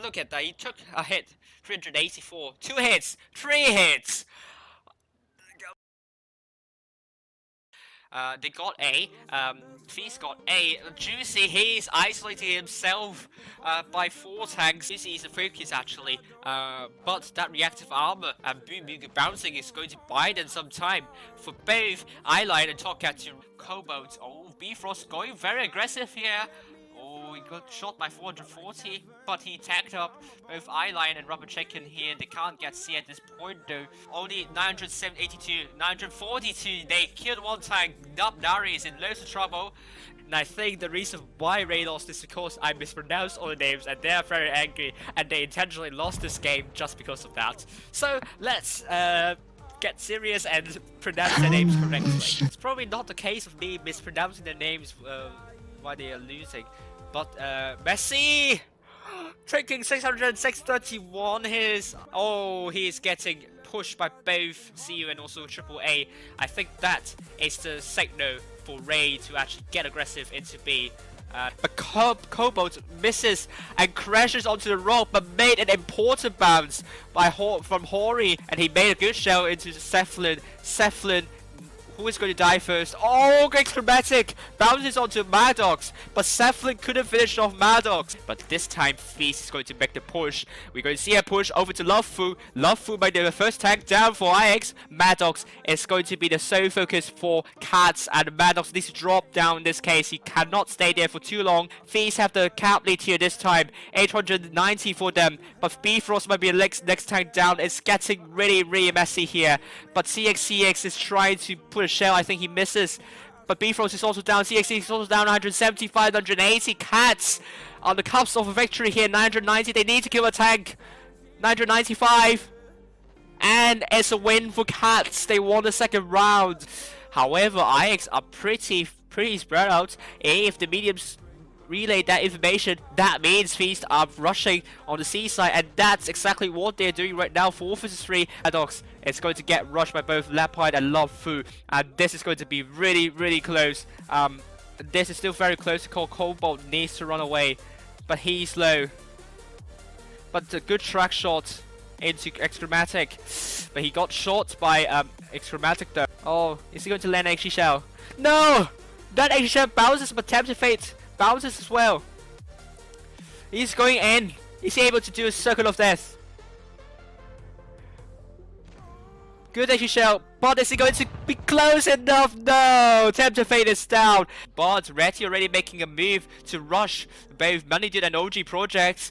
Look at that, he took a hit. 384. 2 hits. 3 hits. They got A. Feast got A. Juicy, he's isolating himself by 4 tanks. Juicy is a focus actually, but that reactive armor and Boom bouncing is going to buy them some time. For both Eyeline and Topcat to Cobalt. Oh, Bifrost going very aggressive here. Oh, he got shot by 440, but he tagged up both Eyeline and Rubber Chicken here. They can't get C at this point though. Only 982, 942. They killed one tank. Nari is in loads of trouble. And I think the reason why Ray lost is because I mispronounced all the names and they are very angry and they intentionally lost this game just because of that. So let's get serious and pronounce their names correctly. It's probably not the case of me mispronouncing their names while they are losing. But Messi taking 631 his. Oh, he's getting pushed by both CU and also AAA. I think that is the signal for Ray to actually get aggressive into B. But Cobalt misses and crashes onto the rock, but made an important bounce by from Hori, and he made a good shell into Cephalin. Cephalin, who is going to die first? Oh, great chromatic! Bounces onto Maddox, but Cephalin couldn't finish off Maddox. But this time, Feast is going to make the push. We're going to see a push over to Lovefu. Lovefu might be the first tank down for IX. Maddox is going to be the sole focus for Cats, and Maddox needs to drop down in this case. He cannot stay there for too long. Feast have the cap lead here this time. 890 for them, but Bifrost might be the next tank down. It's getting really messy here. But CX is trying to put a shell. I think he misses. But Bifrost is also down. CX is also down. 175, 180. Cats on the cusp of a victory here. 990. They need to kill a tank. 995. And it's a win for Cats. They won the second round. However, IX are pretty spread out. If the mediums relay that information, that means Feast are rushing on the C side, and that's exactly what they're doing right now. 4 vs 3. Maddox is going to get rushed by both Lapide and Lovefu, and this is going to be really close. This is still very close. Cobalt needs to run away, but he's low. But a good track shot into Excromatic, but he got shot by Excromatic though. Oh, is he going to land Egg Shell? No! That Egg Shell bounces, but Tempted Fate bounces as well. He's going in. Is he able to do a Circle of Death? Good Egg Shell, but is he going to be close enough? No! Tempted Fate is down. But Reddy already making a move to rush both Money Dude and OG projects.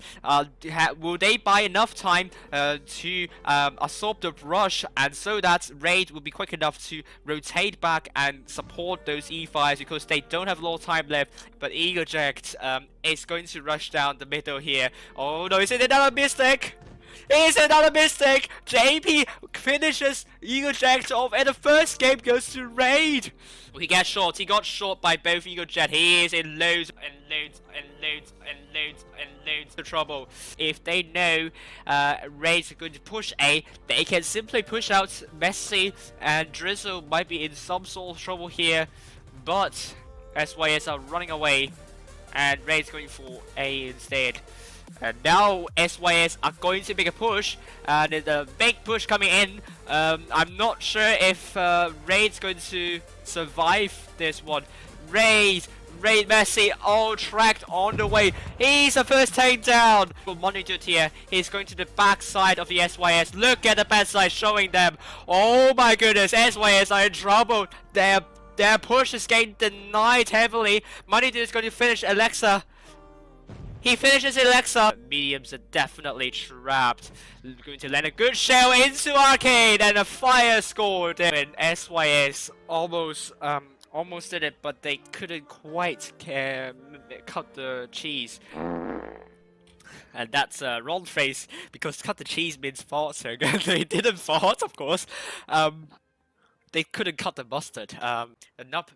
Will they buy enough time to absorb the rush, and so that Raid will be quick enough to rotate back and support those E5s, because they don't have a lot of time left. But Eaglejack is going to rush down the middle here. Oh no, is it another mistake? It's another mistake! JP finishes Eaglejack off, and the first game goes to Raid! He gets shot. He got shot by both Eaglejack. He is in loads of trouble. If they know Raid's going to push A, they can simply push out Messi, and Drizzle might be in some sort of trouble here. But SYS are running away, and Raid's going for A instead. And now SYS are going to make a push, and there's a big push coming in. I'm not sure if Raid's going to survive this one. Raid Messi, all tracked on the way. He's the first tank down. For Monitored here, he's going to the back side of the SYS. Look at the backside showing them. Oh my goodness, SYS are in trouble. Their push is getting denied heavily. Monitored is going to finish Alexa. He finishes Alexa. Mediums are definitely trapped. Going to land a good shell into Arcade, and a fire scored. And SYS almost did it, but they couldn't quite cut the cheese. And that's a wrong phrase, because cut the cheese means fart, so they didn't fart, of course. They couldn't cut the mustard. Enough.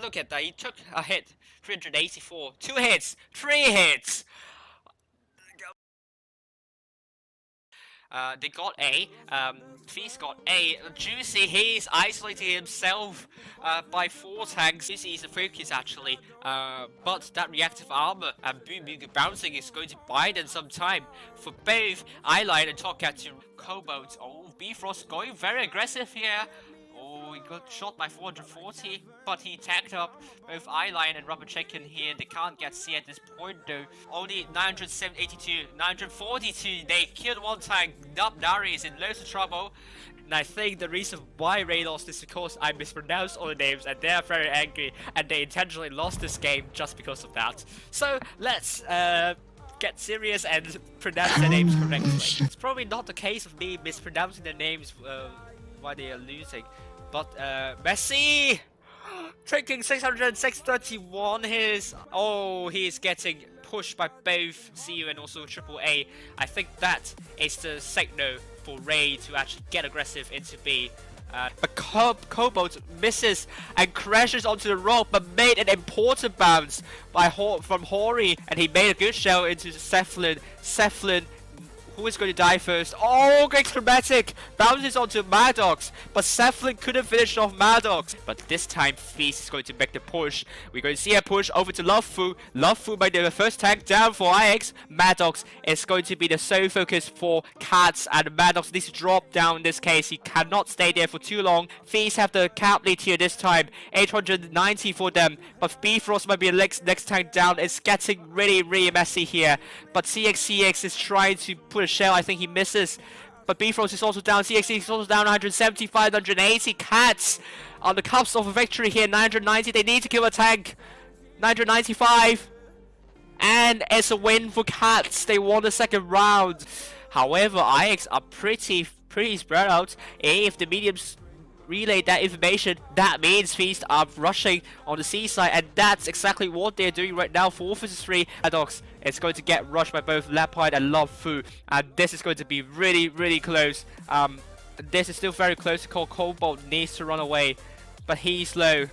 look at that. He took a hit. 384. 2 hits. 3 hits. They got A. Feast got A. Juicy, he's isolating himself by 4 tanks. Juicy is a focus actually, but that reactive armor and Boom Boom bouncing is going to buy them some time. For both Eyeline and Topcat to co-boat. Oh, Bifrost going very aggressive here. Oh, he got shot by 440, but he tagged up both Eyeline and Rubber Chicken here. They can't get C at this point though. Only 982, 942. They killed one tank. Nari is in loads of trouble. And I think the reason why Ray lost is because I mispronounced all the names and they are very angry and they intentionally lost this game just because of that. So let's get serious and pronounce their names correctly. It's probably not the case of me mispronouncing their names while they are losing. But Messi taking 600, 631 he's getting pushed by both CU and also AAA. I think that is the signal for Ray to actually get aggressive into B. But Cobalt misses and crashes onto the rope, but made an important bounce from Hori, and he made a good shell into Cephalin. Cephalin, who is going to die first? Oh, great chromatic! Bounces onto Maddox, but Cephalin couldn't finish off Maddox. But this time, Feast is going to make the push. We're going to see a push over to Lovefu. Lovefu by the first tank down for IX. Maddox is going to be the sole focus for Cats, and Maddox needs to drop down in this case. He cannot stay there for too long. Feast have the cap lead here this time. 890 for them, but Bifrost might be the next tank down. It's getting really messy here. But CX is trying to put a shell. I think he misses, but Bifrost is also down. CXC is also down. 175, 180. Cats on the cusp of a victory here. 990. They need to kill a tank. 995, and it's a win for Cats. They won the second round. However, IX are pretty spread out. If the mediums relay that information, that means Feast are rushing on the C side, and that's exactly what they're doing right now. 4 vs 3. Maddox is going to get rushed by both Lapide and Lovefu, and this is going to be really close. This is still very close. Cobalt needs to run away, but he's low.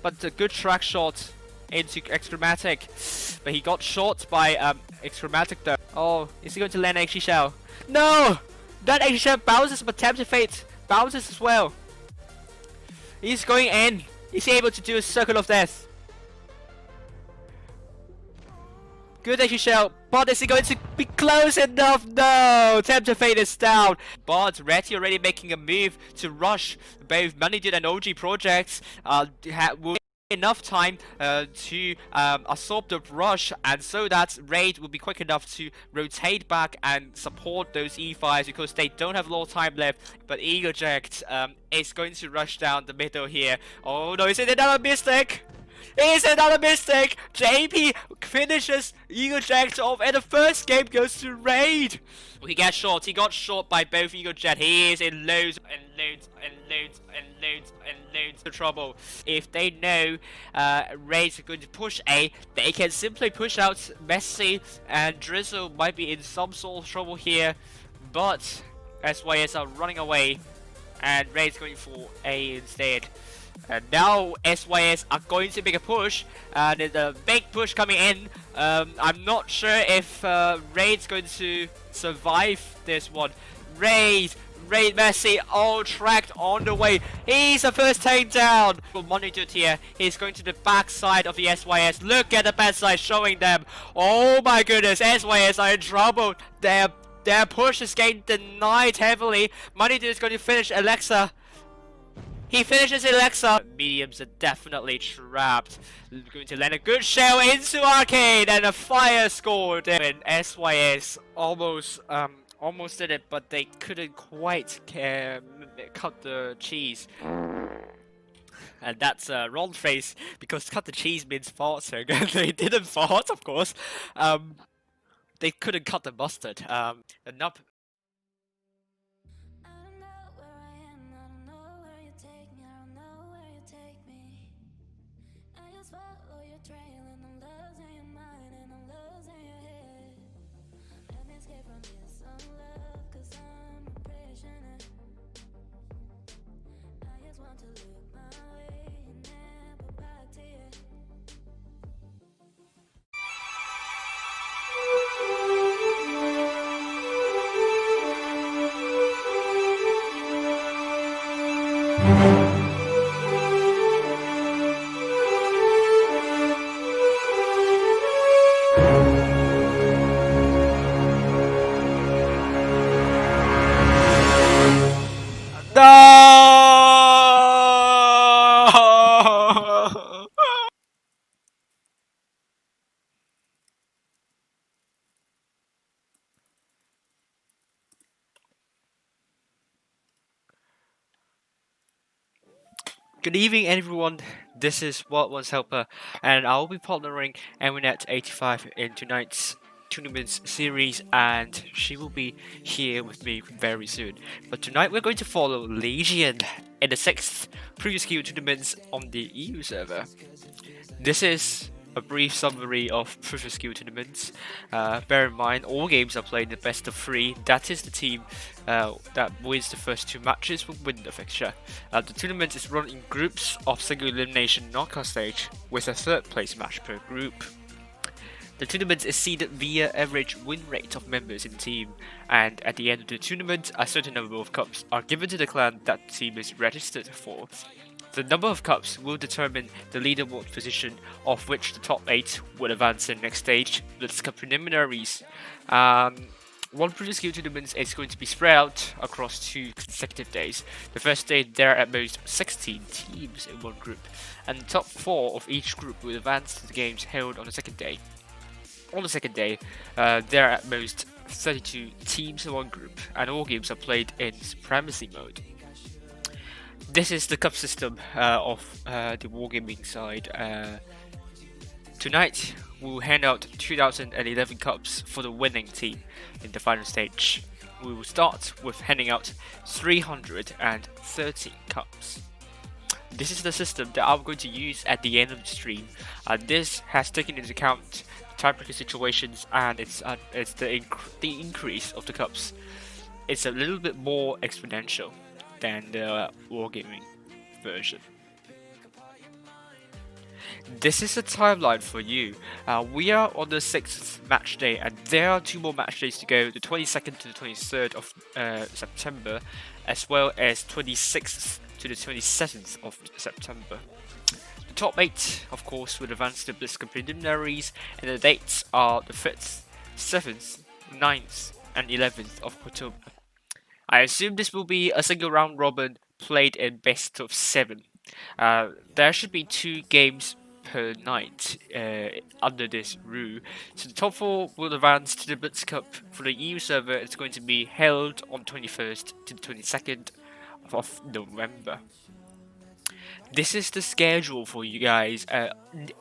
But a good track shot into Excromatic, but he got shot by Excromatic though. Oh, is he going to land XG Shell? No! That XG Shell bounces, but Tempted Fate bounces as well. He's going in. He's able to do a circle of death. Good XG Shell, but is he going to be close enough? No! Tempted Fate is down. But Retty already making a move to rush both Money Dude and OG projects. Will enough time to absorb the rush, and so that Raid will be quick enough to rotate back and support those E5s because they don't have a lot of time left. But Eaglejack is going to rush down the middle here. Oh no, is it another mistake? Is another mistake? JP finishes Eaglejack off, and the first game goes to Raid. He gets shot. He got shot by both Eaglejack. He is in loads of trouble. If they know Raid's are going to push A, they can simply push out Messi, and Drizzle might be in some sort of trouble here. But SYS are running away, and Raid's going for A instead. And now SYS are going to make a push, and there's a big push coming in. I'm not sure if Raid's going to survive this one. Raid Messi, all tracked on the way. He's the first tank down. Money Dude here. He's going to the back side of the SYS. Look at the backside showing them. Oh my goodness, SYS are in trouble. Their push is getting denied heavily. Money Dude is going to finish Alexa. He finishes Alexa. Mediums are definitely trapped. Going to land a good shell into Arcade, and a fire scored. And SYS almost did it, but they couldn't quite cut the cheese. And that's a wrong phrase, because cut the cheese means fart, so they didn't fart, of course. They couldn't cut the mustard. Enough. Want to look my way, never No! Good evening, everyone. This is Wild's Helper, and I'll be partnering Amaunet85 in tonight's tournaments series, and she will be here with me very soon. But tonight we're going to follow LGN in the 6th previous skill tournaments on the EU server. This is a brief summary of previous skill tournaments. Bear in mind, all games are played in the best of 3. That is the team that wins the first 2 matches will win the fixture. The tournament is run in groups of single elimination knockout stage with a 3rd place match per group. The tournament is seeded via average win rate of members in the team, and at the end of the tournament, a certain number of cups are given to the clan that the team is registered for. The number of cups will determine the leaderboard position, of which the top 8 will advance to the next stage. Let's go preliminaries. One previous skill tournament is going to be spread out across 2 consecutive days. The first day there are at most 16 teams in one group, and the top 4 of each group will advance to the games held on the second day. On the second day, there are at most 32 teams in one group, and all games are played in supremacy mode. This is the cup system of the wargaming side. Tonight, we'll hand out 2011 cups for the winning team in the final stage. We will start with handing out 313 cups. This is the system that I'm going to use at the end of the stream. This has taken into account tiebreaker situations, and it's the increase of the cups. It's a little bit more exponential than the wargaming version. This is a timeline for you. We are on the 6th match day, and there are 2 more match days to go, the 22nd to the 23rd of September, as well as 26th to the 27th of September. The top 8, of course, will advance to BlizzCon preliminaries, and the dates are the 5th, 7th, 9th, and 11th of October. I assume this will be a single round robin played in best of 7. There should be 2 games per night under this rule. So the top 4 will advance to the Blitz Cup. For the EU server, it's going to be held on 21st to the 22nd of November. This is the schedule for you guys.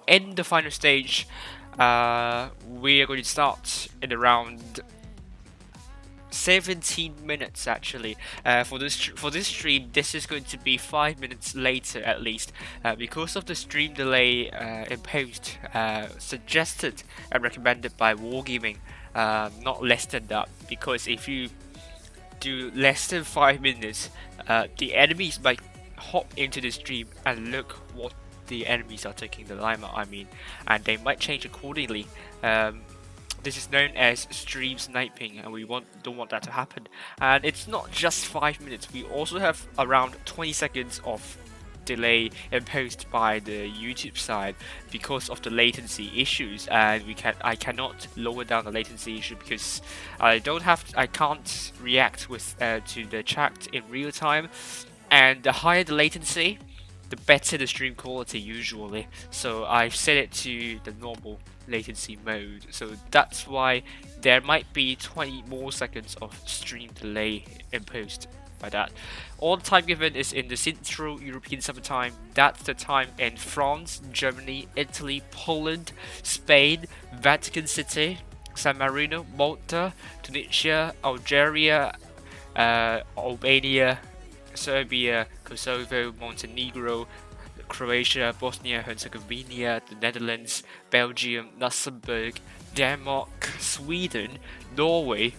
In the final stage, we are going to start in around 17 minutes actually. For this stream, this is going to be 5 minutes later at least, because of the stream delay imposed, suggested and recommended by Wargaming, not less than that, because if you do less than 5 minutes, the enemies might hop into the stream and look what the enemies are taking the limelight, I mean, and they might change accordingly. This is known as stream sniping, and we don't want that to happen. And it's not just 5 minutes, we also have around 20 seconds of delay imposed by the YouTube side because of the latency issues, and I cannot lower down the latency issue because I can't react with to the chat in real time, and the higher the latency, the better the stream quality usually. So I've set it to the normal latency mode, so that's why there might be 20 more seconds of stream delay imposed by that. All the time given is in the Central European Summertime. That's the time in France, Germany, Italy, Poland, Spain, Vatican City, San Marino, Malta, Tunisia, Algeria, Albania, Serbia, Kosovo, Montenegro, Croatia, Bosnia Herzegovina, the Netherlands, Belgium, Luxembourg, Denmark, Sweden, Norway,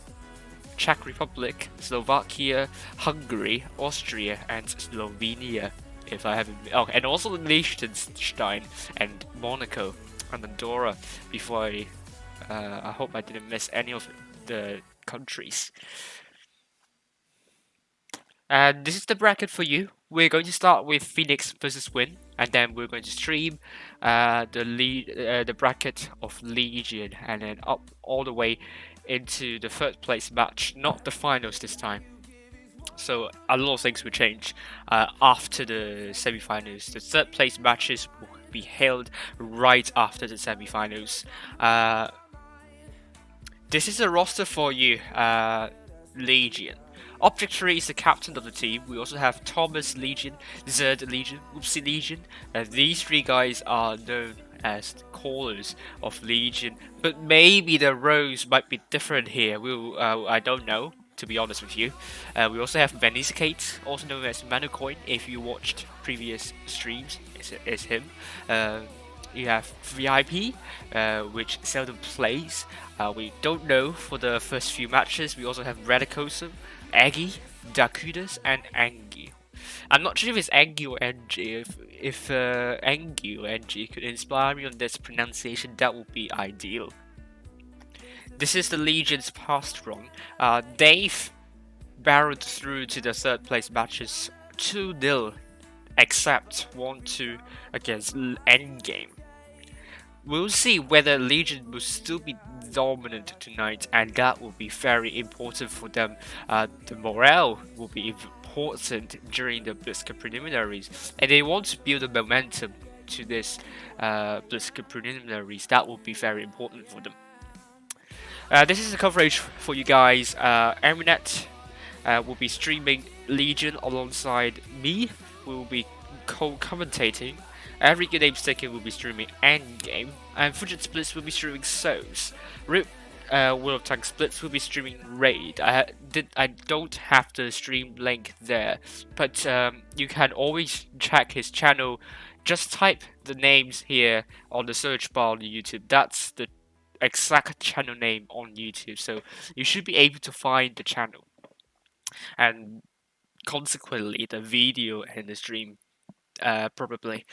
Czech Republic, Slovakia, Hungary, Austria, and Slovenia. If I haven't, and also Liechtenstein and Monaco and Andorra. Before I hope I didn't miss any of the countries. And this is the bracket for you. we're going to start with Phoenix versus Win, and then we're going to stream the bracket of Legion, and then up all the way into the third place match, not the finals this time. So a lot of things will change after the semifinals. The third place matches will be held right after the semifinals. This is a roster for you, Legion. Object 3 is the captain of the team. We also have Thomas Legion, Zerd Legion, Oopsie Legion. These three guys are known as the callers of Legion, but maybe the roles might be different here. I don't know, to be honest with you. We also have Venisicate, also known as Manucoin. If you watched previous streams, it's him. You have VIP, which seldom plays. We don't know for the first few matches. We also have Radicosum, Aggie, Dakudas, and Angie. I'm not sure if it's Angie or Angie. If Angie or Angie could inspire me on this pronunciation, that would be ideal. This is the Legion's past run. They've barreled through to the third place matches 2-0, except 1-2 against Endgame. We'll see whether Legion will still be dominant tonight, and that will be very important for them. The morale will be important during the Blitzkrieg preliminaries, and they want to build a momentum to this Blitzkrieg preliminaries. That will be very important for them. This is the coverage for you guys. Amaunet will be streaming Legion alongside me. We will be co-commentating. Every Good Aim Sticking will be streaming Endgame, and Fidget Splits will be streaming Souls. Rip World of Tank Splits will be streaming Raid. I don't have the stream link there, but you can always check his channel. Just type the names here on the search bar on YouTube. That's the exact channel name on YouTube, so you should be able to find the channel, and consequently the video and the stream. Probably.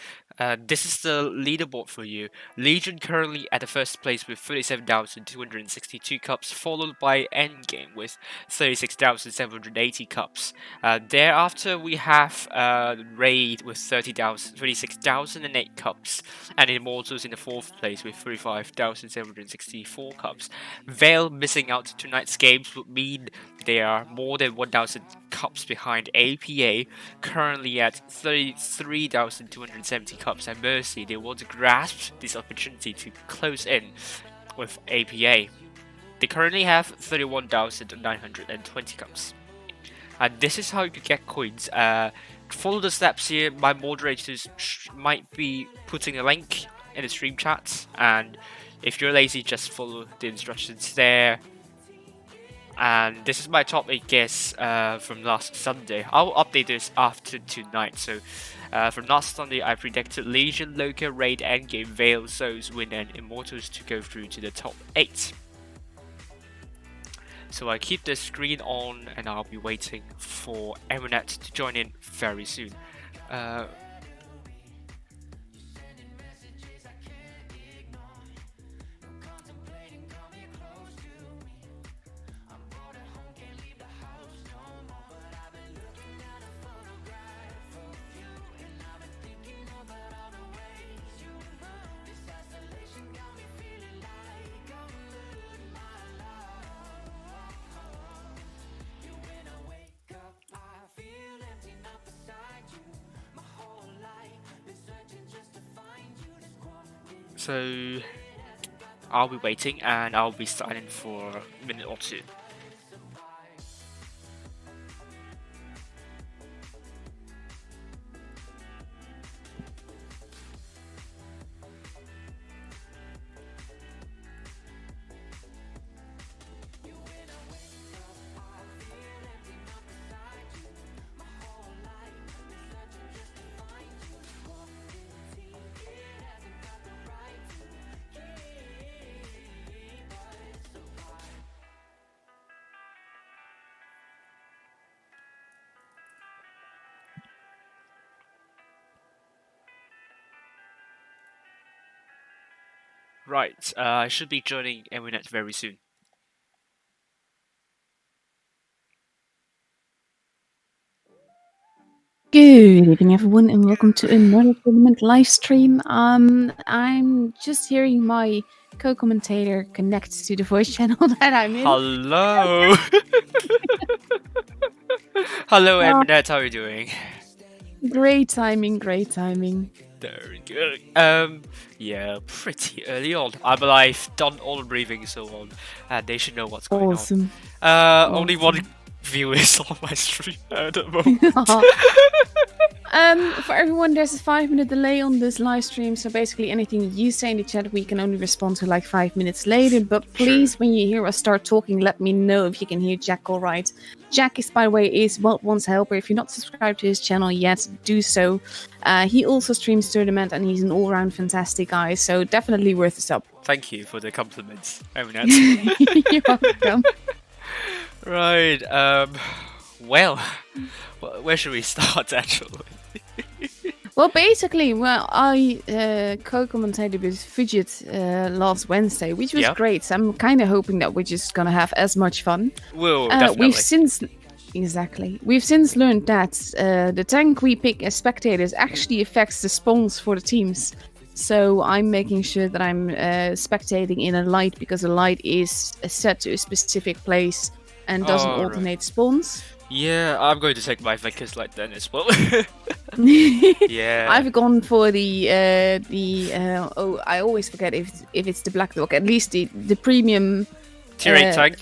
This is the leaderboard for you. Legion currently at the first place with 37,262 cups, followed by Endgame with 36,780 cups. Thereafter, we have Raid with 36,008 cups, and Immortals in the fourth place with 35,764 cups. Veil missing out tonight's games would mean they are more than 1,000 cups behind APA, currently at 33,270 cups, and Mercy, they want to grasp this opportunity to close in with APA. They currently have 31,920 cups. And this is how you can get coins. Follow the steps here. My moderators might be putting a link in the stream chat, and if you're lazy, just follow the instructions there. And this is my top 8 guess from last Sunday. I'll update this after tonight. So from last Sunday, I predicted Legion, Loka, Raid, Endgame, Veil, Souls, Win, and Immortals to go through to the top 8. So I keep the screen on, and I'll be waiting for Amaunet to join in very soon. So I'll be waiting, and I'll be silent for a minute or two. Right, I should be joining Amaunet very soon. Good evening, everyone, and welcome to another tournament live stream. I'm just hearing my co-commentator connect to the voice channel that I'm in. Hello. Hello, Oh, Amaunet, how are you doing? great timing, great timing. Very good. Yeah, pretty early on. I've done all the briefing so on, and they should know what's going Awesome. on. Only one viewer is on my stream at the moment. For everyone, there's a 5-minute delay on this live stream, so basically anything you say in the chat, we can only respond to like 5 minutes later. But please, when you hear us start talking, let me know if you can hear Jack all right. Jack is, by the way, is One's helper. If you're not subscribed to his channel yet, do so. He also streams tournament, and he's an all-round fantastic guy, so definitely worth a sub. Thank you for the compliments, Amaunet. You're welcome. Right. Well, where should we start actually? Well, basically, I co-commentated with Fidget last Wednesday, which was great. So I'm kind of hoping that we're just gonna have as much fun. Well, definitely. We've since learned that the tank we pick as spectators actually affects the spawns for the teams. So I'm making sure that I'm spectating in a light, because the light is set to a specific place and doesn't alternate spawns. Yeah, I'm going to take my Vickers light then as well. Yeah. I've gone for the I always forget if it's the black dog. At least the premium tier 8 tank.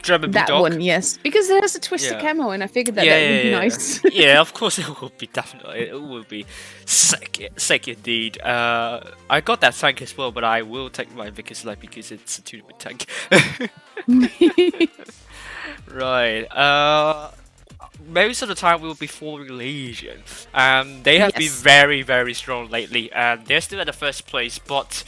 German that dog. one, yes, because it has a twisted camo, and I figured that would be nice. Yeah, of course it will be, definitely. It will be sick indeed. I got that tank as well, but I will take my Vickers light because it's a tournament tank. Right. Most of the time we'll be following Legion. They have been very, very strong lately, and they're still at the first place. But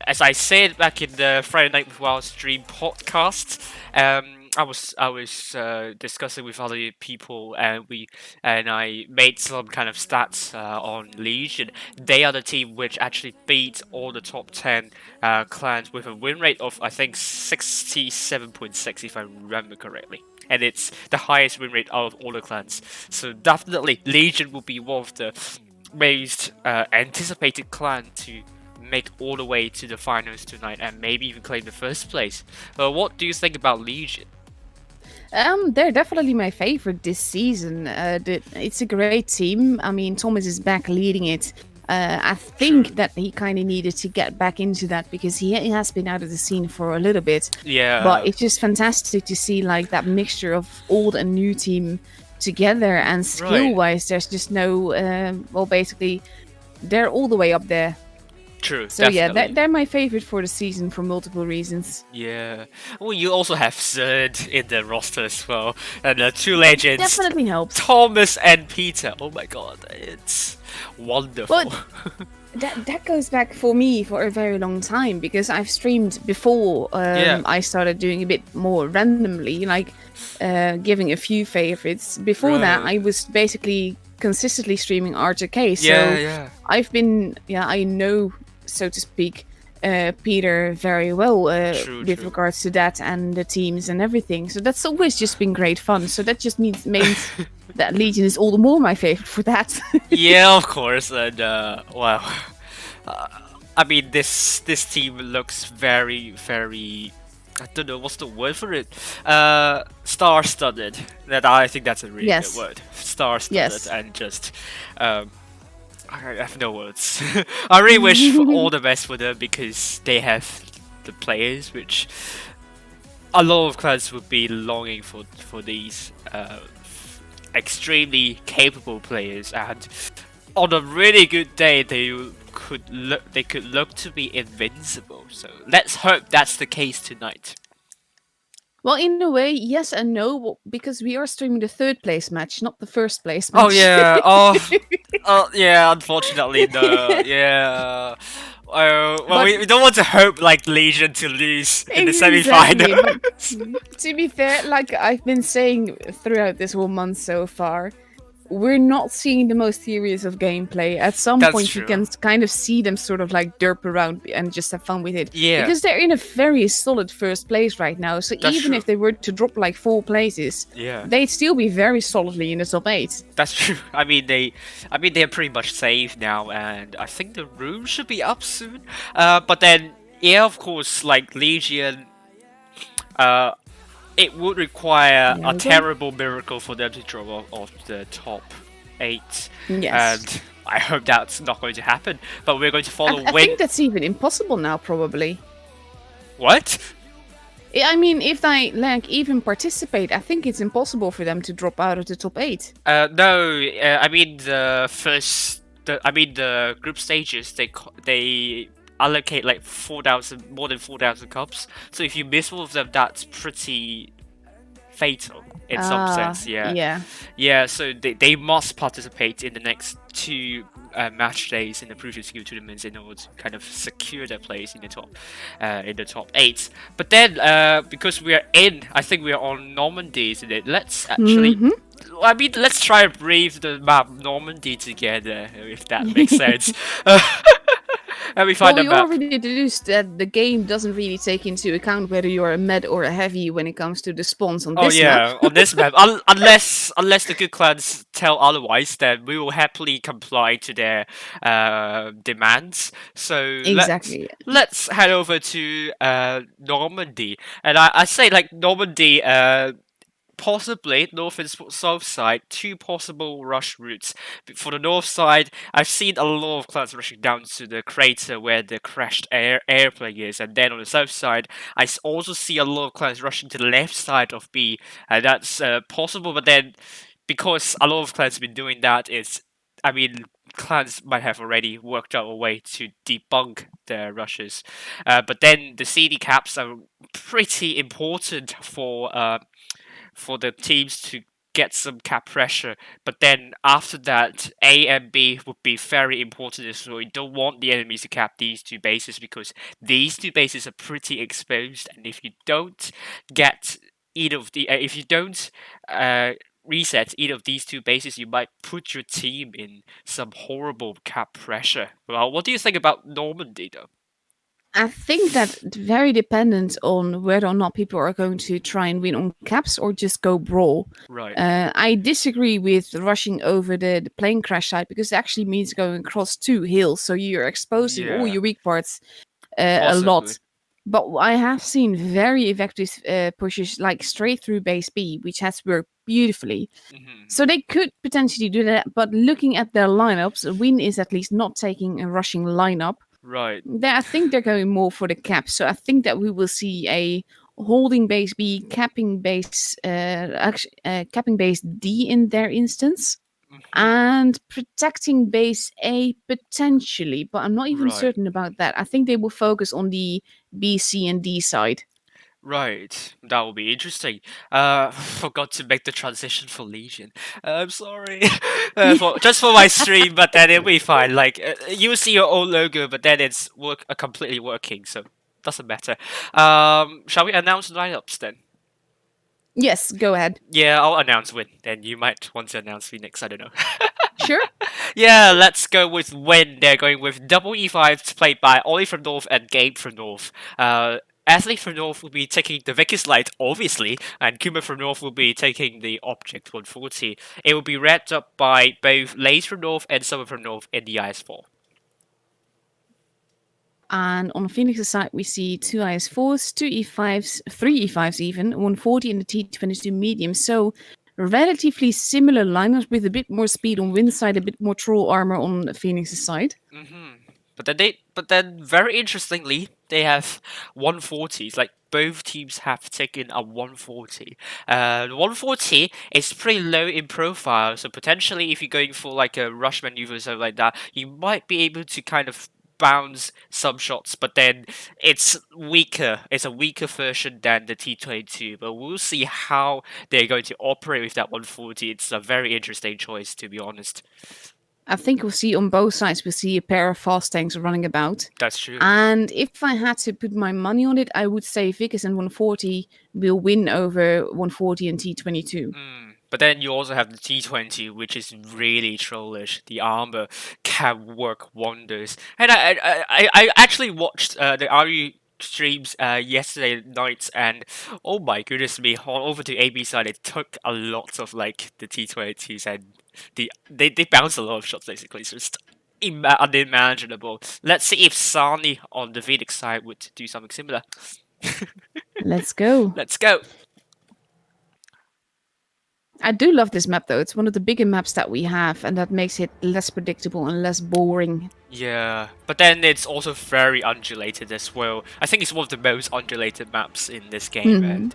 as I said back in the Friday Night with Wild stream podcast, I was discussing with other people, and I made some kind of stats on Legion. They are the team which actually beat all the top 10 clans with a win rate of, I think, 67.6 if I remember correctly. And it's the highest win rate out of all the clans. So definitely Legion will be one of the most anticipated clan to make all the way to the finals tonight, and maybe even claim the first place. What do you think about Legion? They're definitely my favorite this season. It's a great team. I mean, Thomas is back leading it. I think that he kind of needed to get back into that, because he has been out of the scene for a little bit. Yeah. But it's just fantastic to see like that mixture of old and new team together, and skill-wise, there's just no. Well, basically, they're all the way up there. True. So definitely. Yeah, they're my favorite for the season for multiple reasons. Yeah. Well, you also have Third in the roster as well, and the two legends. Definitely helps. Thomas and Peter. Oh my god, it's wonderful. Well, that goes back for me for a very long time, because I've streamed before. I started doing a bit more randomly, like giving a few favorites. Before that, I was basically consistently streaming R2K. So I've been, I know, so to speak, Peter very well with regards to that and the teams and everything. So that's always just been great fun. So that just means that Legion is all the more my favorite for that. Yeah, of course. And wow, I mean, this team looks very, very. I don't know what's the word for it. Star-studded. I think that's a really good word. Star-studded, and just. I have no words. I really wish for all the best for them, because they have the players which a lot of clans would be longing for these extremely capable players, and on a really good day they could look to be invincible. So let's hope that's the case tonight. Well, in a way, yes and no, because we are streaming the third place match, not the first place match. Oh yeah, yeah. Unfortunately, no. Yeah. Well, we don't want to hope like Legion to lose in the semi-final. To be fair, like I've been saying throughout this whole month so far, we're not seeing the most serious of gameplay. At some That's point, you true. can kind of see them sort of like derp around and just have fun with it. Yeah, Because they're in a very solid first place right now. So that's even true. if they were to drop like 4 places, Yeah, they'd still be very solidly in the top 8. that's true. They're pretty much safe now, and I think the room should be up soon. But then, yeah, of course, like Legion, uh, it would require There a we go. terrible miracle for them to drop off the top 8, Yes. and I hope that's not going to happen. But we're going to follow I Win. think that's even impossible now, probably. What? I mean, if they like even participate, I think it's impossible for them to drop out of the top 8. No. I mean the group stages. They allocate like 4,000, more than 4,000 cups. So if you miss one of them, that's pretty fatal in some sense. Yeah. Yeah, so they must participate in the next 2 match days in the previous skill tournaments in order to kind of secure their place in the top 8. But then, because I think we are on Normandy today. Let's actually, let's try and breathe the map Normandy together, if that makes sense. Let me find Well, the we map. already deduced that the game doesn't really take into account whether you're a med or a heavy when it comes to the spawns on this map. On this map. Unless the good clans tell otherwise, then we will happily comply to their demands. So Exactly. let's head over to Normandy, and I say like Normandy. Possibly north and south side, 2 possible rush routes. For the north side, I've seen a lot of clans rushing down to the crater where the crashed airplane is, and then on the south side, also see a lot of clans rushing to the left side of B, and that's possible. But then, because a lot of clans have been doing that, clans might have already worked out a way to debunk their rushes. But then the CD caps are pretty important for the teams to get some cap pressure. But then after that, A and B would be very important as well. You don't want the enemies to cap these 2 bases because these 2 bases are pretty exposed, and if you don't get either of the if you don't reset either of these 2 bases, you might put your team in some horrible cap pressure. Well, what do you think about Normandy though? I think that very dependent on whether or not people are going to try and win on caps or just go brawl. Right. I disagree with rushing over the plane crash side because it actually means going across 2 hills, so you're exposing all your weak parts a lot. But I have seen very effective pushes like straight through base B, which has worked beautifully. So they could potentially do that, but looking at their lineups, Win is at least not taking a rushing lineup. Right. I think they're going more for the cap. So I think that we will see a holding base B, capping base D in their instance, and protecting base A potentially, but I'm not even certain about that. I think they will focus on the B, C, and D side. Right, that will be interesting. Forgot to make the transition for Legion. I'm sorry, just for my stream, but then it'll be fine. Like you will see your own logo, but then it's completely working, so doesn't matter. Shall we announce lineups then? Yes, go ahead. Yeah, I'll announce Win. Then you might want to announce Phoenix. I don't know. Sure. Yeah, let's go with Win. They're going with double E5 played by Ollie from North and Gabe from North. Athlete from North will be taking the Vickers Light, obviously, and Kuma from North will be taking the Object 140. It will be wrapped up by both Lace from North and Summer from North in the IS4. And on Phoenix's side, we see 2 IS4s, 2 E5s, 3 E5s even, 140 in the T22 medium. So relatively similar lineups with a bit more speed on Wind's side, a bit more troll armor on Phoenix's side. But then very interestingly, they have 140s. Like both teams have taken a 140. The 140 is pretty low in profile, so potentially if you're going for like a rush maneuver or something like that, you might be able to kind of bounce some shots, but then it's weaker. It's a weaker version than the T22, but we'll see how they're going to operate with that 140. It's a very interesting choice, to be honest. I think we'll see on both sides, we'll see a pair of fast tanks running about. That's true. And if I had to put my money on it, I would say Vickers and 140 will win over 140 and T22. But then you also have the T20, which is really trollish. The armor can work wonders. And I actually watched the RU streams yesterday night, and oh my goodness me, on over to AB side, it took a lot of like the T20s, and they bounce a lot of shots basically. So it's unimaginable. Let's see if Sani on the Phoenix side would do something similar. Let's go. Let's go. I do love this map though. It's one of the bigger maps that we have, and that makes it less predictable and less boring. Yeah, but then it's also very undulated as well. I think it's one of the most undulated maps in this game, and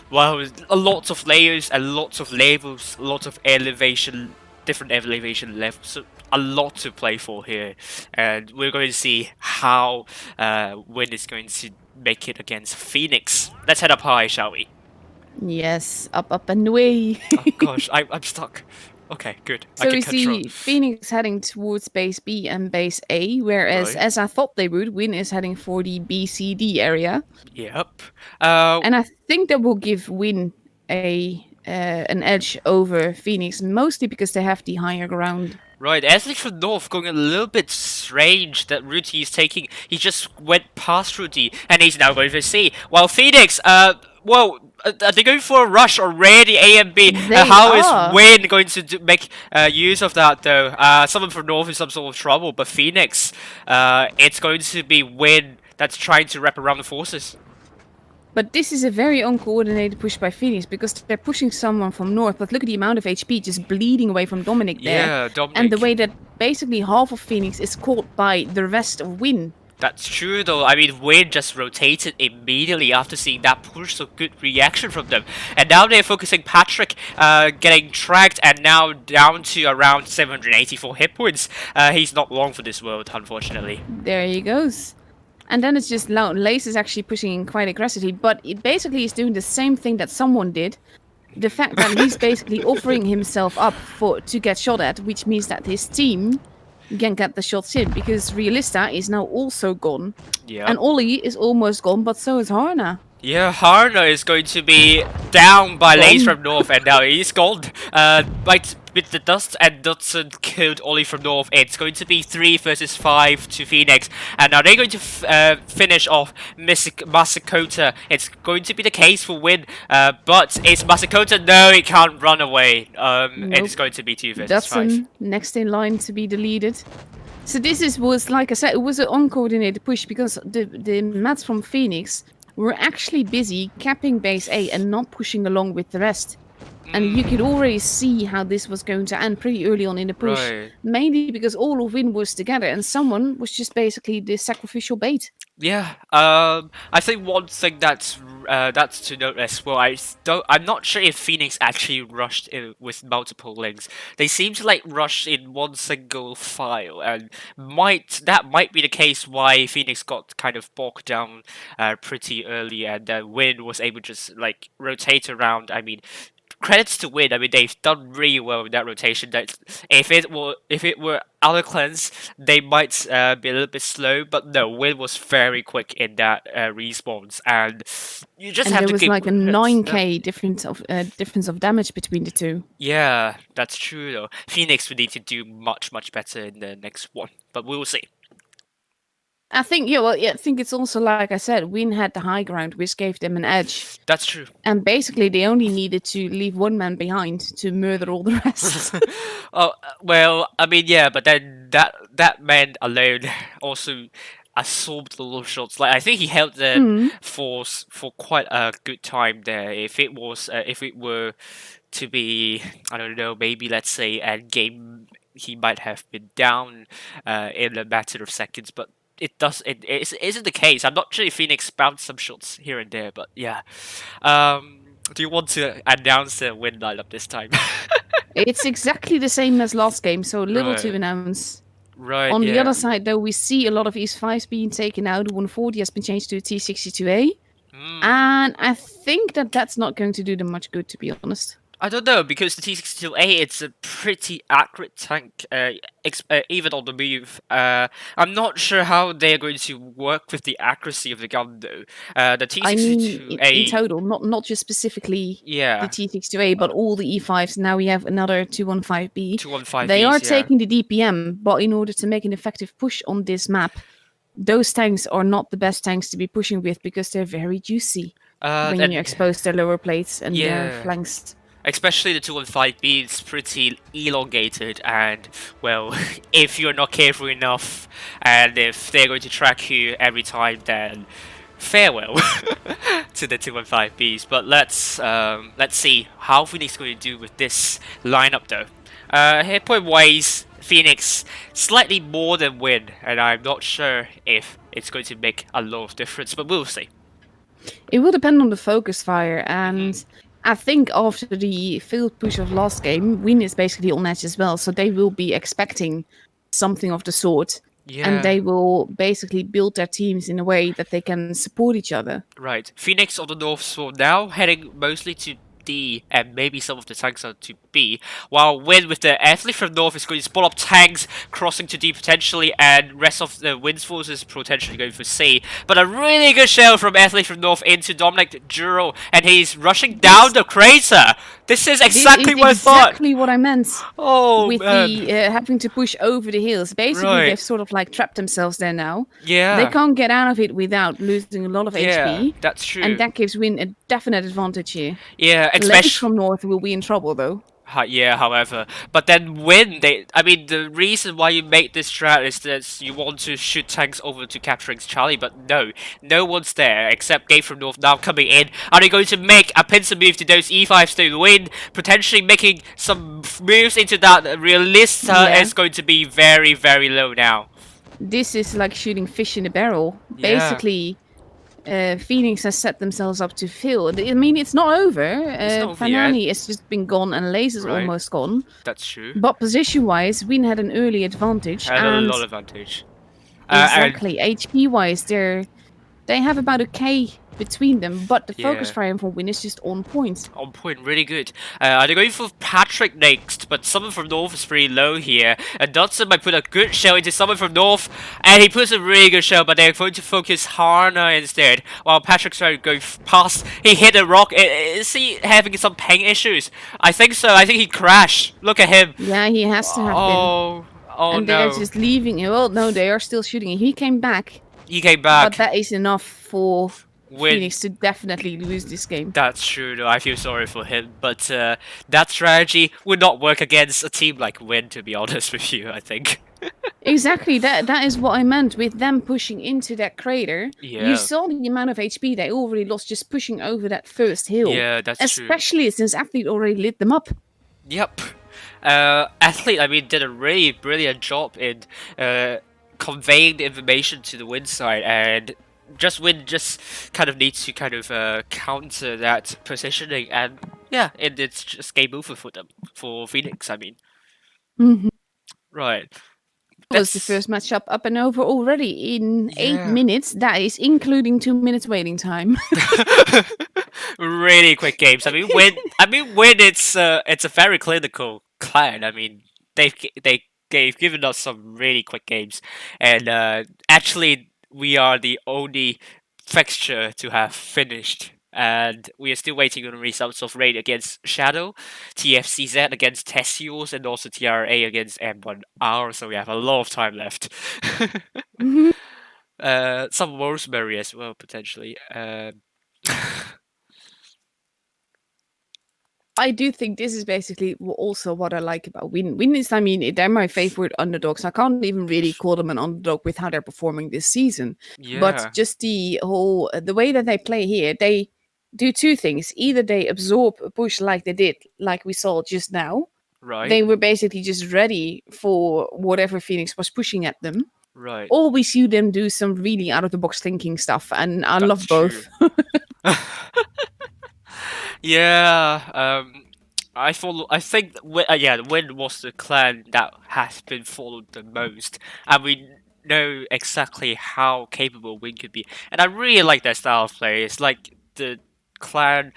well, a lot of layers and lots of levels, lots of elevation, different elevation levels. So a lot to play for here, and we're going to see how Win is going to make it against Phoenix. Let's head up high, shall we? Yes, up and away. Oh gosh, I'm stuck. Okay, good. So we see Phoenix heading towards base B and base A, whereas as I thought they would, Win is heading for the BCD area. Yep. And I think that will give Win an edge over Phoenix, mostly because they have the higher ground. Right, Ashley from North going a little bit strange that Ruti is taking. He just went past Ruti, and he's now going for C. While Phoenix, well, are they going for a rush already, A and B? How is Win going to make use of that, though? Someone from North is some sort of trouble, but Phoenix, it's going to be Win that's trying to wrap around the forces. But this is a very uncoordinated push by Phoenix, because they're pushing someone from North, but look at the amount of HP just bleeding away from Dominic there. Yeah, Dominic. And the way that basically half of Phoenix is caught by the rest of Win. That's true though. I mean, Win just rotated immediately after seeing that push, so good reaction from them. And now they're focusing Patrick getting tracked, and now down to around 784 hit points. He's not long for this world, unfortunately. There he goes. And then it's just Lace is actually pushing in quite aggressively, but it basically is doing the same thing that someone did. The fact that he's basically offering himself up to get shot at, which means that his team can get the shots in, because Realista is now also gone. Yeah. And Ollie is almost gone, but so is Harna. Yeah, Harna is going to be down by Lace from North, and now he's gone. But with the Dust and Dudson killed Ollie from North, it's going to be 3 versus 5 to Phoenix. And now they're going to finish off Masakota. It's going to be the case for Win, but it's Masakota. No, it can't run away. Nope. It's going to be 2 versus Dudson 5. Next in line to be deleted. So this was, like I said, it was an uncoordinated push, because the mats from Phoenix were actually busy capping base A and not pushing along with the rest. And you could already see how this was going to end pretty early on in the push. Right. Mainly because all of Win was together and someone was just basically the sacrificial bait. Yeah, I think one thing that's to note as well. I'm not sure if Phoenix actually rushed in with multiple links. They seem to like rush in one single file, and that might be the case why Phoenix got kind of bogged down pretty early, and Win was able to just like rotate around. I mean, credits to Win. I mean, they've done really well in that rotation. That if it were other clans, they might be a little bit slow, but no, Win was very quick in that respawns, and you just have to. There was like a 9k difference of damage between the two. Yeah, that's true though. Phoenix would need to do much better in the next one, but we will see. I think, I think it's also, like I said, Win had the high ground, which gave them an edge. That's true. And basically, they only needed to leave one man behind to murder all the rest. Oh, well, I mean, yeah, but then that man alone also absorbed a lot of shots. Like, I think he held the force for quite a good time there. If it were to be, I don't know, maybe let's say end game, he might have been down in a matter of seconds, but it isn't the case. I'm not sure if Phoenix bounced some shots here and there, but yeah. Do you want to announce the win lineup this time? It's exactly the same as last game, so little to announce. Right. On the other side, though, we see a lot of East 5s being taken out. 140 has been changed to a T62A. And I think that's not going to do them much good, to be honest. I don't know because the T62A it's a pretty accurate tank, even on the move. I'm not sure how they're going to work with the accuracy of the gun though. The I mean, in T62A, total, not just specifically the yeah, T62A, but all the E5s. Now we have another 215B. They are 215Bs, yeah. taking the DPM, but in order to make an effective push on this map, those tanks are not the best tanks to be pushing with because they're very juicy when you And expose their lower plates and their yeah, flanks. especially the 215B, it's pretty elongated, and well, if you're not careful enough, and if they're going to track you every time, then farewell to the 215Bs. But let's see how Phoenix is going to do with this lineup though. Hit point wise, Phoenix slightly more than win, and I'm not sure if it's going to make a lot of difference, but we'll see. It will depend on the focus fire, and I think after the field push of last game, Win is basically on edge as well, so they will be expecting something of the sort. Yeah. And they will basically build their teams in a way that they can support each other. Right. Phoenix on the North Sword now, heading mostly to D, and maybe some of the tanks are to B, while Win with the athlete from North is going to spawn up tanks, crossing to D potentially, and rest of the Wind's forces potentially going for C. But a really good shell from athlete from North into Dominic Duro, and he's rushing down the crater! This is exactly what I thought! Exactly what I meant. Oh, with man. the having to push over the hills. Basically, Right. they've sort of like trapped themselves there now. Yeah. They can't get out of it without losing a lot of Yeah, HP. that's true. And that gives Win a definite advantage here. Yeah, Late especially from North will be in trouble though. Yeah, however, but then when I mean, the reason why you make this strat is that you want to shoot tanks over to capturing Charlie, but no one's there except Gabe from North now coming in. Are they going to make a pincer move to those E5s to win? Potentially making some moves into that realist is going to be very, very low now. This is like shooting fish in a barrel. Yeah. Basically, Phoenix has set themselves up to fail. I mean, it's not over. Fanani has just been gone and Lace is almost gone. That's true. But position-wise, Win had an early advantage. Had a lot of advantage. Exactly. HP-wise, they have about a K between them, but the focus fire for Win is just on point. On point, really good. They're going for Patrick next, but someone from North is pretty low here. And Dodson might put a good shell into someone from North, and he puts a really good shell, but they're going to focus Harna instead. While Patrick's trying to go past, he hit a rock. Is he having some ping issues? I think so. I think he crashed. Look at him. Yeah, he has to have been. Oh and they're just leaving. Well, no, they are still shooting. He came back. But that is enough for Phoenix to definitely lose this game. That's true, though. I feel sorry for him. But that strategy would not work against a team like Win, to be honest with you, I think. Exactly. That is what I meant with them pushing into that crater. Yeah. You saw the amount of HP they already lost just pushing over that first hill. Yeah, that's true. Especially since Athlete already lit them up. Yep. Athlete, I mean, did a really brilliant job in conveying the information to the Win side, and Win just kind of needs to kind of counter that positioning, and yeah, it's just game over for them, for Phoenix, I mean. Right. That was the first matchup up and over already in 8 minutes. That is including 2 minutes waiting time. Really quick games. I mean, when it's a very clinical clan. I mean, they've given us some really quick games, and actually we are the only fixture to have finished. And we are still waiting on the results of Raid against Shadow, TFCZ against Tessios, and also TRA against M1R, so we have a lot of time left. Some Rosemary as well, potentially. I do think this is basically also what I like about Win. Win is, I mean, they're my favorite underdogs. I can't even really call them an underdog with how they're performing this season. Yeah. But just the way that they play here, they do two things. Either they absorb a push like they did, like we saw just now. Right. They were basically just ready for whatever Phoenix was pushing at them. Right. Or we see them do some really out-of-the-box thinking stuff, and I love both. Yeah, I think Win was the clan that has been followed the most, and we know exactly how capable Win could be. And I really like their style of play. It's like the clan,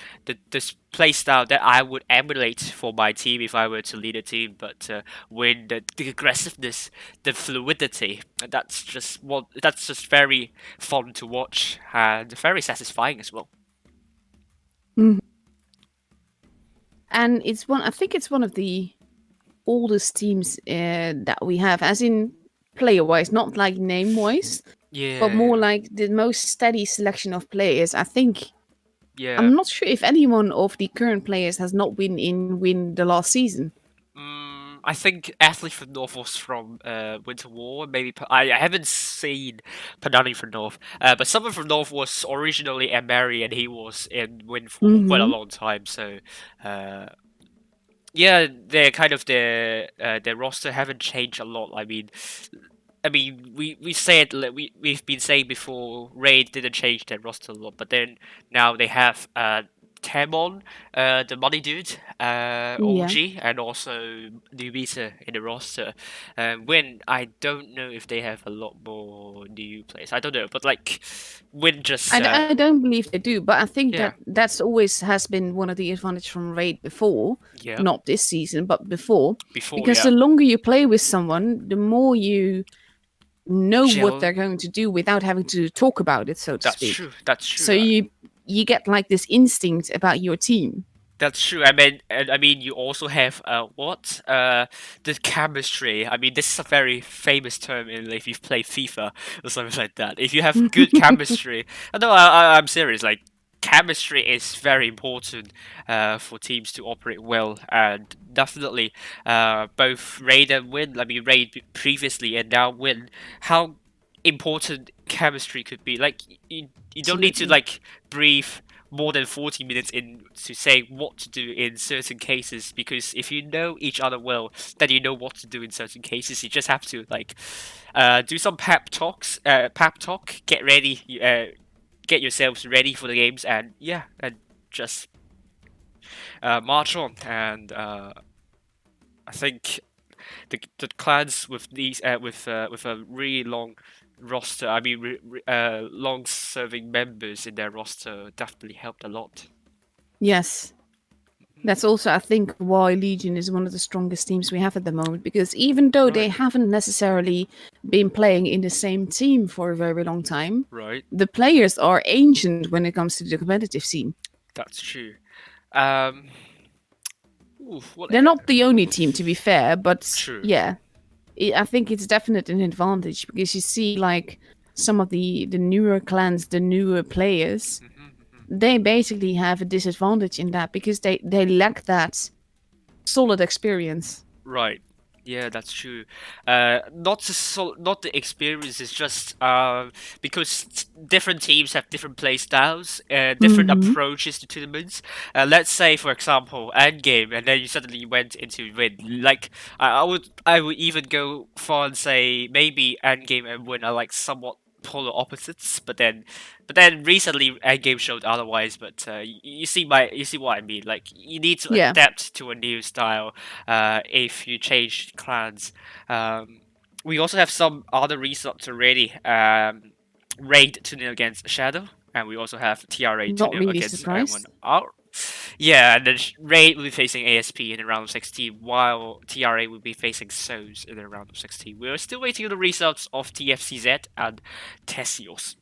this play style that I would emulate for my team if I were to lead a team. But with the aggressiveness, the fluidity, that's just very fun to watch and very satisfying as well. Mhm. And I think it's one of the oldest teams that we have, as in player-wise, not like name-wise, but more Yeah, like the most steady selection of players. I think yeah. I'm not sure if anyone of the current players has not win the last season. I think athlete from North was from Winter War. Maybe I haven't seen Panani from North, but someone from North was originally Emery, and he was in Win for quite a Mm-hmm. long time. So, uh, yeah, they're kind of their roster haven't changed a lot. I mean, we said we've been saying before Raid didn't change their roster a lot, but then now they have Tamon, the money dude, Yeah. OG, and also Nubita in the roster. Win, I don't know if they have a lot more new players. I don't know, but like Win just I don't believe they do, but I think yeah, that's always has been one of the advantage from Raid before, yeah, not this season, but before, before, because yeah, the longer you play with someone, the more you know what gel. they're going to do without having to talk about it, so to That's speak. true. That's So true. you get like this instinct about your team. That's true. I mean, and I mean, you also have what? The chemistry. I mean, this is a very famous term in if you've played FIFA or something like that. If you have good chemistry, no, I'm serious. Like, chemistry is very important for teams to operate well, and definitely, both Raid and Win. I mean, Raid previously and now Win. How important chemistry could be. Like, you don't need to Absolutely. like breathe more than 40 minutes in to say what to do in certain cases, because if you know each other well, then you know what to do in certain cases. You just have to like do some pep talk, get ready, get yourselves ready for the games, and yeah, and just march on. And I think the clans with these with a really long roster, I mean long serving members in their roster definitely helped a lot. Yes. That's also, I think, why Legion is one of the strongest teams we have at the moment. Because even though they Right, haven't necessarily been playing in the same team for a very long time, right. the players are ancient when it comes to the competitive scene. That's true. Um, what? They're not the only team, to be fair, but True. yeah, I think it's definitely an advantage because you see, like, some of the newer clans, the newer players, they basically have a disadvantage in that because they lack that solid experience. Right. Yeah, that's true. Not the experience. It's just because different teams have different play styles, different Mm-hmm. approaches to tournaments. Let's say, for example, Endgame, and then you suddenly went into Win. Like, I would even go far and say maybe Endgame and Win are like somewhat polar opposites. But then recently Endgame showed otherwise. But you see what I mean. Like, you need to Yeah, adapt to a new style if you change clans. We also have some other results already. Raid 2-0 against Shadow, and we also have TRA not 2-0 really against surprised. M1R. Yeah, and then Raid will be facing ASP in the round of 16, while TRA will be facing SOS in the round of 16. We're still waiting on the results of TFCZ and Tesios.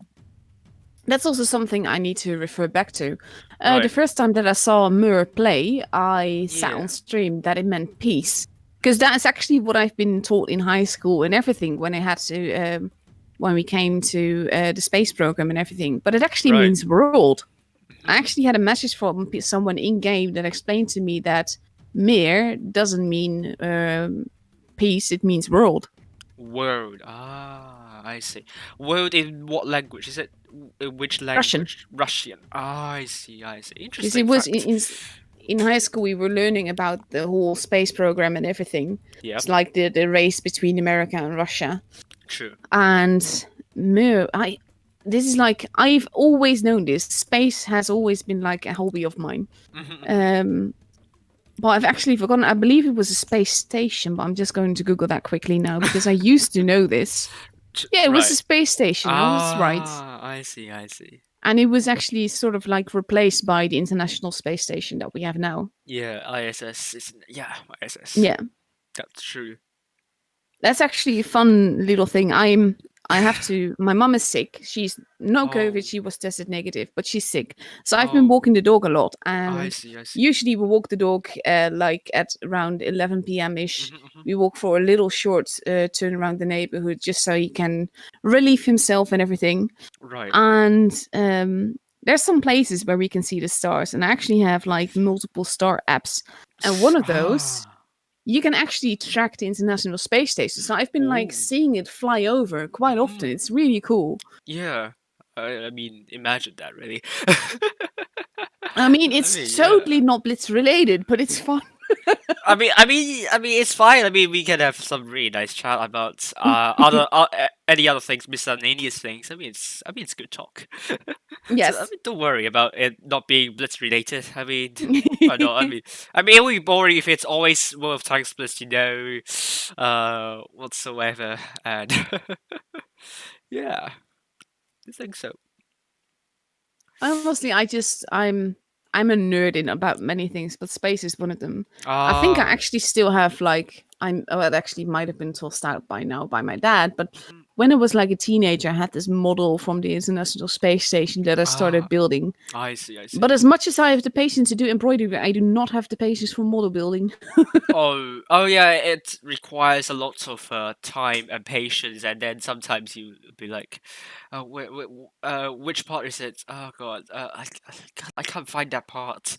That's also something I need to refer back to. The Right. first time that I saw Mur play, I sat Yeah. on stream that it meant peace. Because that's actually what I've been taught in high school and everything when I had to, when we came to the space program and everything. But it actually Right. means world. I Mhm. actually had a message from someone in game that explained to me that Mir doesn't mean peace, it means world. World. Ah, I see. World in what language? Is it in which Russian. language? Russian. Ah, I see. I see. Because Interesting it was fact. in high school we were learning about the whole space program and everything. Yep. It's like the race between America and Russia. True. And I this is like I've always known this. Space has always been like a hobby of mine. But I've actually forgotten. I believe it was a space station, but I'm just going to Google that quickly now because I used to know this. Yeah, it was Right. a space station. I was right. Ah, I see. I see. And it was actually sort of like replaced by the International Space Station that we have now. Yeah, ISS. ISS. Yeah. That's true. That's actually a fun little thing. My mom is sick. She's no COVID. She was tested negative, but she's sick. So I've been walking the dog a lot. I And see. usually we walk the dog like at around 11 p.m. ish. Mm-hmm. We walk for a little short turn around the neighborhood just so he can relieve himself and everything. Right. And there's some places where we can see the stars. And I actually have like multiple star apps. And one of those you can actually track the International Space Station. So I've been like seeing it fly over quite often. It's really cool. Yeah. I mean, imagine that, really. I mean, it's totally not Blitz related, but it's fun. I mean, it's fine. I mean, we can have some really nice chat about any other things, miscellaneous things. I mean, it's good talk. Yes. So, I mean, don't worry about it not being Blitz related. I mean, I know. I mean, it would be boring if it's always World of Tanks Blitz, whatsoever. And yeah, I think so. Honestly, I'm a nerd in about many things, but space is one of them. I think I actually still have like it actually might have been tossed out by now by my dad, but when I was like a teenager, I had this model from the International Space Station that I started building. I see. But as much as I have the patience to do embroidery, I do not have the patience for model building. Oh yeah, it requires a lot of time and patience, and then sometimes you be like, which part is it? Oh god, I can't find that part.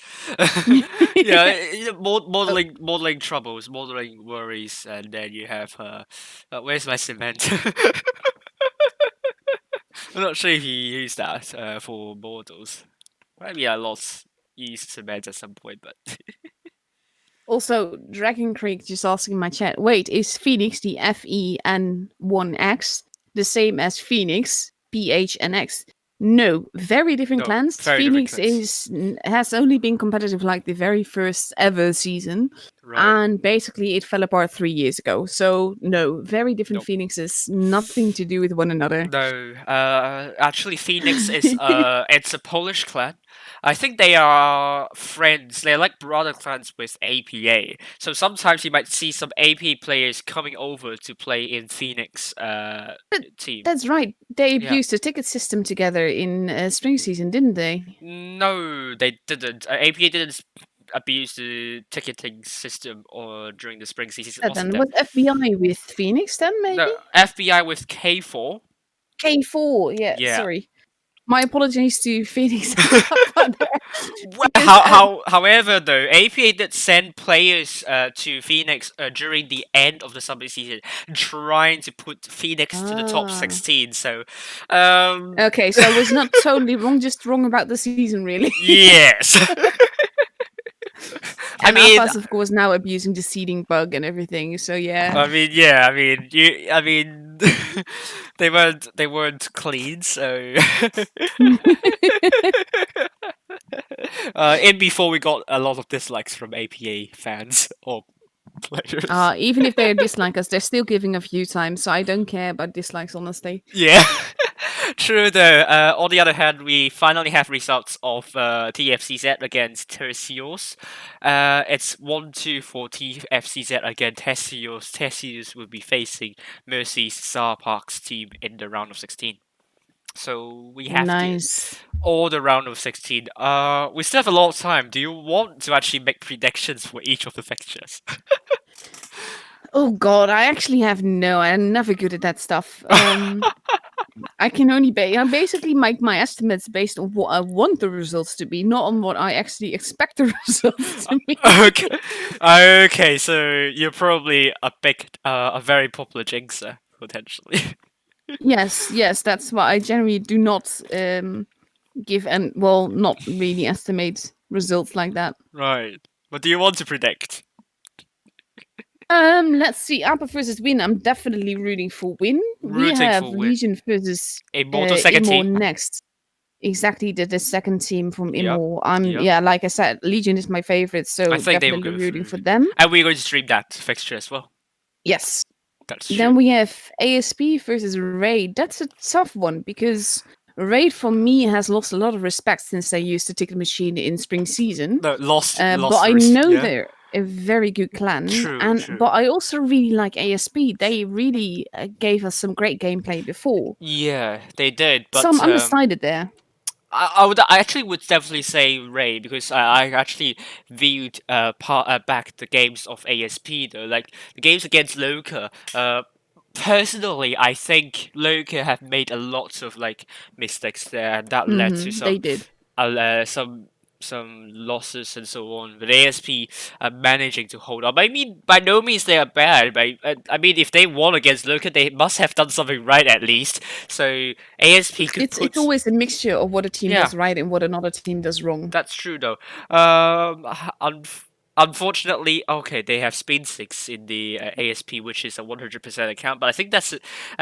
Yeah, modeling troubles, modeling worries, and then you have where's my cement? I'm not sure if you use that for models. Maybe I used cement at some point, but. Also, Dragon Creek just asking in my chat, wait, is Phoenix the FEN1X the same as Phoenix, PHNX? No, very different clans. Phoenix has only been competitive like the very first ever season. Right. And basically it fell apart 3 years ago. So no, very different Phoenixes, nothing to do with one another. No, actually Phoenix is it's a Polish clan. I think they are friends. They're like brother clans with APA. So sometimes you might see some APA players coming over to play in Phoenix team. That's right. They used a ticket system together in spring season, didn't they? No, they didn't. APA didn't abuse the ticketing system or during the spring season. Then was FBI with Phoenix then, maybe? No, FBI with K4. K4, yeah. Sorry. My apologies to Phoenix. However, though, APA did send players to Phoenix during the end of the summer season, trying to put Phoenix to the top 16. So, okay, so I was not totally wrong, just wrong about the season, really. Yes. And Alpha's, of course, now abusing the seeding bug and everything. So yeah. They weren't clean. So in before we got a lot of dislikes from APA fans or players. Even if they dislike us, they're still giving a few times. So I don't care about dislikes, honestly. Yeah. True though. On the other hand, we finally have results of TFCZ against Tercios. It's 1-2 for TFCZ against Tercios. Tercios will be facing Mercy's Star Parks team in the round of 16. So we have to all the round of 16. We still have a lot of time. Do you want to actually make predictions for each of the fixtures? Oh god, I actually have I'm never good at that stuff. I can only I basically make my estimates based on what I want the results to be, not on what I actually expect the results to be. Okay, so you're probably a very popular jinxer, potentially. Yes, that's why I generally do not give not really estimate results like that. Right. What do you want to predict? Let's see. Alpha versus Win. I'm definitely rooting for Win. We have Legion versus Immo next. Exactly, the second team from Immo. Like I said, Legion is my favorite, so I think definitely rooting for them. And we're going to stream that fixture as well. Yes. That's true. Then we have ASP versus Ray. That's a tough one because Raid for me has lost a lot of respect since they used the ticket machine in spring season. No, But I first. know Yeah. they're a very good clan, True. but I also really like ASP. They really gave us some great gameplay before. Yeah, they did, So I'm but undecided there. I actually would definitely say Ray because I actually viewed back the games of ASP though, like the games against Loka. Personally, I think Loka have made a lot of like mistakes there, and that led to They did. some losses and so on. But ASP are managing to hold up. I mean, by no means they are bad. I mean, if they won against Loka, they must have done something right at least. So ASP could It's put. always a mixture of what a team Yeah, does right and what another team does wrong. that's true though. Unfortunately, okay, they have Spin Six in the ASP, which is a 100% account. But I think that's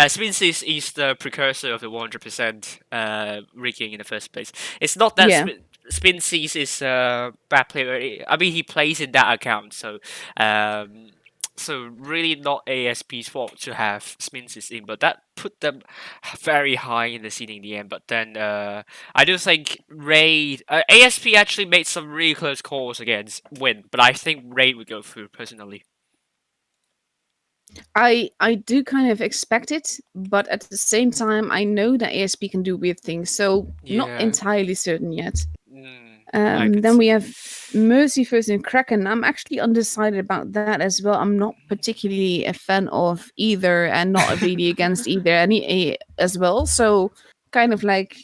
Spin Six is the precursor of the 100% rigging in the first place. It's not that Yeah. Spin Six is a bad player. I mean, he plays in that account, so um, so really not ASP's fault to have Spinces in, but that put them very high in the seeding in the end. But then I do think Raid ASP actually made some really close calls against Win, but I think Raid would go through personally. I do kind of expect it, but at the same time, I know that ASP can do weird things, so not Yeah, entirely certain yet. I could Then we see. have Mercy versus Kraken. I'm actually undecided about that as well. I'm not particularly a fan of either, and not really against either as well. So kind of like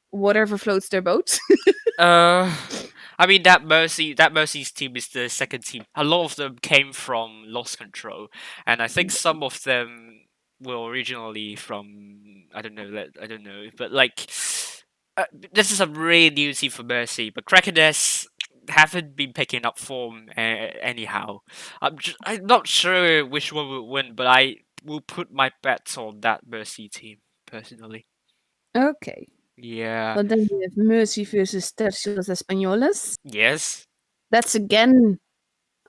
whatever floats their boat. Uh, I mean that Mercy's team is the second team. A lot of them came from Lost Control, and I think some of them were originally from I don't know, but like this is a really new team for Mercy. But Krakeness haven't been picking up form anyhow. I'm not sure which one will win, but I will put my bets on that Mercy team personally. Okay. Yeah. But then we have Mercy versus Tercios Españoles. Yes. That's again.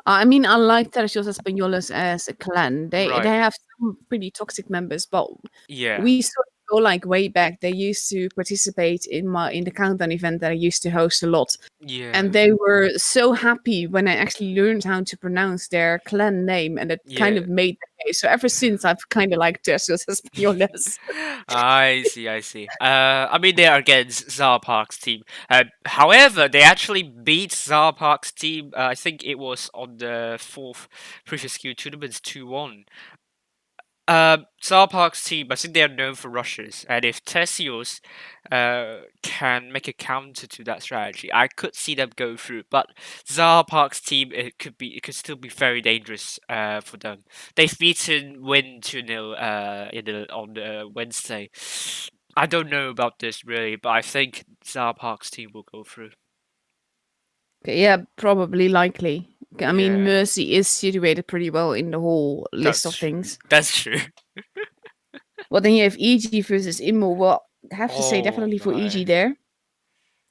I mean, I like Tercios Españoles as a clan. They Right. have some pretty toxic members, but Yeah. we sort of go like way back. They used to participate in the countdown event that I used to host a lot, Yeah. and they were so happy when I actually learned how to pronounce their clan name, and it kind Yeah. of made the day. So ever since, I've kind of liked Tercios Españoles. I see, I see. I mean, they are against Zarpark's team. However, they actually beat Zarpark's team. I think it was on the fourth previous Q tournaments 2-1. Zarpark's team, I think they are known for rushes, and if Tesios can make a counter to that strategy, I could see them go through. But Zarpark's team, it could still be very dangerous for them. They've beaten Win 2-0 on the Wednesday. I don't know about this really, but I think Zarpark's team will go through. Okay, yeah, probably likely. I mean, Yeah, Mercy is situated pretty well in the whole list that's of true. things. That's true. Well, then you have EG versus Immo. Well, I have to say Oh definitely for EG my. there.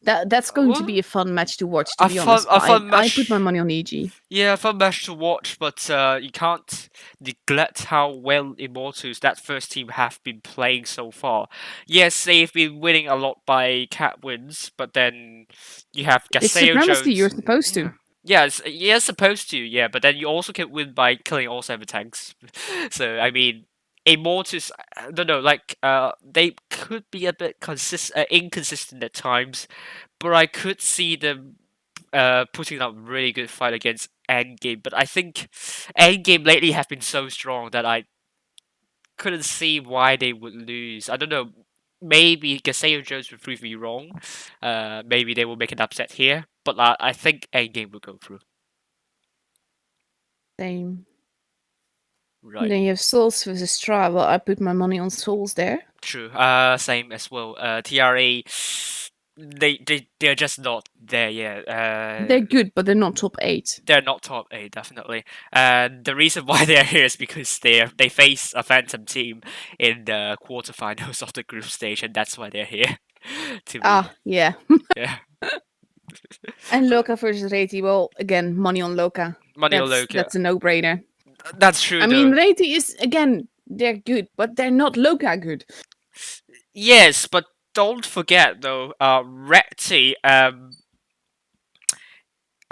That's going to What? be a fun match to watch, to A be honest. But fun I put my match. money on EG. Yeah, fun match to watch, but you can't neglect how well Immortals, that first team, have been playing so far. Yes, they've been winning a lot by cat wins, but then you have It's Gaseo supremacy. You're Jones. supposed Yeah. to. Yeah, you're supposed to, yeah, but then you also can win by killing all 7 tanks. So, I mean, Immortals, I don't know, like, they could be a bit inconsistent at times, but I could see them putting up really good fight against Endgame. But I think Endgame lately have been so strong that I couldn't see why they would lose. I don't know. Maybe Gaseo Jones will prove me wrong. Maybe they will make an upset here. But I think Endgame will go through. Same. Right. Then you have Souls versus Tra. Well, I put my money on Souls there. True. Same as well. TRA. They're just not there yet. They're good, but they're not top 8. They're not top 8, definitely. And the reason why they're here is because they face a Phantom team in the quarterfinals of the group stage, and that's why they're here. To me, Ah, yeah. yeah. And Loka versus Reiti. Well, again, money on Loka. Money or Loka. That's a no-brainer. That's true, I mean, though. Reiti is, again, they're good, but they're not Loka good. Yes, but don't forget though, Recti, I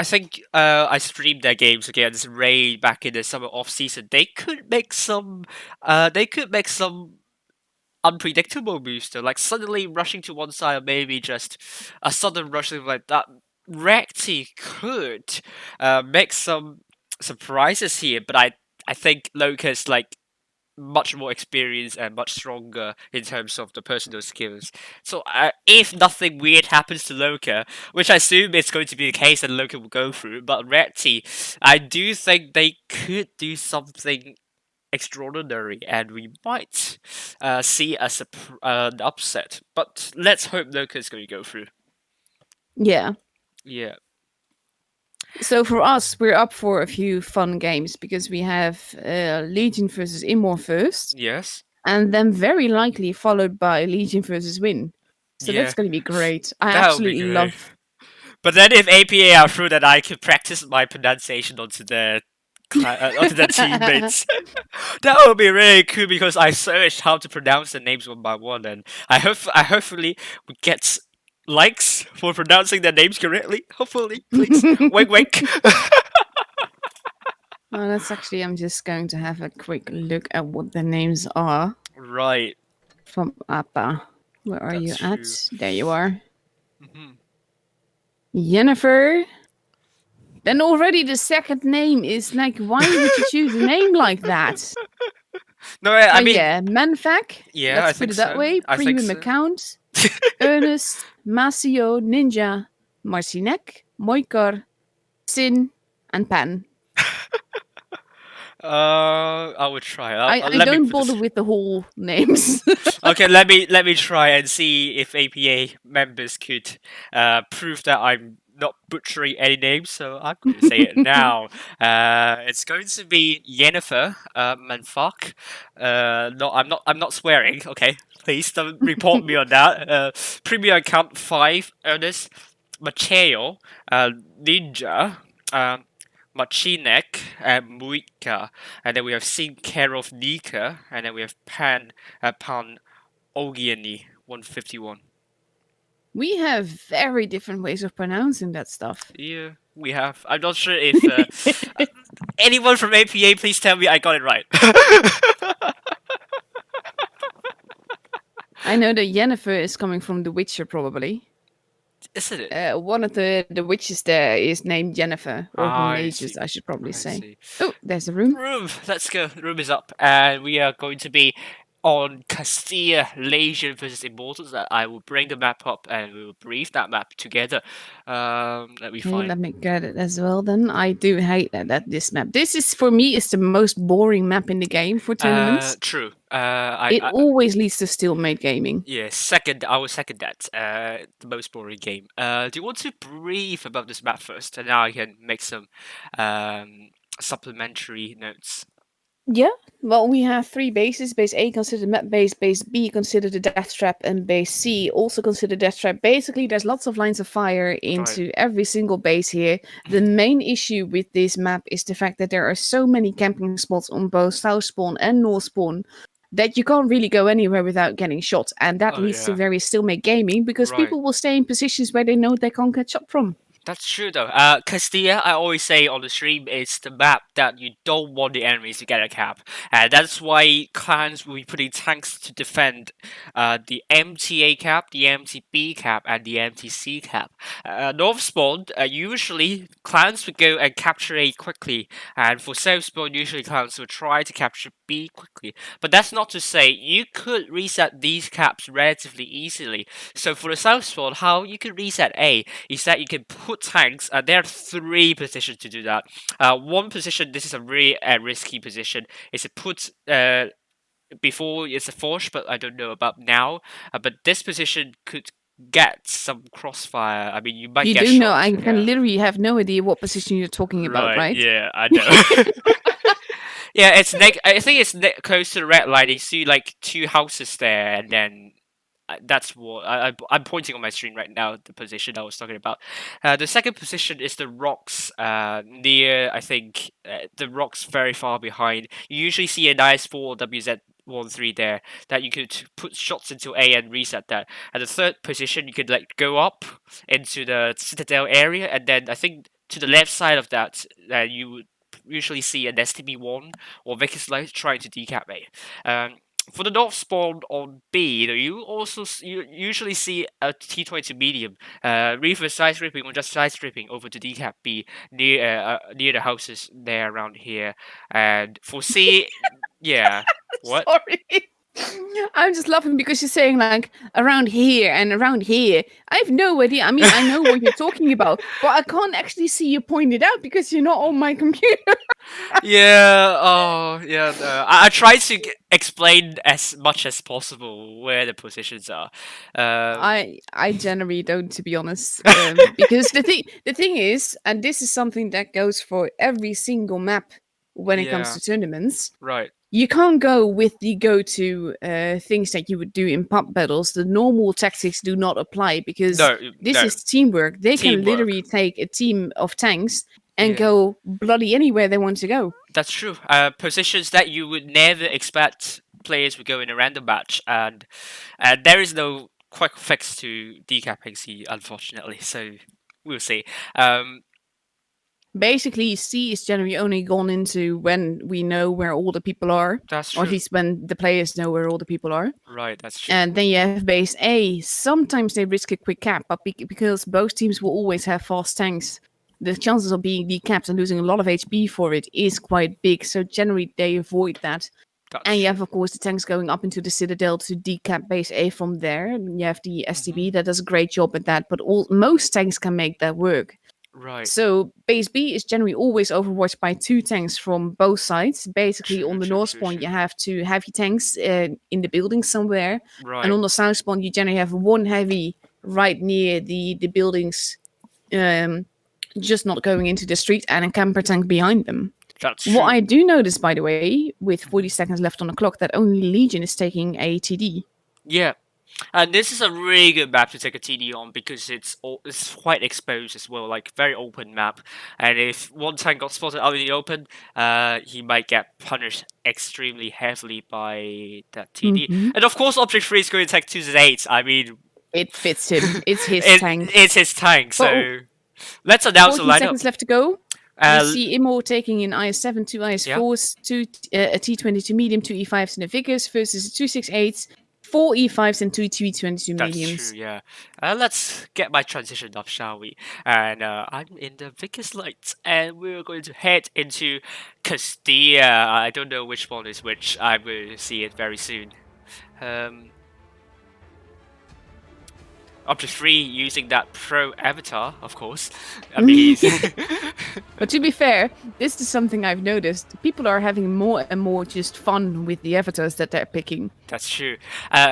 think I streamed their games against Ray back in the summer off season. They could make some unpredictable moves though, like suddenly rushing to one side, or maybe just a sudden rushing like that. Recti could make some surprises here, but I think Locust like much more experienced and much stronger in terms of the personal skills. So if nothing weird happens to Loka, which I assume is going to be the case that Loka will go through, but Retty, I do think they could do something extraordinary and we might see an upset. But let's hope Loka is going to go through. Yeah. Yeah. So for us, we're up for a few fun games because we have Legion versus Immor first. Yes. And then very likely followed by Legion versus Win. So Yeah. that's going to be great. I That would be absolutely great. love. But then if APA are through, then I could practice my pronunciation onto their teammates. That would be really cool because I searched how to pronounce the names one by one, and I hopefully we get likes for pronouncing their names correctly. Hopefully, please. Wink, wink. Oh, that's actually, I'm just going to have a quick look at what the names are. Right. From Appa. Where are you at? There you are. Jennifer. Then already the second name is like, why would you choose a name like that? No, I mean, yeah, Manfac. Yeah, let's put it that way. Premium account. Ernest, Masio, Ninja, Marcinek, Moikar, Sin, and Pan. I would try. I don't bother with the whole names. Okay, let me try and see if APA members could prove that I'm not butchering any names. So I'm going to say it now. It's going to be Jennifer Manfak. No, I'm not swearing. Okay, please don't report me on that. Premium account 5, Ernest, Macheo, Ninja. Machinek and Muika, and then we have Sin Kerov Nika, and then we have Pan Ogiani 151. We have very different ways of pronouncing that stuff. Yeah, we have. I'm not sure if anyone from APA, please tell me I got it right. I know that Jennifer is coming from The Witcher, probably. Isn't it? One of the witches there is named Jennifer, or mages, I should probably say. Oh, there's a room. Let's go. The room is up, and we are going to be on Castilla Legion versus Immortals. That I will bring the map up and we will brief that map together. Let me find. Let me get it as well. Then I do hate that this map. This is for me is the most boring map in the game for tournaments. True. It always leads to stalemate gaming. Yeah, I will second that. The most boring game. Do you want to brief about this map first, and now I can make some supplementary notes? Yeah, well, we have 3 bases. Base A considered map base, base B considered a death trap, and base C also considered death trap. Basically, there's lots of lines of fire into every single base here. The main issue with this map is the fact that there are so many camping spots on both south spawn and north spawn that you can't really go anywhere without getting shot, and that leads to very stalemate gaming because people will stay in positions where they know they can't get shot from. That's true though. Castilla, I always say on the stream, is the map that you don't want the enemies to get a cap. That's why clans will be putting tanks to defend the MTA cap, the MTB cap, and the MTC cap. North spawn, usually clans would go and capture A quickly, and for south spawn, usually clans will try to capture B quickly. But that's not to say you could reset these caps relatively easily. So for the south spawn, how you can reset A is that you can put tanks. There are 3 positions to do that. One position, this is a really risky position, is to put before it's a force, but I don't know about now. But this position could get some crossfire. I mean, you might get shot. You do know, I can literally have no idea what position you're talking about, right? Yeah, I know. Yeah, it's I think it's close to the red line. You see like 2 houses there, and then that's what I'm pointing on my screen right now. The position I was talking about. The second position is the rocks near. I think the rocks very far behind. You usually see a nice 4 WZ 1-3 there that you could put shots into A and reset that. And the third position, you could like go up into the citadel area, and then I think to the left side of that, you would usually see an STB1 or Vickers Light trying to decap A. For the north spawn on B, you also you usually see a T22 medium, reverse side stripping or just side stripping over to decap B near the houses there around here. And for C, yeah, what? Sorry. I'm just laughing because you're saying like around here and around here. I have no idea. I mean, I know what you're talking about, but I can't actually see you point it out because you're not on my computer. Yeah, oh, yeah. I try to explain as much as possible where the positions are. I generally don't, to be honest, because the thing is, and this is something that goes for every single map when it comes Yeah, to tournaments. right. You can't go with the go-to things that you would do in pub battles. The normal tactics do not apply because No, this no. is teamwork. They can Teamwork. literally take a team of tanks and Yeah. go bloody anywhere they want to go. That's true. Positions that you would never expect players would go in a random match, and there is no quick fix to decapping C, unfortunately. So we'll see. Basically, C is generally only gone into when we know where all the people are, That's or true. at least when the players know where all the people are. Right, that's true. And then you have base A. Sometimes they risk a quick cap, but because both teams will always have fast tanks, the chances of being decapped and losing a lot of HP for it is quite big. So generally they avoid that. That's And you true. have, of course, the tanks going up into the citadel to decap base A from there. And you have the STB that does a great job at that, but most tanks can make that work. Right. So base B is generally always overwatched by 2 tanks from both sides. Basically, True, on the true, north true, spawn, true. you have 2 heavy tanks in the building somewhere. Right. And on the south spawn, you generally have 1 heavy right near the buildings, just not going into the street, and a camper tank behind them. That's What true. I do notice, by the way, with 40 seconds left on the clock, that only Legion is taking a TD. Yeah. And this is a really good map to take a TD on because it's quite exposed as well, like very open map. And if one tank got spotted out in the open, he might get punished extremely heavily by that TD. Mhm. And of course, Object 3 is going to take 2-8. I mean, It fits him. It's his tank. It's his tank, so But let's announce the 14 lineup. seconds left to go. Uh, You see Immo taking in IS-7, 2 IS-4s, a T-22 medium, 2 E5s and a Vickers versus 2 6-8s, 4 E5s and 2 T-22 That's mediums. true, yeah. Let's get my transition up, shall we? And I'm in the Vickers Lights, and we're going to head into Castilla. I don't know which one is which. I will see it very soon. Object 3 using that pro avatar, of course. I mean, But to be fair, this is something I've noticed. People are having more and more just fun with the avatars that they're picking. That's true.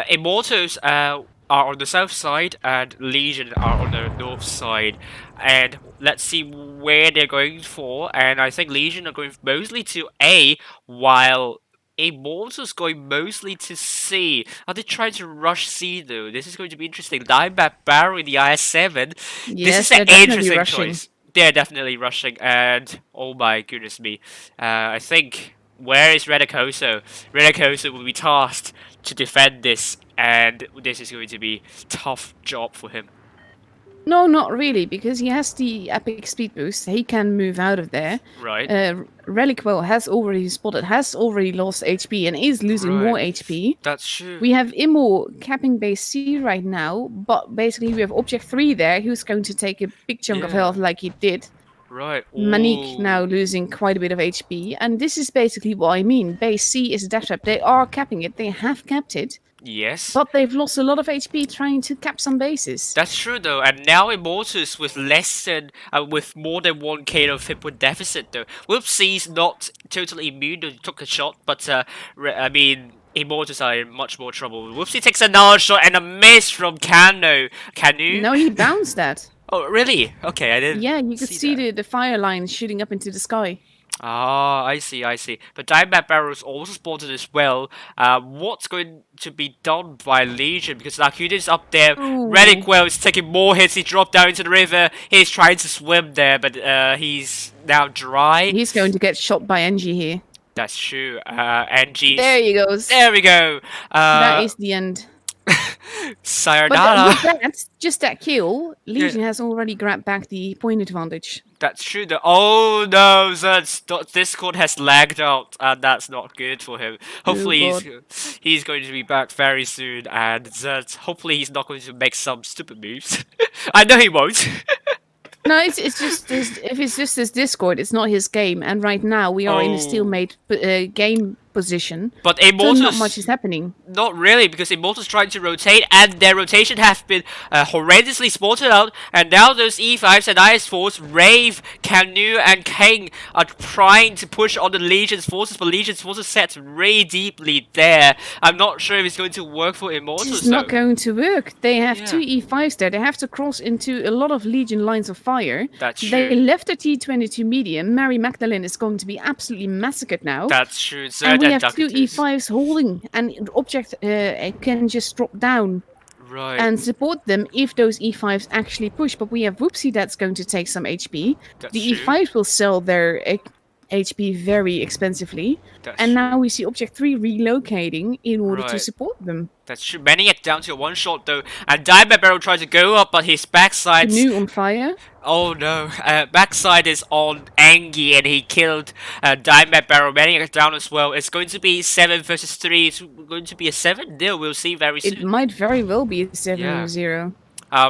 Immortals are on the south side, and Legion are on the north side. And let's see where they're going for. And I think Legion are going mostly to A, while Immortals going mostly to C. Are they trying to rush C though? This is going to be interesting. Dimeback Barrel in the IS-7. Yes, This is an they're definitely interesting rushing. choice. They're definitely rushing, and oh my goodness me. I think, where is Redicoso? Redicoso will be tasked to defend this, and this is going to be a tough job for him. No, not really, because he has the epic speed boost. He can move out of there. Right. Reliquel has already spotted, has already lost HP, and is losing more HP. That's true. We have Immo capping base C right now, but basically we have Object 3 there, who's going to take a big chunk of health like he did. Right. Manik now losing quite a bit of HP, and this is basically what I mean. Base C is a death trap. They are capping it, they have capped it. Yes. But they've lost a lot of HP trying to cap some bases. That's true though, and now Immortals with with more than 1k of hit point deficit though. Whoopsie's not totally immune to took a shot, but I mean, Immortals are in much more trouble. Whoopsie takes another shot and a miss from Canu. No, he bounced that. Oh, really? Okay, I didn't. Yeah, you could see the fire lines shooting up into the sky. Ah, I see. But Diamond Barrels also spotted as well. What's going to be done by Legion? Because Lacuna's up there. Reliquel is taking more hits. He dropped down into the river. He's trying to swim there, but he's now dry. He's going to get shot by NG here. That's true. NG's. There he goes. There we go. That is the end. But Sayonara. with that, just that kill, Yeah. Legion has already grabbed back the point advantage. That's true. Oh no, Discord has lagged out, and that's not good for him. Hopefully, he's going to be back very soon, and hopefully he's not going to make some stupid moves. I know he won't. No, it's just this, if it's just his Discord, it's not his game. And right now we are in a stalemate game position. But so Immortals, not much is happening. Not really, because Immortals trying to rotate, and their rotation have been horrendously spotted out. And now those E5s and IS4s, Rave, Canoe, and King are trying to push on the Legion's forces, but Legion's forces set really deeply there. I'm not sure if it's going to work for Immortals. It's not going to work. They have two E5s there. They have to cross into a lot of Legion lines of fire. That's true. They left the T22 medium. Mary Magdalene is going to be absolutely massacred now. That's true. And we have two E5s holding, and the object can just drop down and support them if those E5s actually push. But we have WoTB that's going to take some HP. The E5s will sell their HP very expensively. And now we see Object 3 relocating in order to support them. That's true. Maniac down to a one-shot though, and Diamond Barrel tries to go up, but his backside... Canoe on fire. Oh no, backside is on Angie, and he killed Diamond Barrel. Maniac down as well. It's going to be 7 versus 3. It's going to be a 7-0. We'll see very soon. It might very well be a 7-0.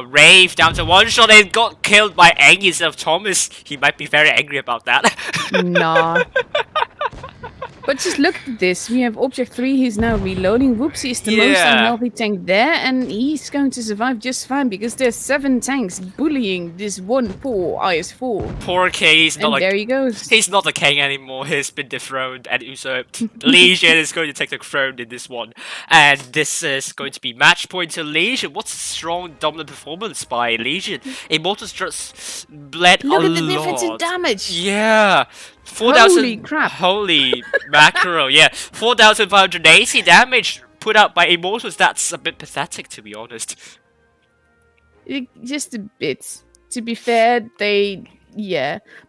Rave down to one shot and got killed by Angie instead of Thomas. He might be very angry about that. Nah. But just look at this. We have Object 3, he's now reloading. WoTB is the most unhealthy tank there, and he's going to survive just fine because there's 7 tanks bullying this one poor IS4. Poor King, he's not there he goes. He's not a king anymore. He's been dethroned and usurped. Legion is going to take the throne in this one. And this is going to be match point to Legion. What's a strong dominant performance by Legion? Immortals just bled Look a at the lot. difference in damage. Yeah. 4,000. Holy crap. Holy mackerel, yeah. 4,580 damage put out by Immortals. That's a bit pathetic, to be honest. Just a bit. To be fair,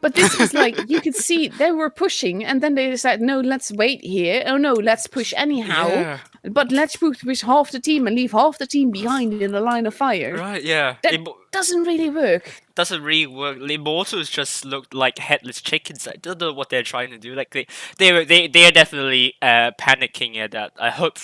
but this is like, you could see they were pushing, and then they decided, no, let's wait here. Oh no, let's push anyhow. Yeah. But let's push half the team and leave half the team behind in the line of fire. Right, yeah. That doesn't really work. Doesn't really work. The Immortals just looked like headless chickens. I don't know what they're trying to do. Like they are definitely panicking at that. I hope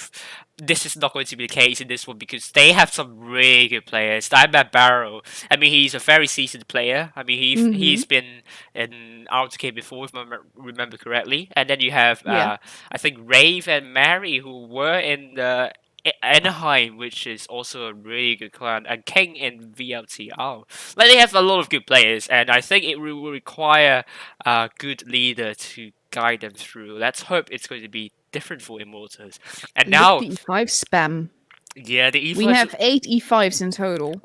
this is not going to be the case in this one because they have some really good players. Diamond Barrow, I mean, he's a very seasoned player. I mean, he's been in RTK before, if I remember correctly. And then you have, I think, Rave and Mary, who were in Anaheim, which is also a really good clan, and King in VLTR. Like, they have a lot of good players, and I think it will require a good leader to guide them through. Let's hope it's going to be different for Immortals. And now the E5 spam. Yeah, the E5s. We have 8 E5s in total.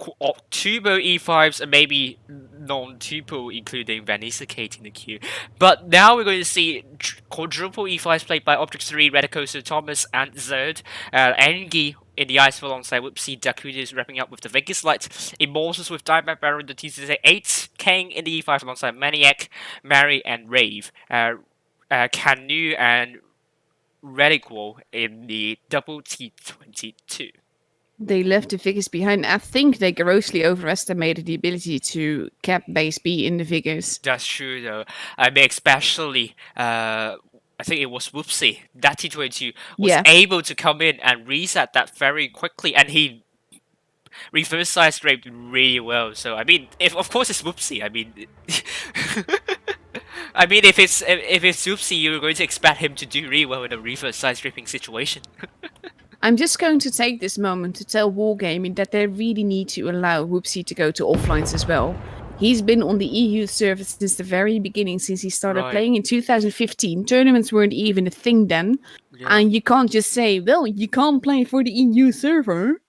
Turbo E5s and maybe non-turbo, including Vanessa Kate in the queue. But now we're going to see quadruple E5s played by Object 3, Redicoso, Thomas, and Zerd. Engi in the ice alongside WoTB, Dakuda is wrapping up with the Vegas Light. Immortals with Diamond Baron, the TCC8. Kang in the E5 alongside Maniac, Mary, and Rave. Canoe and Radical in the double T22. They left the figures behind. I think they grossly overestimated the ability to cap base B in the figures. That's true, though. I mean, especially, I think it was WoTB. That T22 was able to come in and reset that very quickly, and he reverse side scraped really well. So, I mean, of course it's WoTB. I mean, if it's WoTB, you're going to expect him to do really well in a reverse side scraping situation. I'm just going to take this moment to tell Wargaming that they really need to allow WoTB to go to offlines as well. He's been on the EU server since the very beginning, since he started playing in 2015. Tournaments weren't even a thing then. And you can't just say, well, you can't play for the EU server.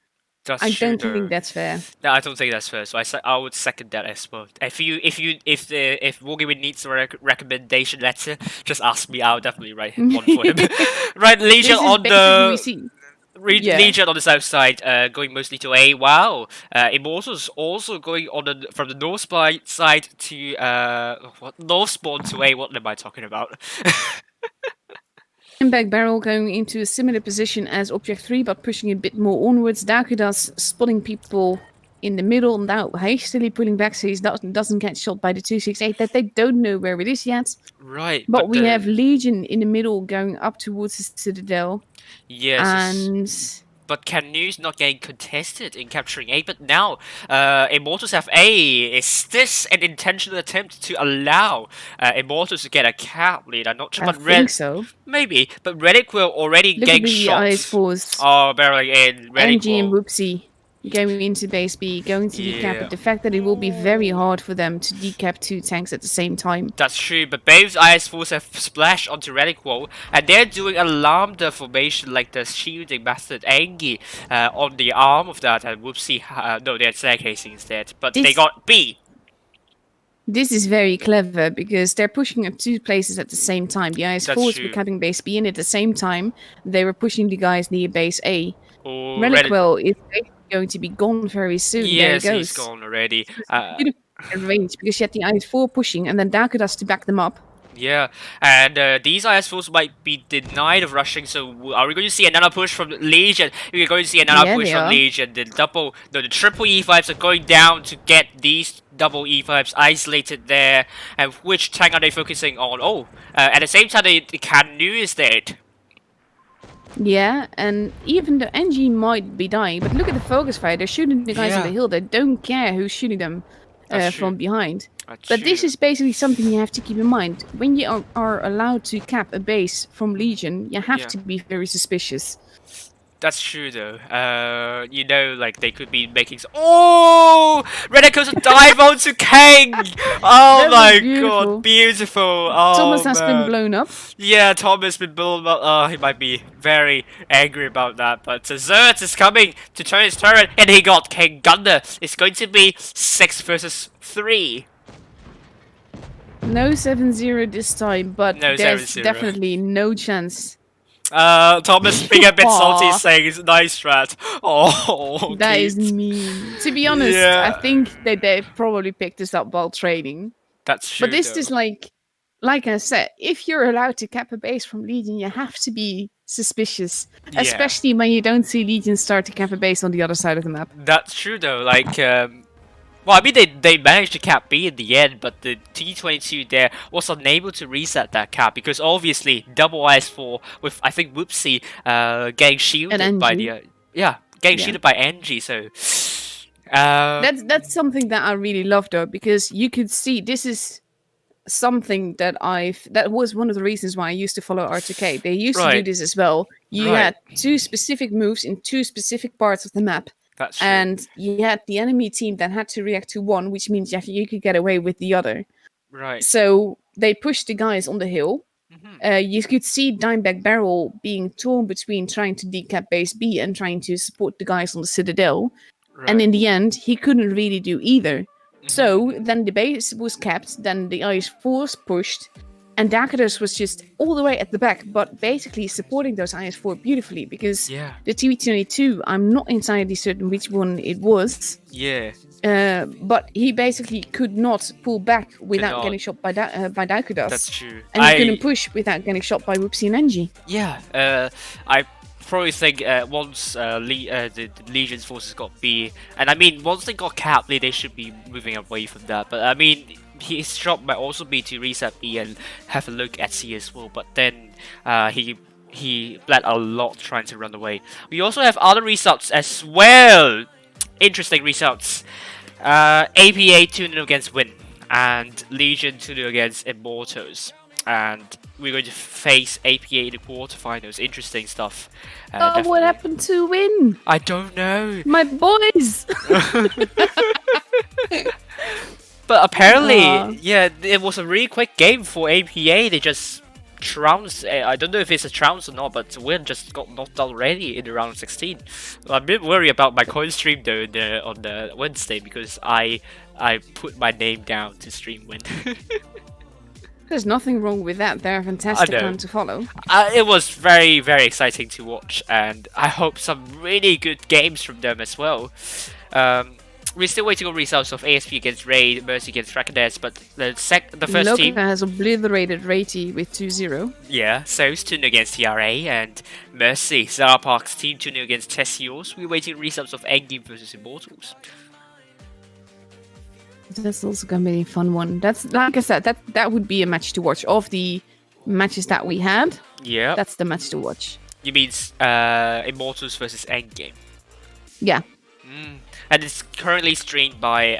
I don't think that's fair. No, I don't think that's fair. So I would second that as well. If Wargaming needs a recommendation letter, just ask me. I'll definitely write one for him. Right, Legion on the Legion on the south side, going mostly to A. Wow, Immortals also going on from the north side to north spawn to A. What am I talking about? Back barrel going into a similar position as Object 3, but pushing a bit more onwards. Dakudas spotting people in the middle, now hastily pulling back so he doesn't get shot by the 268, that they don't know where it is yet. Right. But we have Legion in the middle going up towards the Citadel. Yes. And... But Canu's not getting contested in capturing A, but now Immortals have A. Is this an intentional attempt to allow Immortals to get a cap lead? I'm not sure, but think so. Maybe, but Relic will already get shots. Oh, barreling in. Relic NG and Whoopsie going into base B, going to decap it. The fact that it will be very hard for them to decap 2 tanks at the same time. That's true, but both IS-4s have splashed onto Relic Wall, and they're doing a lambda formation like the shielding method Angie on the arm of that, and Whoopsie, no, they're staircasing instead, but they got B. This is very clever, because they're pushing at 2 places at the same time. The IS-4s were capping base B, and at the same time, they were pushing the guys near base A. Reliquwell is going to be gone very soon. Yes, there he goes. He's gone already. Beautiful range, because you had the IS-4 pushing and then Dakudas to back them up. Yeah, and these IS-4s might be denied of rushing, so are we going to see another push from Legion? We're going to see another push from Legion. The triple E5s are going down to get these double E5s isolated there. And which tank are they focusing on? Oh, at the same time, the Canu is dead. Yeah, and even the NG might be dying, but look at the focus fire. They're shooting the guys on the hill. They don't care who's shooting them from behind. But this is basically something you have to keep in mind. When you are allowed to cap a base from Legion, you have to be very suspicious. That's true, though. You know, like, they could be making... Oh! Red goes to dive onto Kang! Oh my god, beautiful! Oh, Thomas has been blown up. Yeah, Thomas has been blown up. Oh, he might be very angry about that. But Zert is coming to turn his turret, and he got King Gunner. It's going to be 6 versus 3. No 7-0 this time, but there's definitely no chance. Thomas being a bit salty, saying nice strat. Oh, that is mean. To be honest, I think they probably picked this up while training. That's true. But this is like I said, if you're allowed to cap a base from Legion, you have to be suspicious, especially when you don't see Legion start to cap a base on the other side of the map. That's true, though. Like, well, I mean, they managed to cap B in the end, but the T22 there was unable to reset that cap because obviously double IS-4 with, I think, Whoopsie getting shielded by the... getting shielded by NG, so... That's something that I really love, though, because you could see this is something that that was one of the reasons why I used to follow R2K. They used to do this as well. You had 2 specific moves in 2 specific parts of the map. That's true. And you had the enemy team that had to react to one, which means you could get away with the other. Right. So they pushed the guys on the hill. You could see Dimeback Barrel being torn between trying to decap base B and trying to support the guys on the Citadel. Right. And in the end, he couldn't really do either. So then the base was capped, then the IS-4s pushed, and Dakudas was just all the way at the back, but basically supporting those IS-4 beautifully, because the T22, I'm not entirely certain which one it was. But he basically could not pull back without getting shot by Dakudas. That's true. And he couldn't push without getting shot by Whoopsie and Engie. I probably think once the Legion's forces got B, and I mean, once they got capped, they should be moving away from that. But I mean, his job might also be to reset B and have a look at C as well. But then he bled a lot trying to run away. We also have other results as well. Interesting results. APA 2-0 against Win, and Legion 2-0 against Immortals. And we're going to face APA in the quarterfinals. Interesting stuff. What happened to Win? I don't know. My boys! But apparently, it was a really quick game for APA. They just trounced. I don't know if it's a trounce or not, but Win just got knocked out already in the round of 16. I'm a bit worried about my coin stream though on the Wednesday, because I put my name down to stream Win. There's nothing wrong with that. They're a fantastic one to follow. It was very, very exciting to watch, and I hope some really good games from them as well. we're still waiting on results of ASP against Raid, Mercy against Draconaires, but the first Loka team, has obliterated Raiti with 2-0. yeah, So's 2-0 against TRA, and Mercy, Zara Park's team 2-0 against Tessios. We're waiting results of Endgame versus Immortals. That's also gonna be a fun one. That's, like I said, that would be a match to watch. Of the matches that we had, Yeah. that's the match to watch. You mean Immortals versus Endgame? Yeah. And it's currently streamed by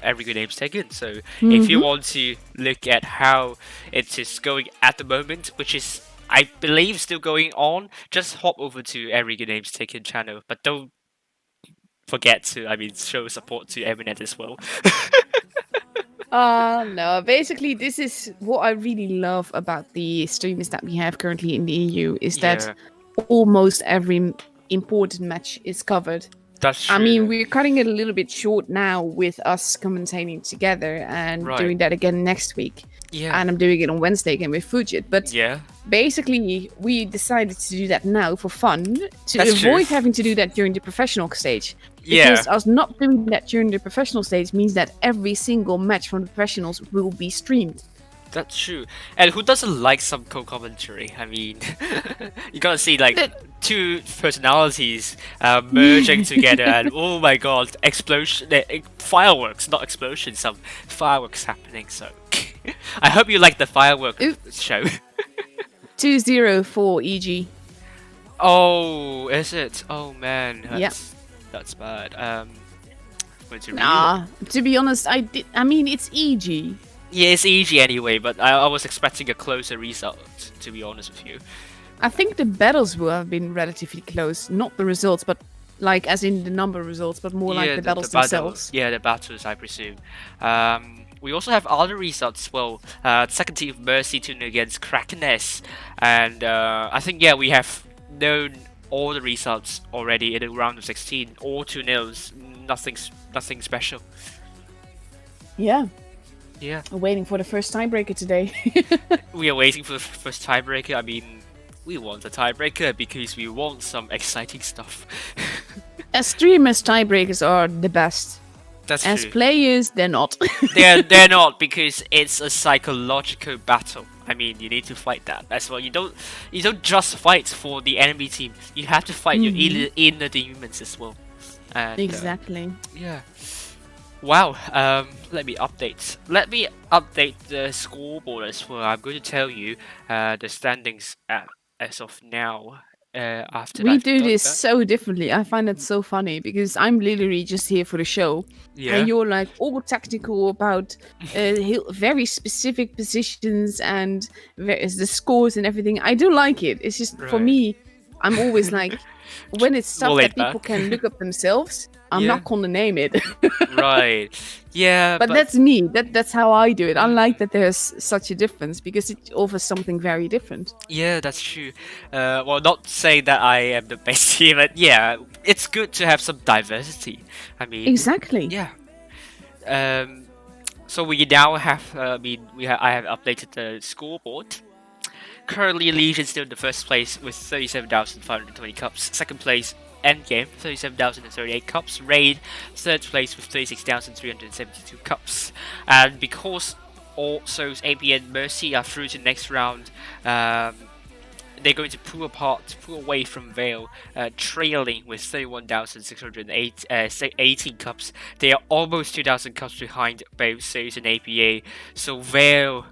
Every Good Name's Taken. So if you want to look at how it is going at the moment, which is, I believe, still going on, just hop over to Every Good Name's Taken channel. But don't forget to, show support to Amaunet as well. No, basically this is what I really love about the streamers that we have currently in the EU, is that almost every important match is covered. That's true. I mean, we're cutting it a little bit short now with us commentating together and doing that again next week. Yeah. And I'm doing it on Wednesday again with Fujit. But yeah, basically, we decided to do that now for fun, to That's avoid true. having to do that during the professional stage. Yeah. Because us not doing that during the professional stage means that every single match from the professionals will be streamed. That's true. And who doesn't like some co-commentary? I mean, you gotta see like two personalities merging together, and oh my god, explosion, fireworks, not explosions, some fireworks happening. So I hope you like the firework show. 2-0 for EG. Oh, is it? Oh man, that's bad. To be honest, I mean, it's EG. Yeah, it's easy anyway, but I was expecting a closer result, to be honest with you. I think the battles will have been relatively close. Not the results, but like as in the number of results, but more like the battles themselves. Yeah, the battles, I presume. We also have other results as well. Second team of Mercy 2-0 against Krakeness. And I think, yeah, we have known all the results already in the round of 16. All 2-0s, nothing special. Yeah. Yeah. We're waiting for the first tiebreaker today. We are waiting for the first tiebreaker. I mean, we want a tiebreaker because we want some exciting stuff. As streamers, tiebreakers are the best. That's As true. players, they're not. they're not, because it's a psychological battle. I mean, you need to fight that as well. You don't just fight for the enemy team. You have to fight your inner demons as well. And, exactly. Yeah. Wow. Let me update the scoreboard as well. I'm going to tell you the standings as of now. After we do this so differently. I find it so funny because I'm literally just here for the show, and you're like all technical about very specific positions and the scores and everything. I do like it. It's just for me, I'm always like, when it's stuff that people can look up themselves, I'm not gonna name it. Right. Yeah. But that's me. That's how I do it. I like that there's such a difference because it offers something very different. Yeah, that's true. Well, not saying that I am the best here, but yeah, it's good to have some diversity. I mean, exactly. Yeah. So we now have. I have updated the scoreboard. Currently, Legion still in the first place with 37,520 cups. Second place, Endgame, 37,038 cups. Raid, third place with 36,372 cups. And because also APN Mercy are through to the next round, they're going to pull away from Vale, trailing with 31,618 cups. They are almost 2,000 cups behind both Zeus and APA. So Vale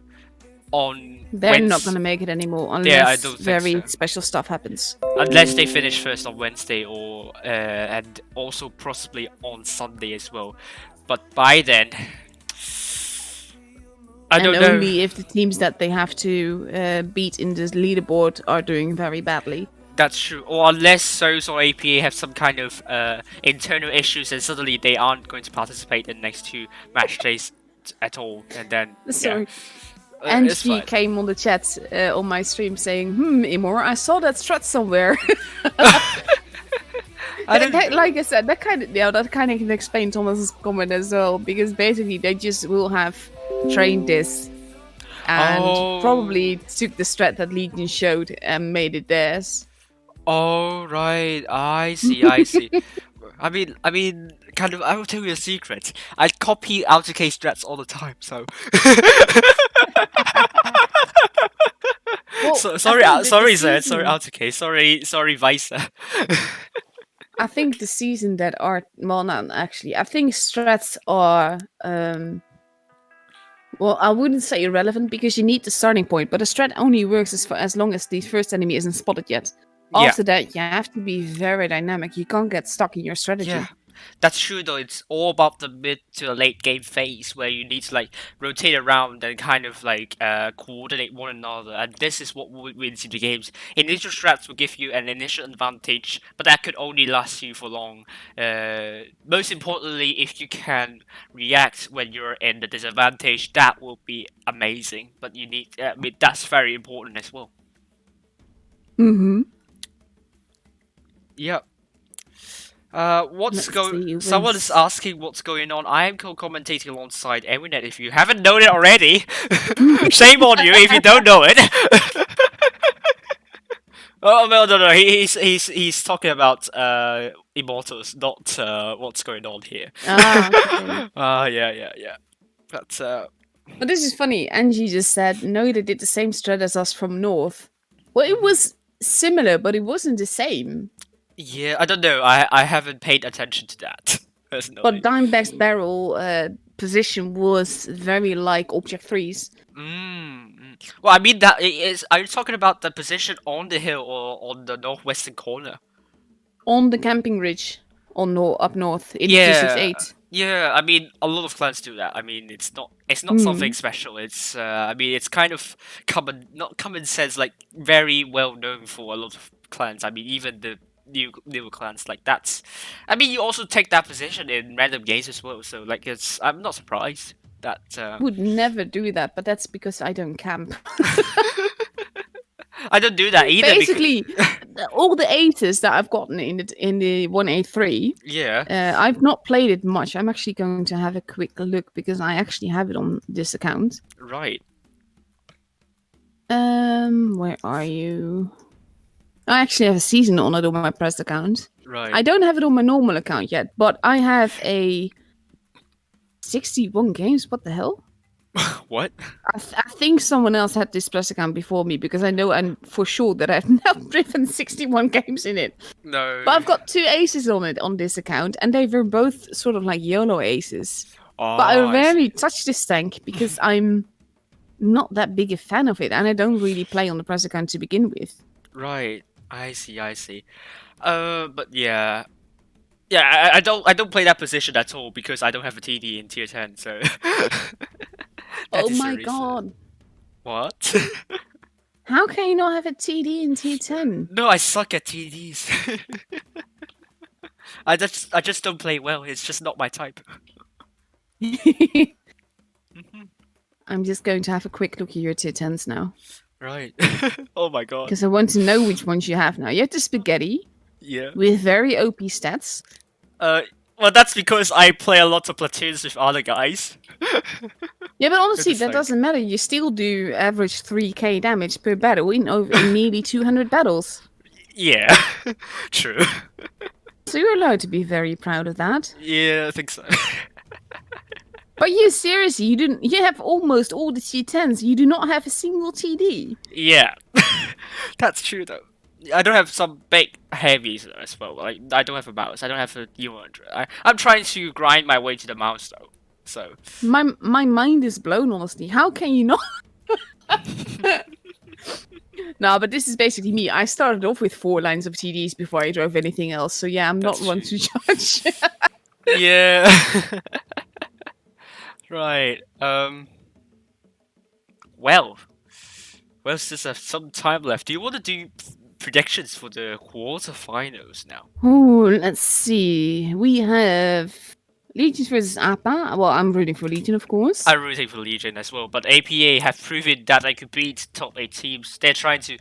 they're not going to make it anymore unless very special stuff happens. Unless they finish first on Wednesday or and also possibly on Sunday as well. But by then, I don't know. Only if the teams that they have to beat in this leaderboard are doing very badly. That's true. Or unless Zeus or APA have some kind of internal issues and suddenly they aren't going to participate in the next two match days at all. And then, sorry. And she came on the chat on my stream saying, Imor, I saw that strat somewhere. Like I said, that kind of can explain Thomas's comment as well, because basically they just will have trained this and probably took the strat that Legion showed and made it theirs. Oh right, I see. I mean, I will tell you a secret. I copy AutoK strats all the time, so. Well, So I sorry, think that the Zed. Sorry, season, AutoK. Sorry, Visa. I think the season that are well, not actually. I think strats are well, I wouldn't say irrelevant because you need the starting point, but a strat only works as long as the first enemy isn't spotted yet. Yeah. After that, you have to be very dynamic. You can't get stuck in your strategy. Yeah, that's true though. It's all about the mid to late game phase where you need to like rotate around and kind of like coordinate one another, and this is what wins you the games. Initial strats will give you an initial advantage, but that could only last you for long. Most importantly, if you can react when you're in the disadvantage, that will be amazing. But you need, I mean, that's very important as well. Mm-hmm. Yep. See, Someone is asking what's going on. I am co-commentating alongside Amaunet. If you haven't known it already, shame on you if you don't know it. Oh no! He's talking about Immortals, not what's going on here. Okay. Yeah. But this is funny. Angie just said, no, they did the same strat as us from North. Well, it was similar, but it wasn't the same. Yeah, I don't know. I haven't paid attention to that. Personally. But Dimeback's barrel position was very like Object 3's. Well, I mean that is. Are you talking about the position on the hill or on the northwestern corner? On the camping ridge, up north in 268. Yeah, I mean, a lot of clans do that. I mean, it's not something special. It's I mean, it's kind of not common sense, like very well known for a lot of clans. I mean, even the newer clans like that's. I mean, you also take that position in random games as well. So like, I'm not surprised that. Would never do that, but that's because I don't camp. I don't do that either. Basically, all the 8s that I've gotten in the 183. Yeah. I've not played it much. I'm actually going to have a quick look because I actually have it on this account. Right. Where are you? I actually have a season on it on my press account. Right. I don't have it on my normal account yet, but I have a 61 games. What the hell? What? I think someone else had this press account before me because I know and for sure that I've now driven 61 games in it. No. But I've got 2 aces on it on this account, and they were both sort of like YOLO aces. Oh, but I rarely touch this tank because I'm not that big a fan of it, and I don't really play on the press account to begin with. Right. I see. But yeah. Yeah, I don't play that position at all because I don't have a TD in tier 10, so. Oh my god. What? How can you not have a TD in tier 10? No, I suck at TDs. I just don't play well. It's just not my type. I'm just going to have a quick look at your tier 10s now. Right. Oh my god. Because I want to know which ones you have now. You have the Spaghetti. Yeah. With very OP stats. Well, that's because I play a lot of platoons with other guys. Yeah, but honestly, that doesn't matter. You still do average 3k damage per battle in nearly 200 battles. Yeah, true. So you're allowed to be very proud of that. Yeah, I think so. But you seriously, you have almost all the T10s. You do not have a single TD. Yeah, that's true though. I don't have some big heavies as well. Like I don't have a mouse. I don't have a U100. I'm trying to grind my way to the mouse though. So my mind is blown. Honestly, how can you not? No, but this is basically me. I started off with 4 lines of TDs before I drove anything else. So yeah, I'm not one to judge. Yeah. Right. Well, still have some time left. Do you want to do predictions for the quarterfinals now? Oh, let's see. We have Legion versus APA. Well, I'm rooting for Legion, of course. I'm rooting for Legion as well, but APA have proven that they could beat top 8 teams. They're trying to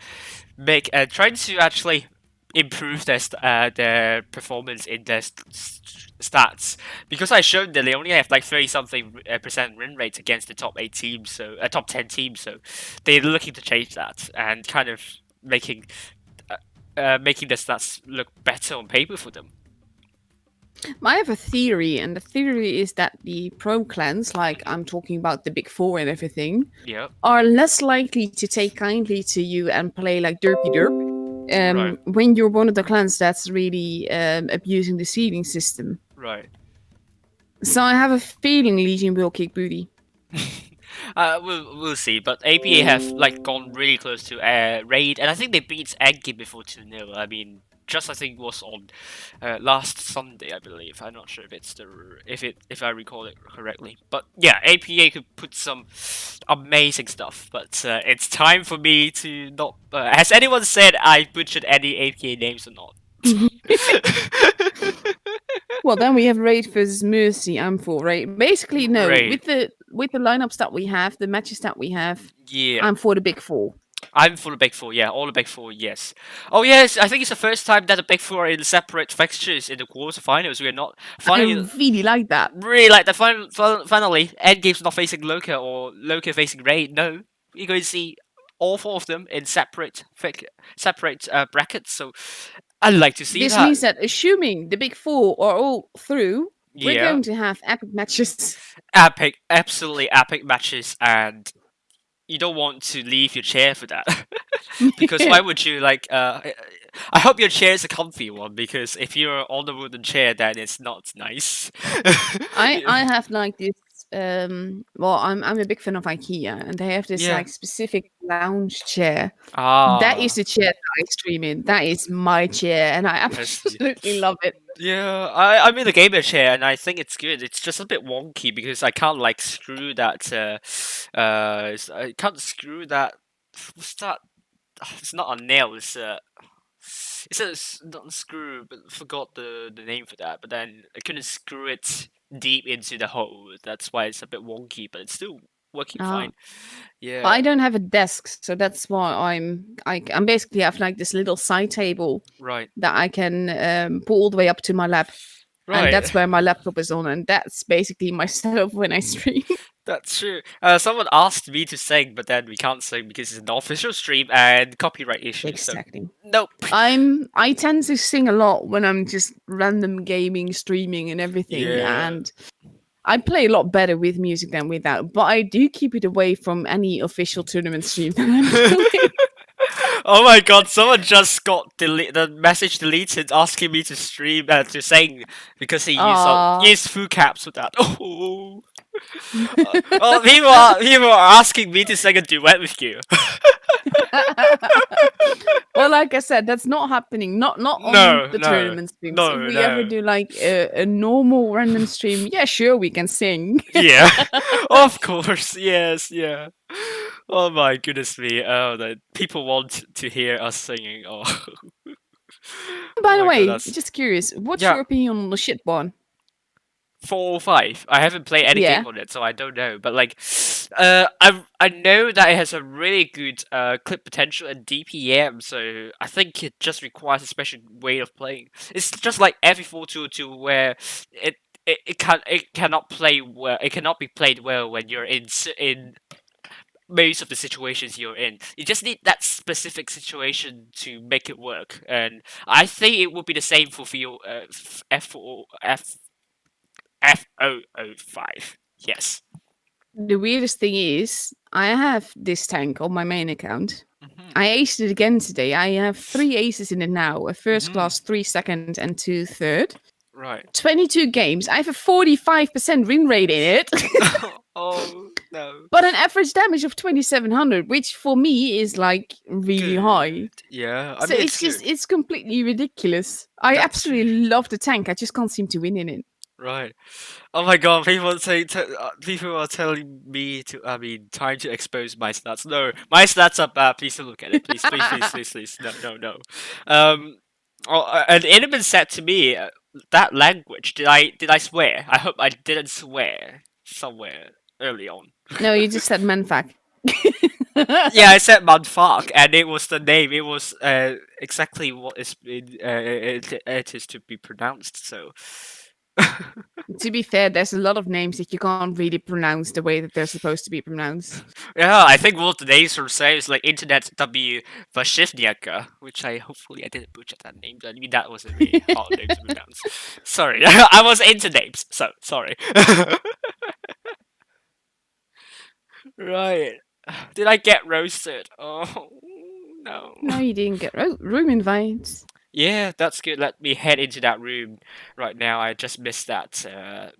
actually improve their performance in their stats, because I showed that they only have like 30-something % win rates against the top 8 teams, so top 10 teams. So they're looking to change that and kind of making the stats look better on paper for them. I have a theory, and the theory is that the pro clans, like I'm talking about the big four and everything, Yep. are less likely to take kindly to you and play like derpy derp Right. when you're one of the clans that's really abusing the seeding system. Right. So I have a feeling Legion will kick booty. We'll see. But APA have like gone really close to raid, and I think they beat Anki before 2-0. I mean, just I think was on last Sunday, I believe. I'm not sure if it's the if I recall it correctly. But yeah, APA could put some amazing stuff. But it's time for me to not. Has anyone said I butchered any APA names or not? Well, then we have Raid versus Mercy. I'm for Raid. Basically, no. Raid. With the lineups that we have, the matches that we have, Yeah. I'm for the big four. I'm for the Big Four, yeah, all the Big Four, yes. Oh yes, I think it's the first time that the Big Four are in separate fixtures in the quarterfinals. We are not I finally really like that. really like the finally Endgame's not facing Loka or Loka facing Raid. No, you're going to see all four of them in separate brackets. So I like to see This that. means that assuming the big four are all through, we're Yeah, going to have epic matches. epic, absolutely epic matches, and you don't want to leave your chair for that. Because why would you like? I hope your chair is a comfy one because if you're on the wooden chair, then it's not nice. I have like this well I'm a big fan of IKEA, and they have this Yeah. like specific lounge chair. That is Ah, the chair that I stream in. That is my chair, and I I see. absolutely love it. Yeah, I'm in the gamer chair and I think it's good. It's just a bit wonky because I can't like screw that. I can't screw that. What's that? It's not a nail. It's not a screw, but forgot the name for that. But then I couldn't screw it deep into the hole. That's why it's a bit wonky, but it's still working Ah. fine. But I Yeah, don't have a desk, so that's why I'm basically have like this little side table right, that I can pull all the way up to my lap, and right. that's where my laptop is on, and that's basically my setup when I stream. That's true. Someone asked me to sing, but then we can't sing because it's an official stream and copyright issues. So Exactly. nope. I tend to sing a lot when I'm just random gaming, streaming, and everything, Yeah. and I play a lot better with music than without. But I do keep it away from any official tournament stream that I'm doing. Oh my god, someone just got the message deleted asking me to stream to sing because he Aww. used full caps with that. Oh. Well, people are asking me to sing a duet with you. Well, like I said, that's not happening. Not on No, the no, tournament streams. If no, we ever no. do like a normal random stream, yeah, sure, we can sing. Yeah, of course. Yes, yeah. Oh my goodness me. Oh, that people want to hear us singing. Oh, oh By the my god, way, that's just curious, what's yeah. your opinion on the shit one? 4 or 5. I haven't played any Yeah. game on it, so I don't know. But like, I know that it has a really good clip potential and DPM. So I think it just requires a special way of playing. It's just like every 4-2-2 where it it cannot play well. It cannot be played well when you're in most of the situations you're in. You just need that specific situation to make it work. And I think it would be the same for F005. Yes. The weirdest thing is, I have this tank on my main account. Hmm. I aced it again today. I have 3 aces in it now: a first Hmm. class, 3 second, and 2 third. Right. 22 games. I have a 45% win rate in it. Oh no. But an average damage of 2700, which for me is like really high. Good. Yeah. I So mean, it's it's just, good. it's completely ridiculous. I That's true. absolutely love the tank. I just can't seem to win in it. Right. Oh my god, people are telling me to, I mean, trying to expose my stats. No, my stats are bad. Please don't look at it. Please, please, please, please, please. No, no, no. Um, an enemy said to me, that language, did I swear? I hope I didn't swear somewhere early on. No, you just said manfac. Yeah, I said Manfak, and it was the name. It was exactly what it is to be pronounced. So To be fair, there's a lot of names that you can't really pronounce the way that they're supposed to be pronounced. Yeah, I think one of the names from say is like Internet W Vashivnyaka, which hopefully I didn't butcher that name. I mean that was a really hard name to pronounce. Sorry, I was into names, so sorry. Right. Did I get roasted? Oh no. No, you didn't get room invites. Yeah, that's good. Let me head into that room right now. I just missed that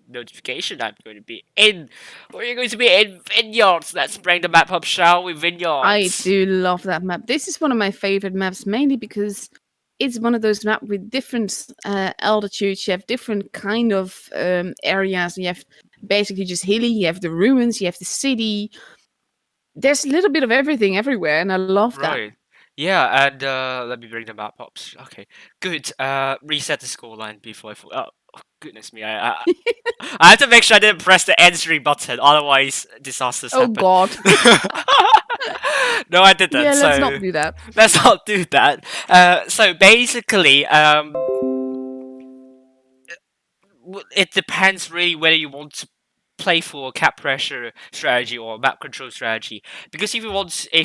notification. I'm going to be in. We're going to be in Vineyards. Let's bring the map up, shall we? I Vineyards. do love that map. This is one of my favorite maps, mainly because it's one of those maps with different altitudes. You have different kind of areas. You have basically just hilly. You have the ruins. You have the city. There's a little bit of everything everywhere, and I love that. Right. Yeah, and let me bring the map up. Okay, good. Reset the scoreline before oh, goodness me! I have to make sure I didn't press the entry button, otherwise disasters Oh happen. God. No, I didn't. Yeah, so let's not do that. Let's not do that. So basically, it depends really whether you want to play for a cap pressure strategy or map control strategy. Because if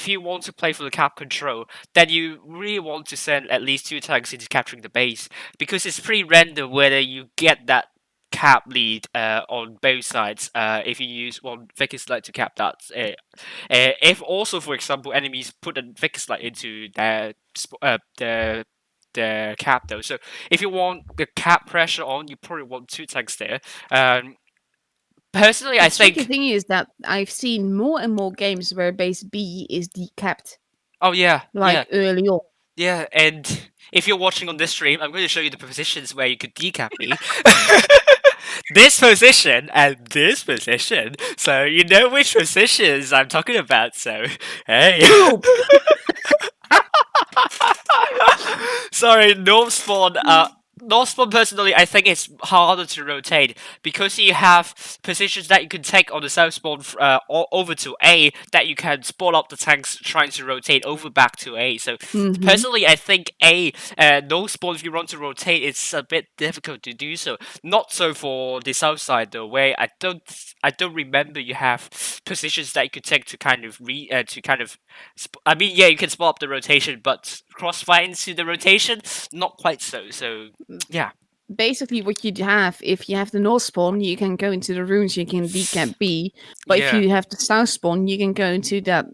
you want to play for the cap control, then you really want to send at least 2 tanks into capturing the base, because it's pretty random whether you get that cap lead on both sides if you use one Vickers light to cap that. If also, for example, enemies put a Vickers light into the cap though. So if you want the cap pressure on, you probably want 2 tanks there. Personally, The I tricky think. thing is that I've seen more and more games where base B is decapped, Oh yeah, like early on. yeah. And if you're watching on this stream, I'm going to show you the positions where you could decap me. This position and this position, so you know which positions I'm talking about. So hey. Sorry, North Spawn. North Spawn, personally, I think it's harder to rotate because you have positions that you can take on the South Spawn over to A that you can spawn up the tanks trying to rotate over back to A. So personally, I think A North Spawn, if you want to rotate, it's a bit difficult to do so. Not so for the South side though, where I don't remember you have positions that you could take to kind of I mean, yeah, you can spot up the rotation, but crossfire into the rotation, not quite so. So, yeah. Basically, what you'd have, if you have the north spawn, you can go into the ruins, you can decap B. But if you have the south spawn, you can go into that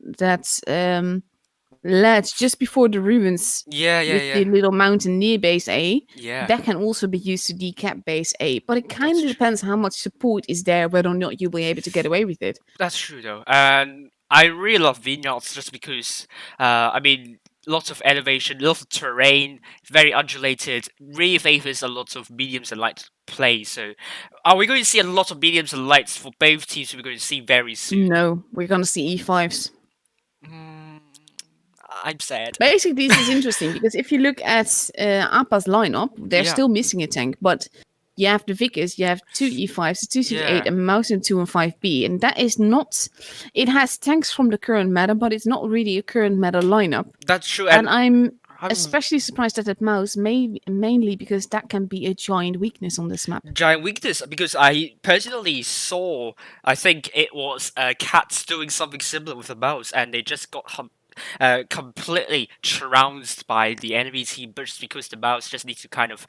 ledge just before the ruins with the little mountain near base A. Yeah. That can also be used to decap base A. But it kind of depends how much support is there, whether or not you'll be able to get away with it. That's true, though. And I really love vineyards just because, I mean, lots of elevation, lots of terrain, very undulated, really favors a lot of mediums and light play. So, are we going to see a lot of mediums and lights for both teams? We're going to see very soon. No, we're going to see E5s. I'm sad. Basically, this is interesting because if you look at Appa's lineup, they're still missing a tank, but you have the Vickers, you have 2 E5s, a 268, a Mouse and 2 and 5B, and that is not. It has tanks from the current meta, but it's not really a current meta lineup. That's true, and I'm especially surprised at that Mouse, mainly because that can be a giant weakness on this map. Giant weakness, because I personally saw, I think it was cats doing something similar with the Mouse, and they just got completely trounced by the enemy team, just because the Mouse just needs to kind of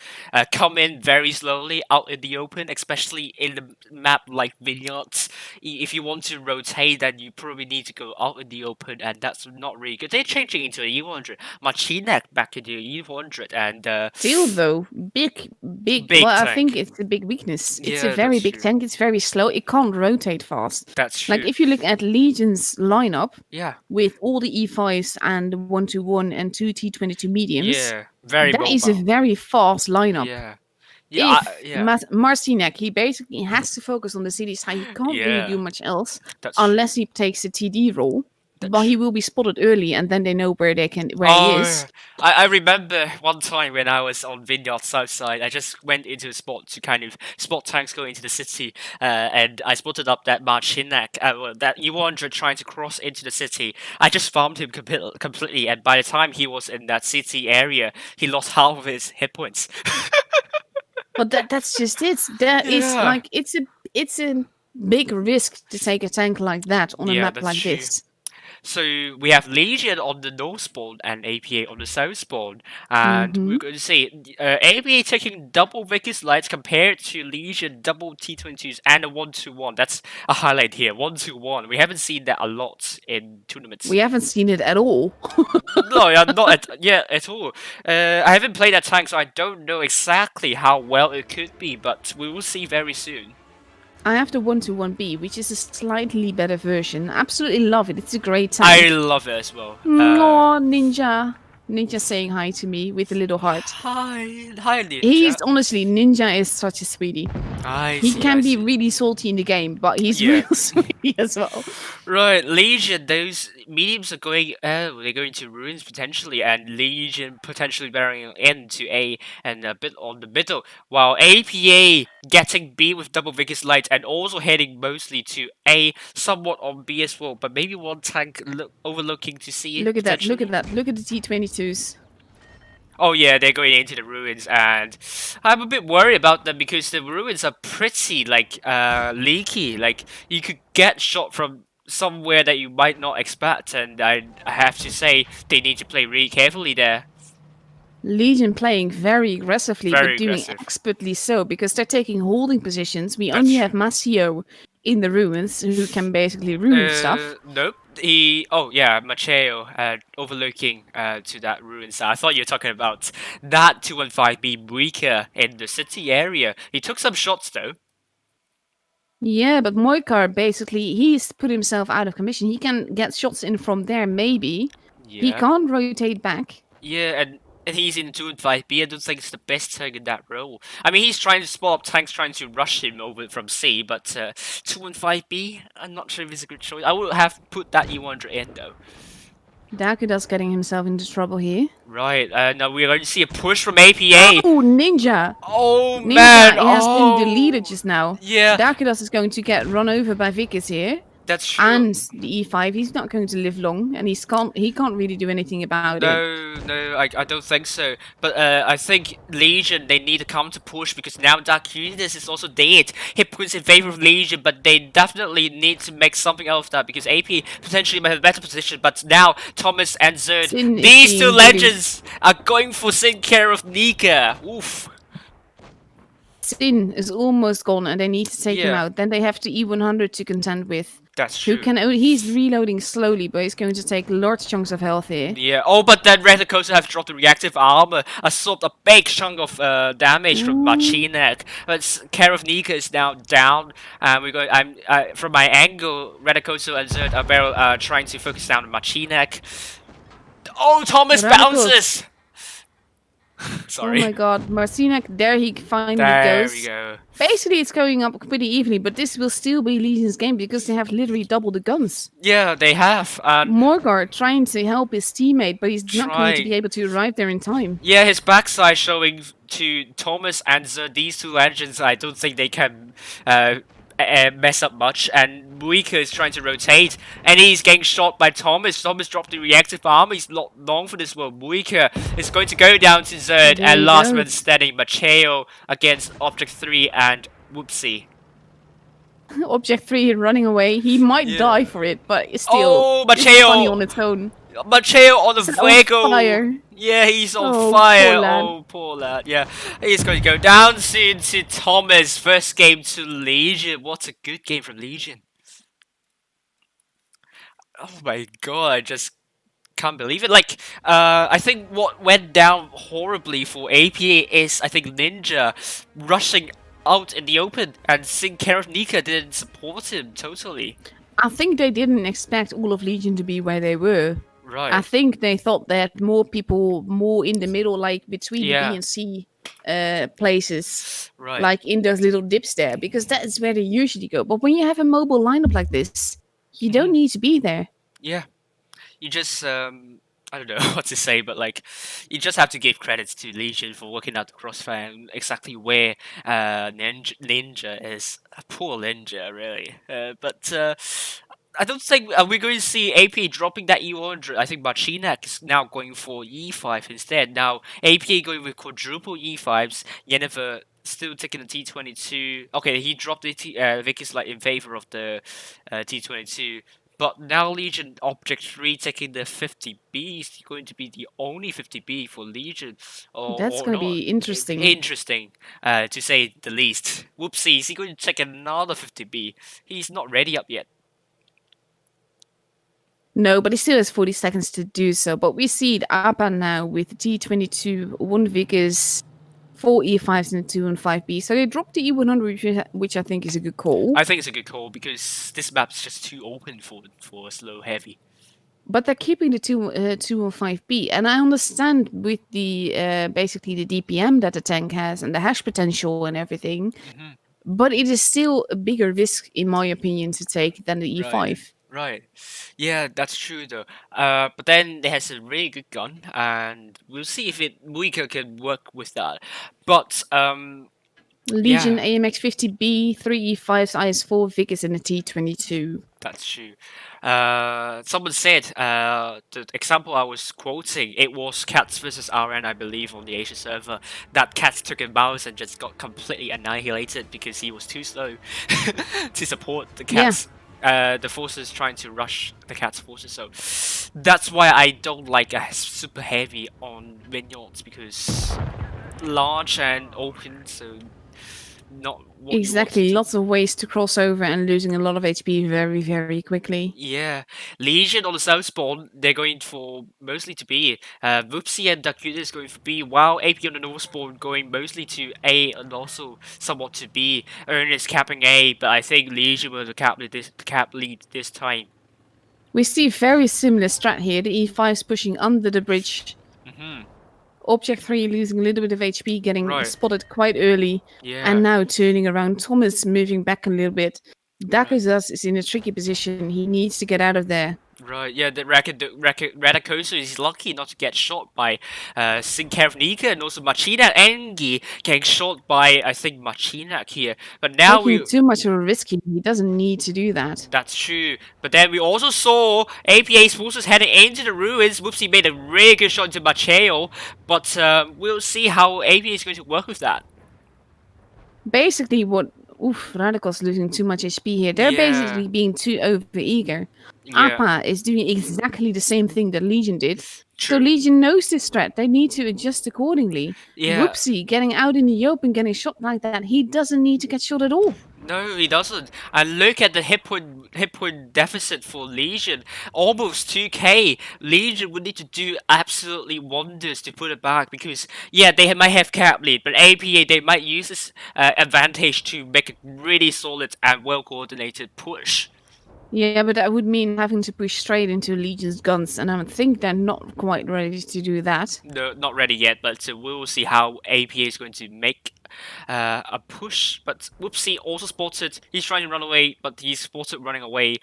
come in very slowly out in the open, especially in the map like Vineyards. If you want to rotate, then you probably need to go out in the open, and that's not really good. They're changing into a E100. Machinek back into E100, and still though, big well, tank. I think it's a big weakness. It's a very big tank. It's very slow. It can't rotate fast. That's true. Like if you look at Legion's lineup, yeah, with all the E5s and 121 and 2 T22 mediums, that is a very fast lineup. Yeah. Marcinek, he basically has to focus on the city side. He can't really do much else unless he takes a TD role. But he will be spotted early, and then they know where he is. I remember one time when I was on Vineyard South side, I just went into a spot to kind of spot tanks going into the city, and I spotted up that Marcinek, that E100 trying to cross into the city. I just farmed him completely, and by the time he was in that city area, he lost half of his hit points. But that's just it. There is Yeah. like it's a big risk to take a tank like that on a Yeah, map that's like true. this. So we have Legion on the north spawn and APA on the south spawn, and Mm-hmm. we're going to see APA taking double Vicky's lights compared to Legion double T22s and a 1-2-1. That's a highlight here, 1-2-1. We haven't seen that a lot in tournaments. We haven't seen it at all. No, yeah, not at all. I haven't played that tank, so I don't know exactly how well it could be, but we will see very soon. I have the 121B, which is a slightly better version. Absolutely love it. It's a great I tank. love it as well. Oh, Ninja. Ninja saying hi to me with a little heart. Hi, He's Ninja. honestly, Ninja is such a sweetie. I He see, I can be see. really salty in the game, but he's Yeah. real sweetie as well. Right, Legion, those mediums are going, they're going to ruins potentially, and Legion potentially bearing into A and a bit on the middle, while APA getting B with double Vigor's light and also heading mostly to A, somewhat on B as well, but maybe one tank overlooking to C Look at that, look at potentially. that, look at the T22s. Oh yeah, they're going into the ruins, and I'm a bit worried about them because the ruins are pretty like leaky. Like you could get shot from somewhere that you might not expect, and I have to say they need to play really carefully there. Legion playing very aggressively, but Very doing aggressive. expertly so, because they're taking holding positions. We That's only have true. Masio in the ruins, who can basically ruin stuff. Nope. Oh yeah, Macheo, overlooking to that ruin. So I thought you were talking about that 215 being weaker in the city area. He took some shots though. Yeah, but Moikar basically, he's put himself out of commission. He can get shots in from there, maybe. He Yeah. can't rotate back. Yeah, and he's in 2-5B. I don't think it's the best tank in that role. I mean, he's trying to spot up tanks trying to rush him over from C, but 2-5B, I'm not sure if it's a good choice. I would have put that E100 in though. Dakuda's getting himself into trouble here. Right, now we're going to see a push from APA. Oh, Ninja! Oh Ninja man, has been oh deleted just now. yeah, Dakudas is going to get run over by Vickers here. that's true. And the E5, he's not going to live long, and he can't really do anything about it. No, I don't think so. But I think Legion, they need a counter push because now Darkunitas is also dead. He puts in favor of Legion, but they definitely need to make something out of that because AP potentially might have a better position. But now Thomas and Zerd, Sin is these two being legends are going for Sin care of Nika. Oof. Sin is almost gone, and they need to take him Yeah. out. Then they have to E100 to contend with. That's Who true. can? He's reloading slowly, but he's going to take large chunks of health here. Yeah. Oh, but then Red Coaster have dropped the reactive armor, absorbed a big chunk of damage from Machinek. But Care of Nika is now down, and we're going. From my angle, Red Coaster and Zerd are very trying to focus down on Machinek. Oh, Thomas Radicals. bounces. Sorry. Oh my god, Marcinek, there he finally There goes. we go. Basically, it's going up pretty evenly, but this will still be Legion's game because they have literally double the guns. Yeah, they have. Morgar trying to help his teammate, but he's not going to be Trying. able to arrive there in time. Yeah, his backside showing to Thomas and Zerd, these two legends. I don't think they can mess up much, and Muika is trying to rotate, and he's getting shot by Thomas. Thomas dropped the reactive armor. He's not long for this world. Muika is going to go down to Zerd, There and you last go. man standing, Macheo against Object 3 and Whoopsie. Object 3 running away. He might Yeah. die for it, but it's still Oh, it's Macheo! funny on its own. Macheo on the Set on fuego! fire. Yeah, he's on Oh, fire. poor lad. Oh, poor lad. Yeah, he's going to go down soon to Thomas. First game to Legion. What a good game from Legion. Oh my god, I just can't believe it. Like, I think what went down horribly for APA is, I think, Ninja rushing out in the open and seeing Care of Nika didn't support him totally. I think they didn't expect all of Legion to be where they were. Right. I think they thought they had more people more in the middle, like between the Yeah. B and C places, Right. like in those little dips there, because that is where they usually go. But when you have a mobile lineup like this, you don't need to be there. Yeah. You just I don't know what to say, but like you just have to give credits to Legion for working out the crossfire and exactly where Ninja is. Poor Ninja, really. But I don't think we're going to see AP dropping that E100. I think Machinak is now going for E5 instead. Now AP going with quadruple E5s. Yennefer still taking the T22. Okay, he dropped the Vicky's like in favor of the T22. But now Legion Object 3 taking the 50B is going to be the only 50B for Legion, That's or going to not. be interesting. Interesting, to say the least. Whoopsie, is he going to take another 50B? He's not ready up yet. No, but he still has 40 seconds to do so. But we see it APA now with T22, 1 Vickers, 4 E5s and 2 and 5B. So they dropped the E100, which I think is a good call. I think it's a good call because this map's just too open for a slow heavy. But they're keeping the 2 and 5B. And I understand with the basically the DPM that the tank has and the hash potential and everything. Mm-hmm. But it is still a bigger risk, in my opinion, to take than the E5. Right. Yeah, that's true though. But then it has a really good gun, and we'll see if Weaker can work with that. But Legion yeah. AMX50B, 3 E5s, IS4, Vickers, and a T22. That's true. Someone said the example I was quoting, it was Cats versus RN, I believe, on the Asia server. That Cats took a mouse and just got completely annihilated because he was too slow to support the Cats. Yeah. The forces trying to rush the Cats forces. So that's why I don't like a super heavy on vineyards, because large and open, so not what exactly. Lots of ways to cross over and losing a lot of HP very, very quickly. Yeah, Legion on the south spawn, they're going for mostly to B. Whoopsie and Dakuda is going for B, while AP on the north spawn going mostly to A and also somewhat to B. Ernest capping A, but I think Legion will cap lead this time. We see very similar strat here. The E5's pushing under the bridge. Mm-hmm. Object 3 losing a little bit of HP, getting right. spotted quite early. Yeah. And now turning around. Thomas moving back a little bit. Dakozas is in a tricky position. He needs to get out of there. Right, yeah, the Radakoso is lucky not to get shot by Sinkarvnika and also Machina. Engi getting shot by, I think, Machinak here. But now taking too much of a risk. He doesn't need to do that. That's true. But then we also saw APA's forces heading into the ruins. Whoopsie made a really good shot into Macheo. But we'll see how APA is going to work with that. Basically, Radical's losing too much HP here. They're basically being too over-eager. APA is doing exactly the same thing that Legion did. True. So Legion knows this threat. They need to adjust accordingly. Yeah. Whoopsie, getting out in the open, getting shot like that, he doesn't need to get shot at all. No, he doesn't. And look at the hit point deficit for Legion. Almost 2k. Legion would need to do absolutely wonders to put it back, because, yeah, they might have cap lead, but APA, they might use this advantage to make a really solid and well-coordinated push. Yeah, but that would mean having to push straight into Legion's guns, and I think they're not quite ready to do that. No, not ready yet, but we'll see how APA is going to make a push. But Whoopsie also spotted, he's trying to run away, but he's spotted running away.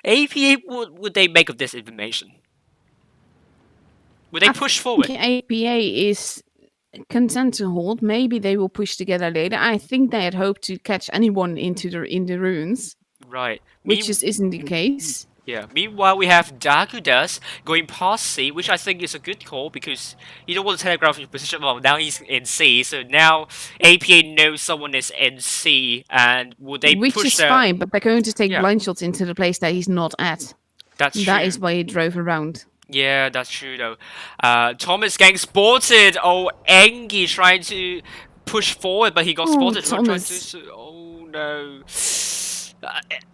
APA, what would they make of this information? Would they push forward? APA is content to hold. Maybe they will push together later. I think they had hoped to catch anyone in the ruins. Right. Which just isn't the case. Yeah. Meanwhile, we have Dakudas going past C, which I think is a good call, because you don't want to telegraph your position. Well, now he's in C, so now APA knows someone is in C, and would they push Which is fine, but they're going to take blind shots into the place that he's not at. That's true. That is why he drove around. Yeah, that's true, though. Thomas getting spotted. Oh, Engi trying to push forward, but he got spotted. Thomas. Oh, no.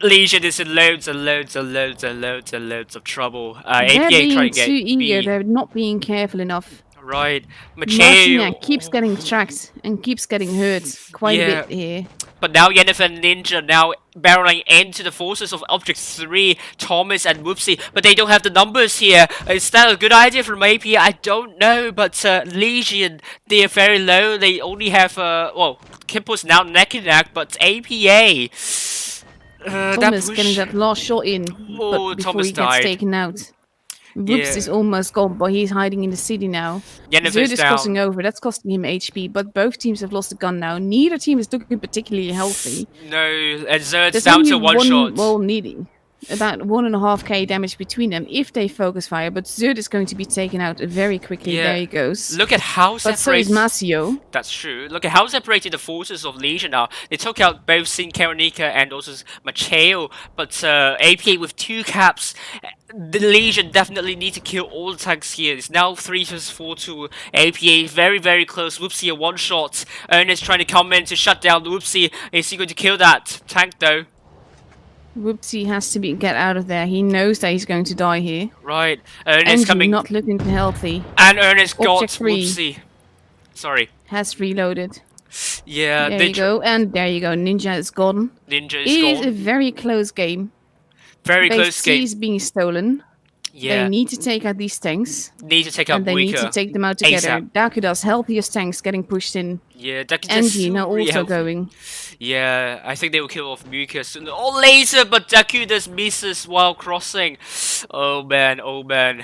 Legion is in loads and loads and loads and loads and loads of trouble. They're being too eager. They're not being careful enough. Right. Machina keeps getting tracked and keeps getting hurt quite a bit here. But now Yennefer and Ninja now barreling into the forces of Object 3, Thomas and Whoopsie. But they don't have the numbers here. Is that a good idea from APA? I don't know. But Legion, they are very low. They only have, Kimpo's now neck and neck. But APA... Thomas getting that last shot in, but before Thomas he gets taken out. Whoops is almost gone, but he's hiding in the city now. Zerd is crossing over, that's costing him HP, but both teams have lost a gun now. Neither team is looking particularly healthy. No, and Zerd's down to one shot. Well, needing. about 1.5k damage between them if they focus fire, but Zerd is going to be taken out very quickly. Yeah. There he goes. Look at how But so is separated. Masio. That's true. Look at how separated the forces of Legion are. They took out both Sin Karonika and also Macheo, but APA with 2 caps. The Legion definitely need to kill all the tanks here. It's now 3 vs 4 to APA. Very, very close. Whoopsie a one-shot. Ernest trying to come in to shut down Whoopsie. Is he going to kill that tank though? Whoopsie has to get out of there. He knows that he's going to die here. Right. Ernest coming. not looking healthy. And Ernest got Object 3 Whoopsie. Sorry. has reloaded. Yeah. There you go. And there you go. Ninja is gone. Ninja is It gone. is a very close game. Very Base close C game. is being stolen. Yeah. They need to take out these tanks. Need to take out And they need to take them out together. Dakuda's healthiest tanks getting pushed in. Yeah, Dakuda's Angie now also healthy. going. Yeah, I think they will kill off Muka sooner or later, but Dakuda's misses while crossing. Oh man, oh man.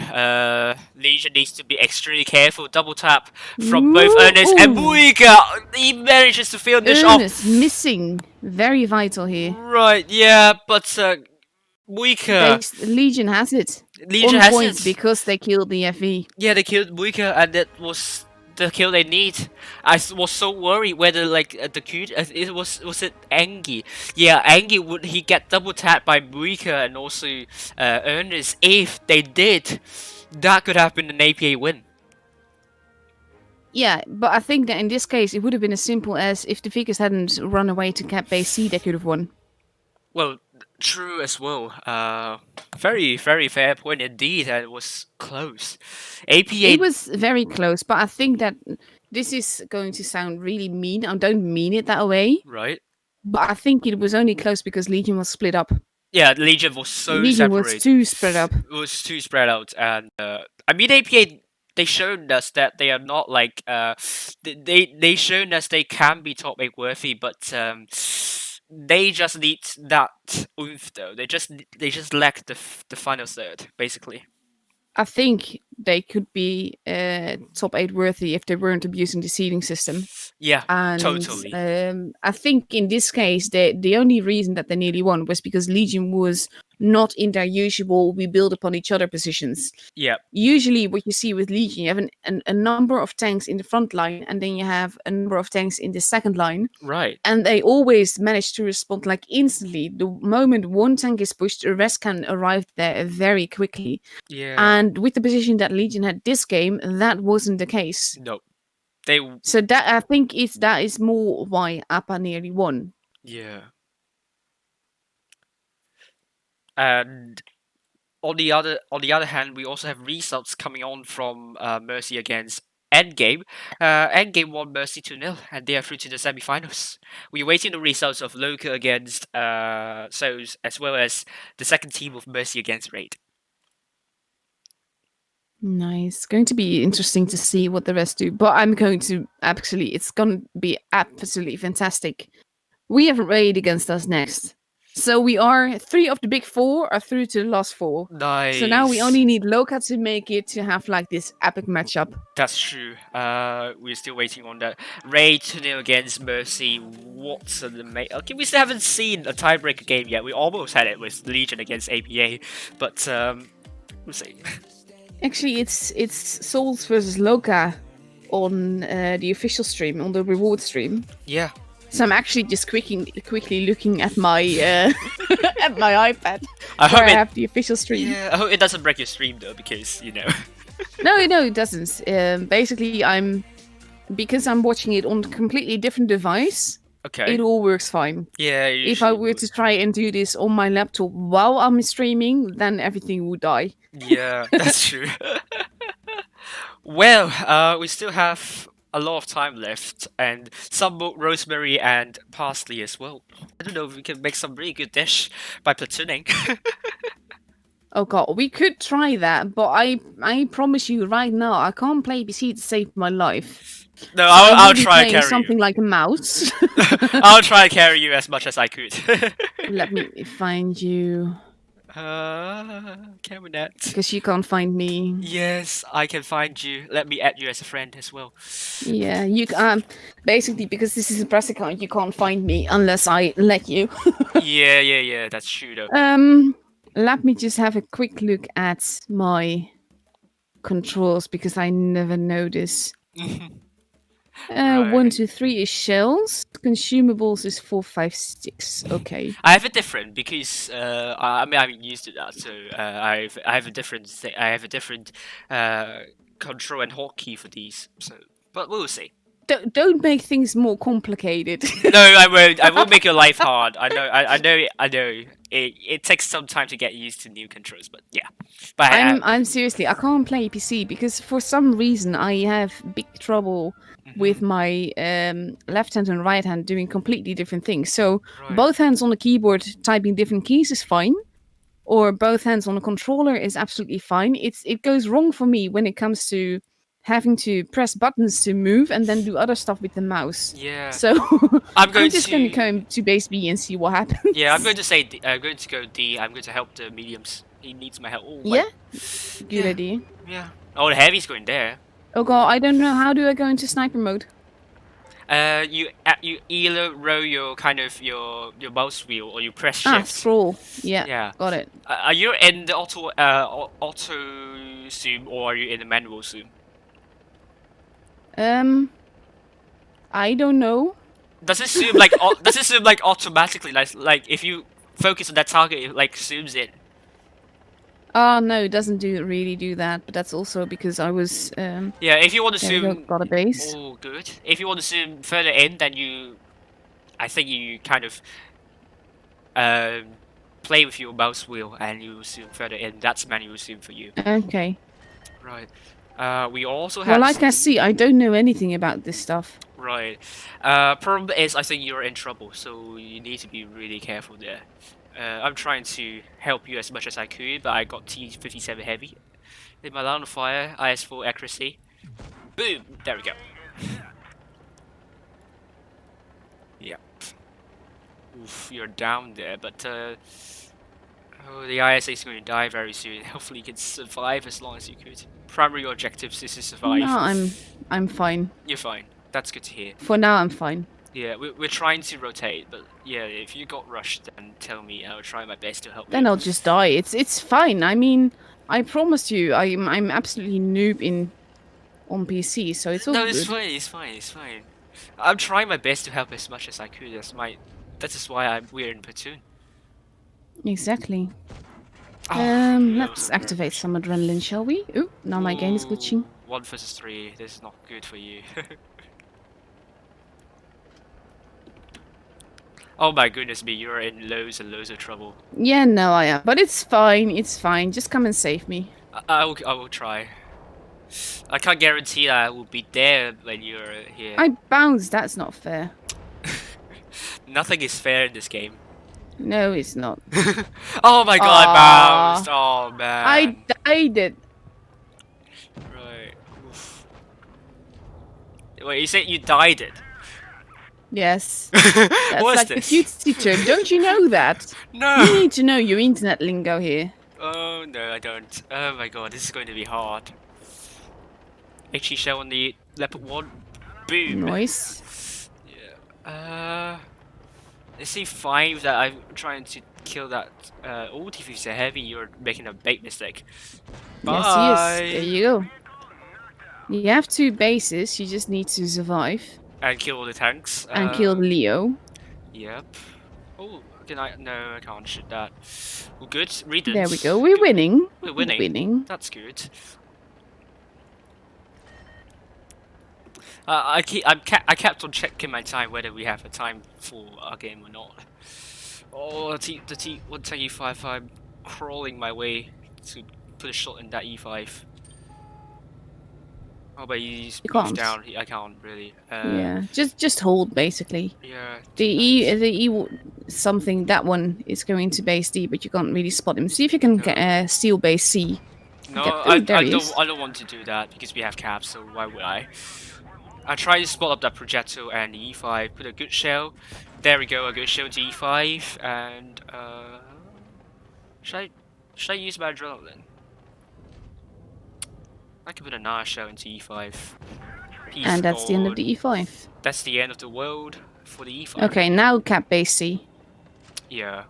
Legion needs to be extremely careful. Double tap from both Ernest and Muika. He manages to finish off. Ernest missing. Very vital here. Right, yeah, but Muika. Legion has it. Legion on has point it. because they killed the FE. Yeah, they killed Muika, and that was the kill they need. I was so worried whether like the cute it was it Angie? Yeah, Angie would he get double tapped by Muika and also Ernest. If they did, that could have been an APA win. Yeah, but I think that in this case it would have been as simple as if the Vickers hadn't run away to cap base C, they could have won. Well, true as well. Very, very fair point indeed, and it was close. APA. It was very close, but I think that this is going to sound really mean. I don't mean it that way. Right. But I think it was only close because Legion was split up. Yeah, Legion was so Legion separated. was too spread up. It was too spread out, and I mean APA. They showed us that they are not like they shown us they can be top 8 worthy, but they just need that oomph though. They just lack the final third basically. I think they could be top 8 worthy if they weren't abusing the seeding system. Yeah, and, totally. I think in this case, the only reason that they nearly won was because Legion was not in their usual we build upon each other positions. Yeah. Usually what you see with Legion, you have a number of tanks in the front line and then you have a number of tanks in the second line. Right. And they always manage to respond like instantly. The moment one tank is pushed, the rest can arrive there very quickly. Yeah. And with the position that Legion had this game, that wasn't the case. No. So that I think that is more why APA nearly won. Yeah. And on the other hand, we also have results coming on from Mercy against Endgame. Endgame won Mercy 2-0, and they are through to the semifinals. We're waiting the results of Loka against Souls, as well as the second team of Mercy against Raid. Nice. Going to be interesting to see what the rest do. But I'm going to it's going to be absolutely fantastic. We have Raid against us next. So we are 3 of the big 4 are through to the last 4. Nice. So now we only need Loka to make it to have like this epic matchup. That's true. We're still waiting on that. Raid 2-0 against Mercy. What's the okay, we still haven't seen a tiebreaker game yet. We almost had it with Legion against APA, but we'll see. Actually, it's Souls versus Loka on the official stream, on the reward stream. Yeah. So I'm actually just quickly looking at my at my iPad. I have the official stream. Yeah, I hope it doesn't break your stream though, because you know. No, it doesn't. Basically, because I'm watching it on a completely different device. Okay. It all works fine. Yeah. If I were to try and do this on my laptop while I'm streaming, then everything would die. Yeah, that's true. Well, we still have a lot of time left, and some rosemary and parsley as well. I don't know if we can make some really good dish by platooning. Oh god, we could try that, but I promise you right now, I can't play PC to save my life. No, I'll try to carry something like a mouse. I'll try to carry you as much as I could. Let me find you. Can we not? Because you can't find me. Yes, I can find you. Let me add you as a friend as well. Yeah, you basically because this is a press account, you can't find me unless I let you. Yeah, that's true though. Let me just have a quick look at my controls because I never notice. Right. 1, 2, 3 is shells. Consumables is 4, 5, 6. Okay. I have a different because I mean I'm used to that, so I have a different I have a different control and hotkey for these. So, but we'll see. Don't make things more complicated. No, I won't. I won't make your life hard. I know. I know. I know. It takes some time to get used to new controls, but yeah. But I'm seriously, I can't play PC because for some reason I have big trouble with my left hand and right hand doing completely different things. So right. both hands on the keyboard typing different keys is fine, or both hands on the controller is absolutely fine. It goes wrong for me when it comes to having to press buttons to move and then do other stuff with the mouse. Yeah. So I'm just going to come to base B and see what happens. Yeah, I'm going to say D. I'm going to go D. I'm going to help the mediums. He needs my help. Oh, yeah, good idea. Yeah. Oh, the heavy's going there. Oh god, I don't know. How do I go into sniper mode? You either roll your kind of your mouse wheel or you press shift. Scroll. Yeah. Got it. Are you in the auto zoom or are you in the manual zoom? I don't know. Does it zoom like automatically? Like if you focus on that target, it like zooms in. No, it doesn't really do that. But that's also because I was. Yeah, if you want to zoom. Got a base. Oh, good. If you want to zoom further in, then I think you kind of play with your mouse wheel and you zoom further in. That's manual zoom for you. Okay. Right. We also have. Well, like I see, I don't know anything about this stuff. Right. Problem is, I think you're in trouble, so you need to be really careful there. I'm trying to help you as much as I could, but I got T57 heavy. In my line of fire, IS4 accuracy. Boom! There we go. Yep. Oof, you're down there, but oh, the ISA is going to die very soon. Hopefully you can survive as long as you could. Primary objectives is to survive. No, I'm fine. You're fine. That's good to hear. For now, I'm fine. Yeah, we're trying to rotate, but yeah, if you got rushed, then tell me. I'll try my best to help. Then I'll just die. It's fine. I mean, I promised you, I'm absolutely noob on PC, so it's all good. No, it's fine. It's fine. It's fine. I'm trying my best to help as much as I could. That is why we're in platoon. Exactly. Let's activate some adrenaline, shall we? Ooh, now my game is glitching. 1 versus 3. This is not good for you. Oh my goodness me, you're in loads and loads of trouble. Yeah, no, I am. But it's fine, it's fine. Just come and save me. I will try. I can't guarantee that I will be there when you're here. I bounced, that's not fair. Nothing is fair in this game. No, it's not. Oh my god, I bounced! Oh man. I died it. Right. Oof. Wait, you said you died it? Yes. That's like the cutesy term. Don't you know that? No. You need to know your internet lingo here. Oh no, I don't. Oh my god, this is going to be hard. HE shell on the leopard one. Boom. Nice. Yeah. Let's see 5 that I'm trying to kill that ult. If you say heavy, you're making a big mistake. Bye. Yes, he is. There you go. You have 2 bases. You just need to survive. And kill all the tanks. And kill Leo. Yep. Oh, can I? No, I can't shoot that. Well, good. Redens. There we go. We're winning. We're winning. We're winning. That's good. I kept on checking my time whether we have a time for our game or not. Oh, the E5. I'm crawling my way to put a shot in that E5. Oh, but he's down. I can't really. Yeah, just hold basically. Yeah. The E something, that one is going to base D, but you can't really spot him. See if you can get steal base C. No, I don't want to do that because we have caps. So why would I? I try to spot up that projectile and the E5. Put a good shell. There we go. A good shell into E5 and should I use my adrenaline? I can put a nice shell into E5. And that's the end of the E5. That's the end of the world for the E5. Okay, now cap base C. Yeah.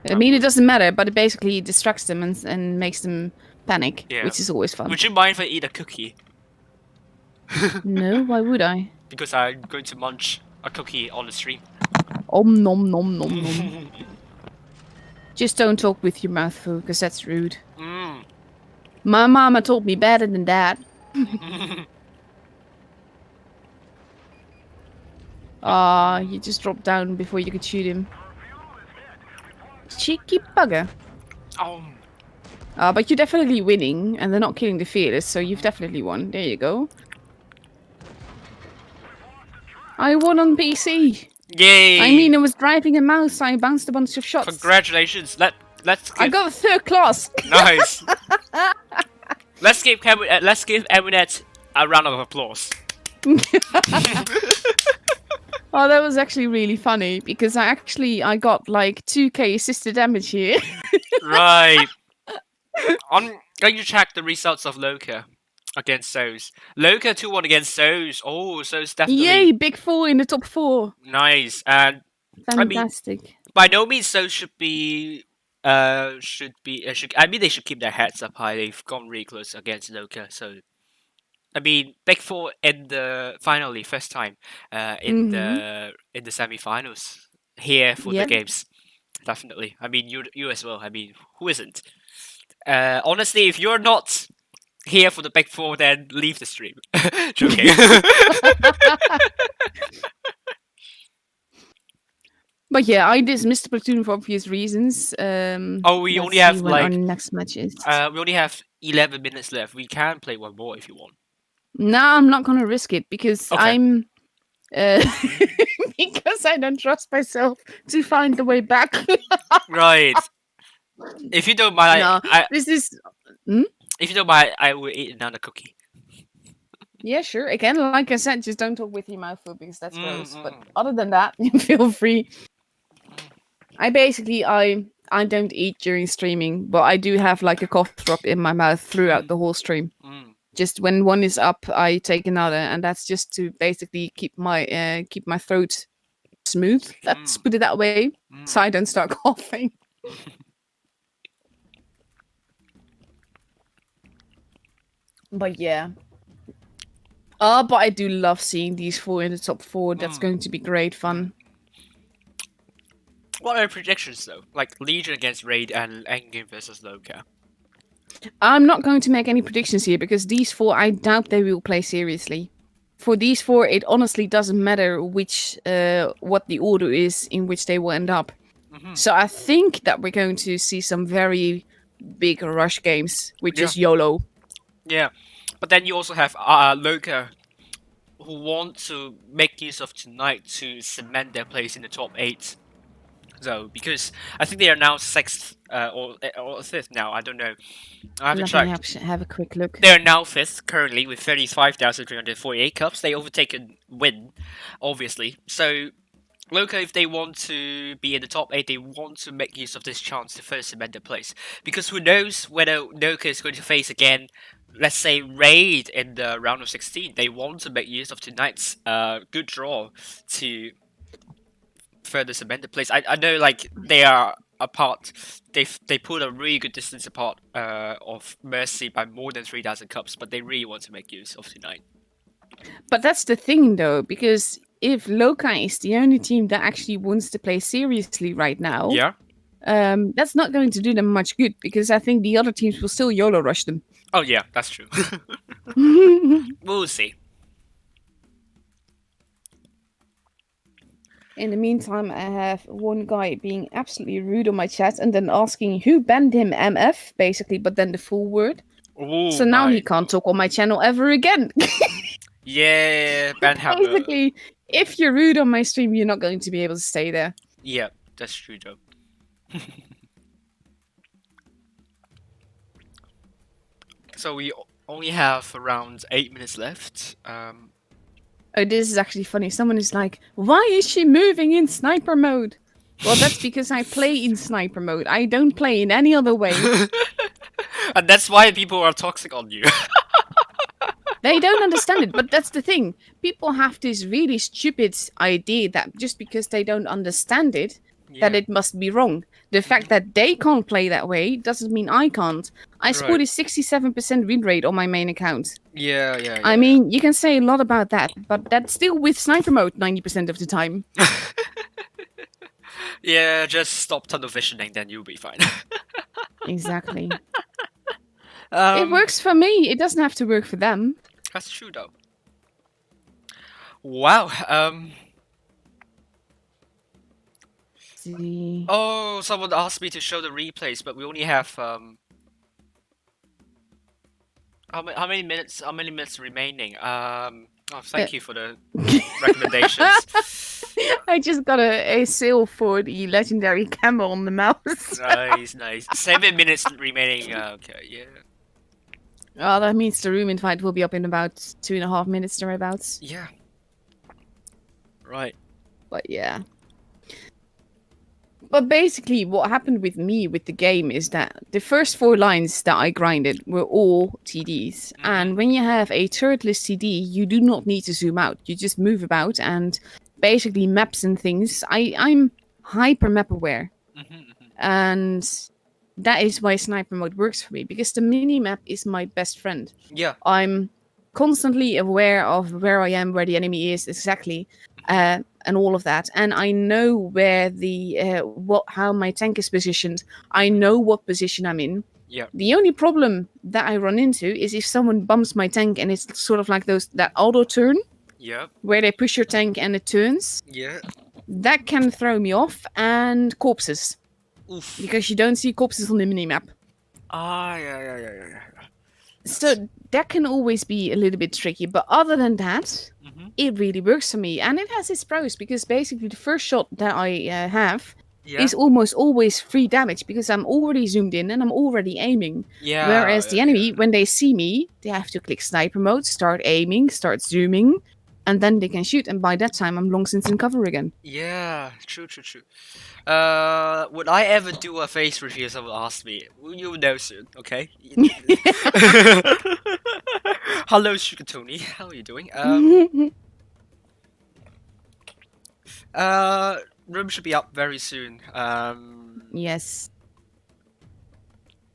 I mean, it doesn't matter, but it basically distracts them and makes them panic, which is always fun. Would you mind if I eat a cookie? No, why would I? Because I'm going to munch a cookie on the stream. Om nom nom nom nom. Just don't talk with your mouth full, because that's rude. My mama told me better than that. You just dropped down before you could shoot him. Cheeky bugger. But you're definitely winning, and they're not killing the fearless, so you've definitely won. There you go. I won on PC. Yay! I mean, I was driving a mouse, I bounced a bunch of shots. Congratulations! Let's give... I got 3rd class. Nice. Let's give Amaunet a round of applause. Oh, that was actually really funny because I got like 2k assisted damage here. Right. I'm going to check the results of Loka against So's. Loka 2-1 against So's. Oh, So's definitely... Yay, big 4 in the top 4. Nice. And fantastic. I mean, by no means So should be... I mean, they should keep their heads up high. They've gone really close against Loka, so... I mean, big 4 in the finally first time in the semifinals here for the games, definitely. I mean, you as well. I mean, who isn't? Honestly, if you're not here for the big 4, then leave the stream. Joking. But yeah, I dismissed Platoon for obvious reasons. We only have like our next matches. We only have 11 minutes left. We can play one more if you want. No, I'm not gonna risk it because I'm because I don't trust myself to find the way back. Right. If you don't mind, this is. If you don't mind, I will eat another cookie. Yeah, sure. Again, like I said, just don't talk with your mouth full because that's gross. But other than that, feel free. I don't eat during streaming, but I do have like a cough drop in my mouth throughout the whole stream. Just when one is up, I take another, and that's just to basically keep my throat smooth. Let's put it that way, so I don't start coughing. But yeah. But I do love seeing these 4 in the top 4. That's going to be great fun. What are predictions though? Like Legion against Raid and Endgame versus Loka. I'm not going to make any predictions here because these 4, I doubt they will play seriously. For these 4, it honestly doesn't matter which what the order is in which they will end up. So I think that we're going to see some very big rush games, which is YOLO. Yeah, but then you also have Loka, who want to make use of tonight to cement their place in the top 8. So, because I think they are now 6th or 5th now, I don't know. I have to check. Have a quick look. They are now 5th currently with 35,348 cups. They overtaken Win, obviously. So, Loka, if they want to be in the top 8, they want to make use of this chance to first cement their place. Because who knows whether Loka is going to face again, let's say, Raid in the round of 16. They want to make use of tonight's good draw to further cement the place. I know, like, they are apart. They put a really good distance apart of Mercy by more than 3,000 cups, but they really want to make use of tonight. But that's the thing, though, because if Loka is the only team that actually wants to play seriously right now, that's not going to do them much good, because I think the other teams will still YOLO rush them. Oh yeah, that's true. We'll see. In the meantime, I have one guy being absolutely rude on my chat and then asking who banned him MF, basically, but then the full word. Ooh, so now he can't talk on my channel ever again. Yeah, banhammer. Basically, if you're rude on my stream, you're not going to be able to stay there. Yeah, that's true, though. So we only have around 8 minutes left. Oh, this is actually funny. Someone is like, why is she moving in sniper mode? Well, that's because I play in sniper mode. I don't play in any other way. And that's why people are toxic on you. They don't understand it, but that's the thing. People have this really stupid idea that just because they don't understand it, that it must be wrong. The fact that they can't play that way doesn't mean I can't. I scored a 67% win rate on my main account. Yeah. I mean, you can say a lot about that, but that's still with sniper mode 90% of the time. Yeah, just stop tunnel visioning, then you'll be fine. Exactly. It works for me. It doesn't have to work for them. That's true, though. Wow. See. Oh, someone asked me to show the replays, but we only have how many minutes? How many minutes remaining? Oh, thank you for the recommendations. I just got a sale for the legendary camel on the mouse. Nice. 7 minutes remaining. Okay, yeah. Oh, that means the room invite will be up in about 2.5 minutes thereabouts. Yeah. Right. But yeah. But basically, what happened with me with the game is that the first 4 lines that I grinded were all TDs. And when you have a turretless TD, you do not need to zoom out. You just move about and basically maps and things. I'm hyper map aware. And that is why sniper mode works for me, because the mini map is my best friend. Yeah. I'm constantly aware of where I am, where the enemy is exactly. And all of that, and I know where the how my tank is positioned. I know what position I'm in. Yeah. The only problem that I run into is if someone bumps my tank and it's sort of like that auto turn. Yeah. Where they push your tank and it turns. Yeah. That can throw me off, and corpses. Oof. Because you don't see corpses on the minimap. Yeah. So that can always be a little bit tricky, but other than that, it really works for me. And it has its pros, because basically the first shot that I have is almost always free damage, because I'm already zoomed in and I'm already aiming. Yeah. Whereas the enemy, when they see me, they have to click sniper mode, start aiming, start zooming, and then they can shoot. And by that time, I'm long since in cover again. Yeah, true. Would I ever do a face review? Someone asked me. You'll know soon, okay? Hello, Sugar Tony. How are you doing? Room should be up very soon. Yes.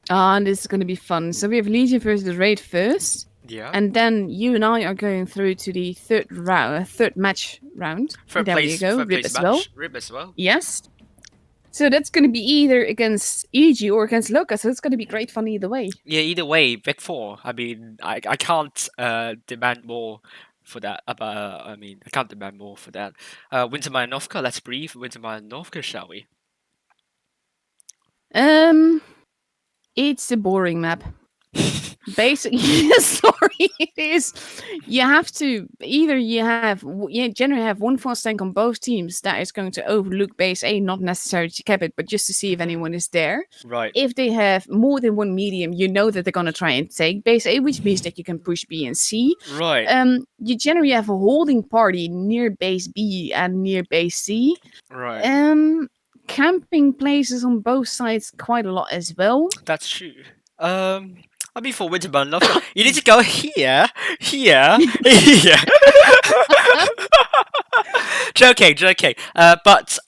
And this is going to be fun. So we have Legion versus Raid first. Yeah. And then you and I are going through to the third match round. There we go. Rib as well. Yes. So that's going to be either against EG or against Loka, so it's going to be great fun either way. Yeah, either way, Vic 4. I mean, I can't demand more for that. I can't demand more for that. Wintermire Novka, let's brief Wintermire Novka, shall we? It's a boring map. Basically, sorry, it is. You have to generally have one fast tank on both teams that is going to overlook base A, not necessarily to cap it, but just to see if anyone is there. Right. If they have more than one medium, you know that they're going to try and take base A, which means that you can push B and C. Right. You generally have a holding party near base B and near base C. Right. Camping places on both sides quite a lot as well. That's true. I mean, for Winterburn Love, you need to go here. Joking. But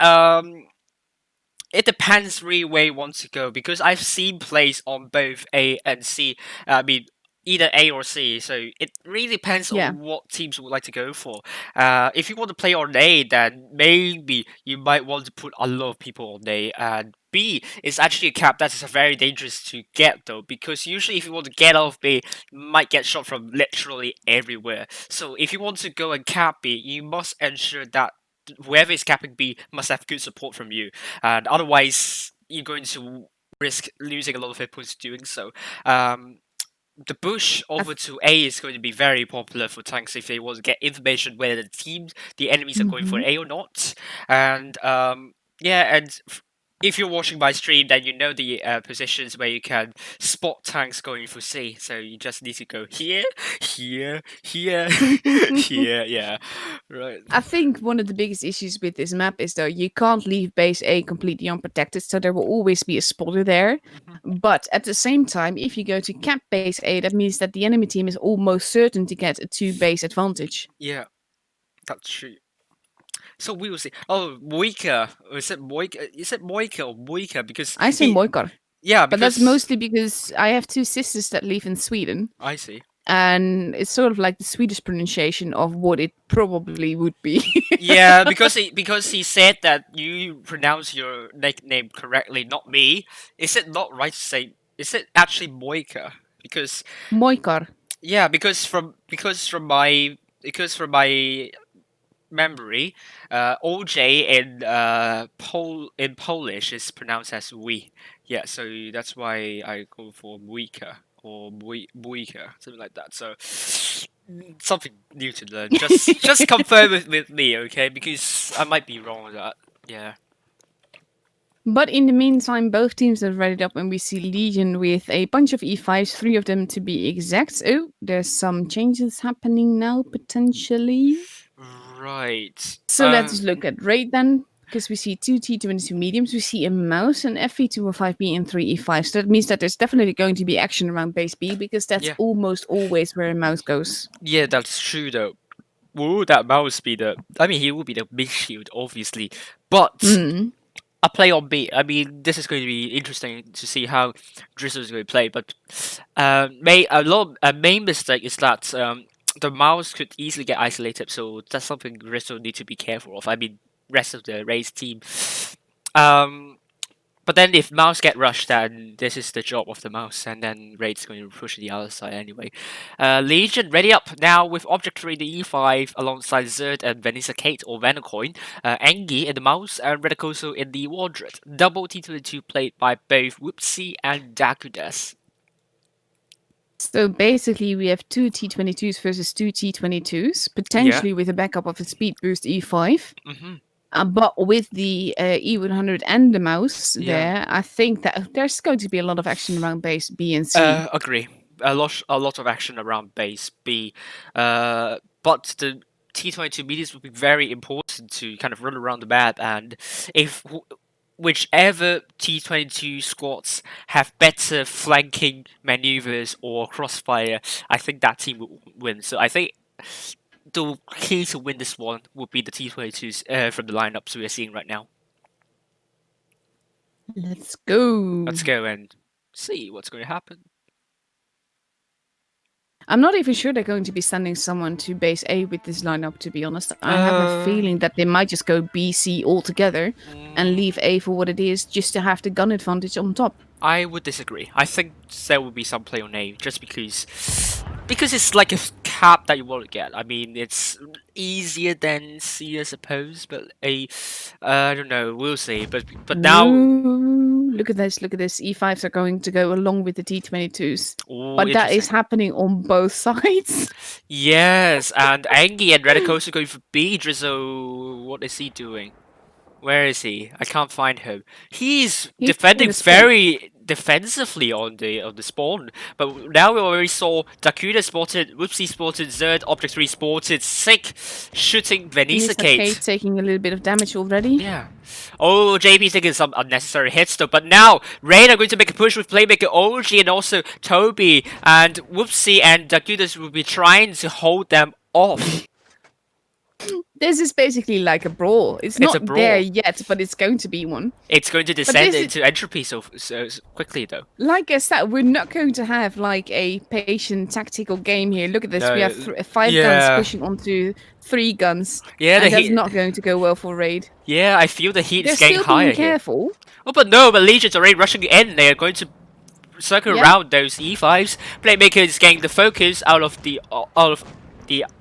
it depends really where you want to go, because I've seen plays on both A and C. I mean, either A or C, so it really depends on what teams would like to go for. If you want to play on A, then maybe you might want to put a lot of people on A, and B is actually a cap that is very dangerous to get, though, because usually if you want to get off B, you might get shot from literally everywhere. So if you want to go and cap B, you must ensure that whoever is capping B must have good support from you, and otherwise you're going to risk losing a lot of hit points doing so. The push over to A is going to be very popular for tanks if they want to get information whether the enemies are going for A or not. And if you're watching my stream, then you know the positions where you can spot tanks going for C. So you just need to go here, yeah. Right. I think one of the biggest issues with this map is, though, you can't leave base A completely unprotected, so there will always be a spotter there. But at the same time, if you go to cap base A, that means that the enemy team is almost certain to get a 2-base advantage. Yeah, that's true. So we will see. Oh, Moika. Is it Moika? Is it Moika or Moika? Because I say Moikar, yeah, but that's because mostly because I have two sisters that live in Sweden, I see. and it's sort of like the Swedish pronunciation of what it probably would be. Yeah, because he said that you pronounce your nickname correctly, not me. Is it not right to say? Is it actually Moika? Because Moikar. yeah, because from my memory, OJ in Polish is pronounced as we. Yeah, so that's why I go for Muika or Muika, something like that. So something new to learn. Just confirm with me, okay? Because I might be wrong with that. Yeah. But in the meantime, both teams have readied up, and we see Legion with a bunch of E5s, 3 of them to be exact. Oh, there's some changes happening now, potentially. Right. So let's look at raid then, because we see 2 T22 mediums, we see a mouse, an FV205B, and 3 E5s. So that means that there's definitely going to be action around base B, because that's Yeah. almost always where a mouse goes. Yeah, that's true though. Will that mouse be the? I mean, he will be the mid shield, obviously, but. A play on B. I mean, this is going to be interesting to see how Drizzle is going to play. But a main mistake is that the mouse could easily get isolated. So that's something Drizzle need to be careful of. I mean, rest of the race team. But then if mouse get rushed, then this is the job of the mouse, and then Raid's going to push the other side anyway. Legion ready up now with Object 3 the E5 alongside Zerd and Vanessa Kate or Vanacoin, Engi in the mouse, and Redicoso in the Wardred. Double T22 played by both WoTB and Dakudes. So basically, we have 2 T22s versus 2 T22s, potentially with a backup of a speed boost E5. But with the E100 and the mouse there, I think that there's going to be a lot of action around base B and C. Agree. A lot of action around base B. But the T22 medias will be very important to kind of run around the map, and if whichever T22 squads have better flanking maneuvers or crossfire, I think that team will win. So I think the key to win this one would be the T22s from the lineups we are seeing right now. Let's go. Let's go and see what's going to happen. I'm not even sure they're going to be sending someone to base A with this lineup, to be honest. I have a feeling that they might just go B, C altogether and leave A for what it is, just to have the gun advantage on top. I would disagree. I think there will be some play on A, just because it's like a cap that you want to get. I mean, it's easier than C, I suppose, but A, I don't know. We'll see. But now, look at this. Look at this. E5s are going to go along with the T22s, but that is happening on both sides. Yes, and Engi and Redicoso are going for B. Drizzle, what is he doing? Where is he? I can't find him. He's defending very defensively on the spawn. But now we already saw Dakuda spotted, WoTB spotted, Zerd, Object 3 spotted, Sick shooting Vanessa Kate. Taking a little bit of damage already. Yeah. Oh, JP taking some unnecessary hits though. But now Raid are going to make a push with Playmaker OG and also Toby, and WoTB and Dakuda will be trying to hold them off. This is basically like a brawl. It's not there yet, but it's going to be one. It's going to descend into entropy so quickly, though. Like I said, we're not going to have like a patient tactical game here. Look at this. We have 5 guns pushing onto 3 guns. Yeah, and that's not going to go well for Raid. Yeah, I feel the heat is getting higher. They're still being careful. Oh, but Legion's already rushing in. They are going to circle around those E5s. Playmaker is getting the focus out of the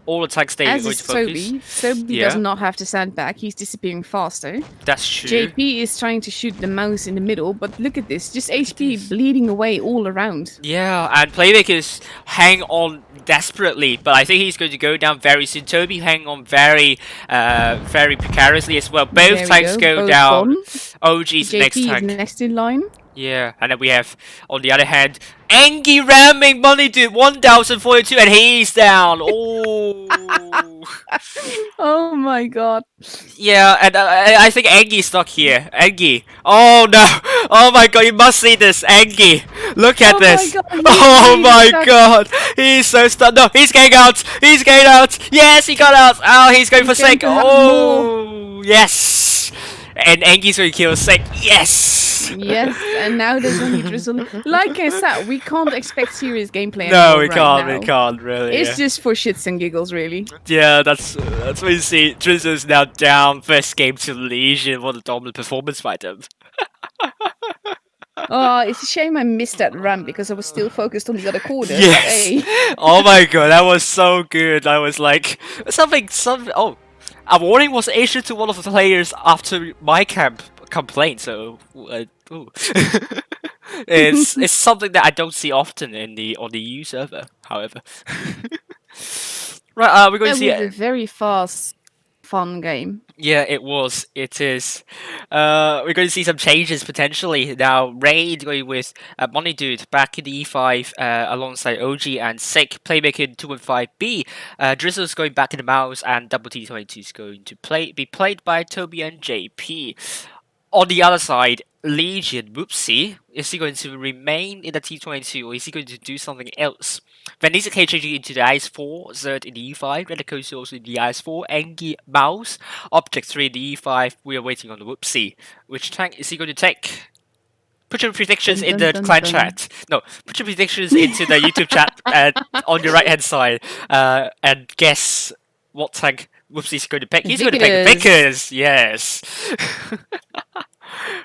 all attack stage. As is Toby. Toby does not have to stand back. He's disappearing faster. That's true. JP is trying to shoot the mouse in the middle, but look at this. Just HP bleeding away all around. Yeah, and Playmakers hang on desperately, but I think he's going to go down very soon. Toby hang on very precariously as well. Both tanks go down. OG's JP next tank. Is next in line. Yeah, and then we have, on the other hand, Engie ramming money dude 1042 and he's down. Oh. Oh my god. Yeah, and I think Engie's stuck here. Engie. Oh no. Oh my god, you must see this. Engie. Look at Oh my this. god, he's Oh really my stuck. god. He's so stuck. No, he's getting out. He's getting out. Yes, he got out. Oh, he's going for going Sick. to have Oh, yes. And Engie's going to kill Sick. Yes. Yes, and now there's only Drizzle. Like I said, we can't expect serious gameplay No, anymore we right can't. now. We can't really. It's just for shits and giggles, really. Yeah, that's what you see. Drizzle's now down. First game to Legion. What a dominant performance by them. Oh, it's a shame I missed that run because I was still focused on the other quarter. Yes. But hey. Oh my god, that was so good. I was like something. Oh, a warning was issued to one of the players after my camp complained. So, ooh. it's something that I don't see often in the on the EU server. However, right. We're going to see It was a very fast, fun game. Yeah, it was. It is. We're going to see some changes potentially now. Raid going with Money Dude back in the E5 alongside OG and Sick playmaker in 215B. Drizzle's going back in the mouse and Double T22 is going to be played by Toby and JP. On the other side, Legion Whoopsie, is he going to remain in the T22 or is he going to do something else? Vanessa K changing into the IS4, Zerd in the E5, Redico's also in the IS4, Engie Mouse, Object 3 in the E5, we are waiting on the Whoopsie. Which tank is he going to take? Put your predictions in the clan chat. No, put your predictions into the YouTube chat on your right hand side and guess what tank Whoopsie's going to pick. He's going to pick Vickers, yes.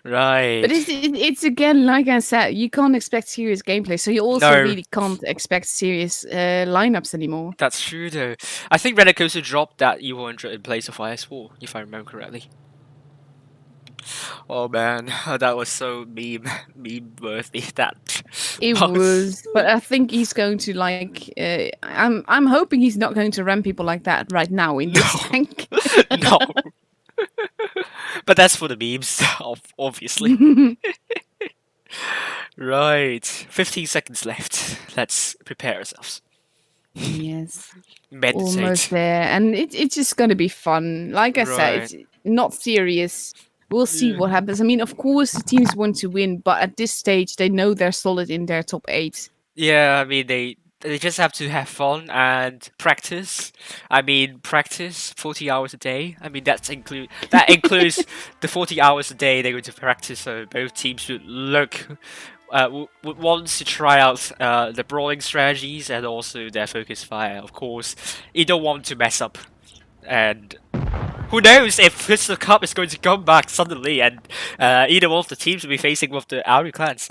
Right. But it's again, like I said, you can't expect serious gameplay, so you also really can't expect serious lineups anymore. That's true, though. I think Redicoso dropped that E100 in place of IS4, if I remember correctly. Oh man, that was so meme worthy. That it was, but I think he's going to like. I'm hoping he's not going to ram people like that right now in this tank. No. But that's for the memes, obviously. Right, 15 seconds left. Let's prepare ourselves. Yes. Meditate. Almost there, and it's just going to be fun. Like I said, it's not serious. We'll see what happens. I mean, of course, the teams want to win, but at this stage, they know they're solid in their top 8. Yeah, I mean, they just have to have fun and practice. I mean, practice 40 hours a day. I mean, that includes the 40 hours a day they're going to practice. So both teams should look would want to try out the brawling strategies and also their focus fire. Of course, you don't want to mess up. And who knows if Crystal Cup is going to come back suddenly and either one of the teams will be facing one of the Auri clans.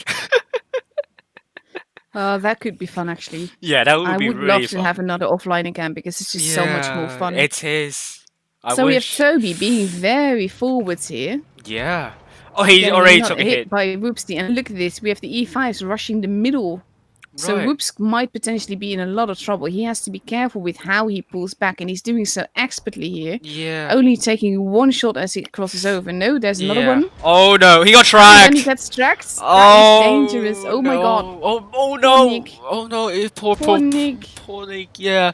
That could be fun, actually. Yeah, that would be really fun. I would love to have another offline again because it's just so much more fun. It is. We have Toby being very forwards here. Yeah. Oh, he already took a hit by Whoopsie. And look at this. We have the E5s rushing the middle. So Whoops might potentially be in a lot of trouble. He has to be careful with how he pulls back, and he's doing so expertly here. Yeah. Only taking one shot as he crosses over. No, there's another one. Oh no, he got tracked. And then he gets tracked. That is dangerous. Oh my god. Oh no. Nick. Oh no, poor Nick. Poor Nick, yeah.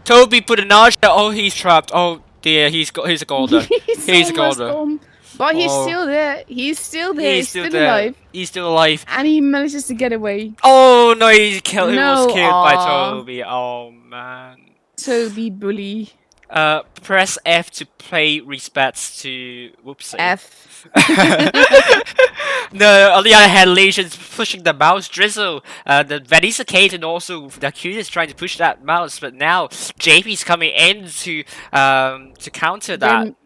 Toby put a nudge. Oh, he's trapped. Oh dear, he's a golder. he's a golder. But he's still there. He's still there. He's still alive. He's still alive. And he manages to get away. Oh no, he was killed by Toby. Oh man. Toby bully. Press F to pay respects to Whoopsie. F. No, on the other hand, Legion's pushing the mouse. Drizzle, the Vanessa Kate and also the Q is trying to push that mouse, but now JP's coming in to counter that. Then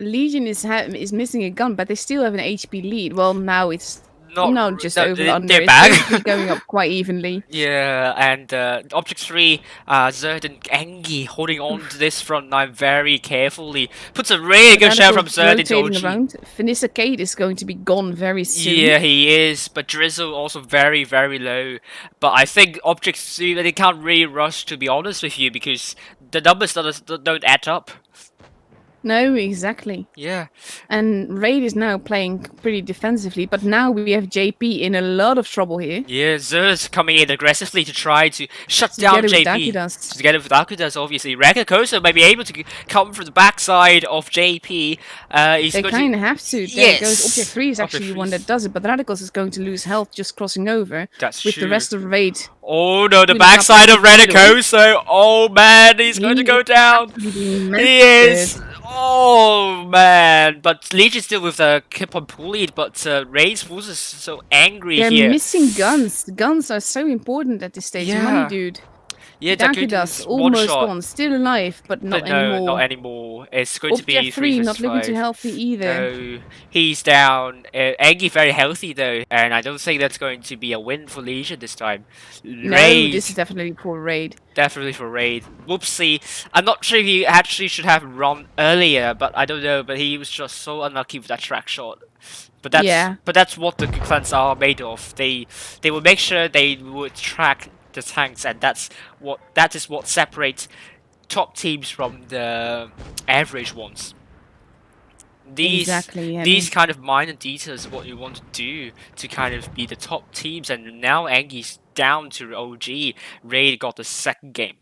Legion is missing a gun, but they still have an HP lead. Well, now it's not just over under. They're back. It's going up quite evenly. Yeah, and Object 3, Zerd and Engie holding on to this front line very carefully. Puts a really good shot from Zerd into OG. Around. Vanessa Kate is going to be gone very soon. Yeah, he is, but Drizzle also very, very low. But I think Object 3, they can't really rush, to be honest with you, because the numbers don't add up. No, exactly. Yeah. And Raid is now playing pretty defensively, but now we have JP in a lot of trouble here. Yeah, Zer's coming in aggressively to try to shut down Together with JP. Dakidas. Together with Akudas, obviously. Rekakoso may be able to come from the backside of JP. He's They going kind to... of have to. There it goes. Yes! Object 3 is actually the one that does it, but Radicals is going to lose health just crossing over. That's with true. the rest of Raid. Oh no, the putting up backside a of good fight. Rekakoso. Oh man, he's going to He go is down. absolutely He is. Oh man, but Legion still with the keep on bullied, but Raid's forces so angry They're here. missing guns. The guns are so important at this stage. Yeah. Money, dude. Yeah, they're going to Dakidas lose almost one shot. gone. Still alive, but not No, anymore. not anymore. It's going to be Object 3 3 versus not looking 5. too healthy either. No, he's down. Angie very healthy though, and I don't think that's going to be a win for Legion this time. No, Raid, this is definitely for Raid. definitely for Raid. Whoopsie. I'm not sure if he actually should have run earlier, but I don't know. But he was just so unlucky with that track shot. But that's what the good clans are made of. They will make sure they would track the tanks, and that is what separates top teams from the average ones. These kind of minor details are what you want to do to kind of be the top teams, and now Angie's down to OG. Raid got the second game.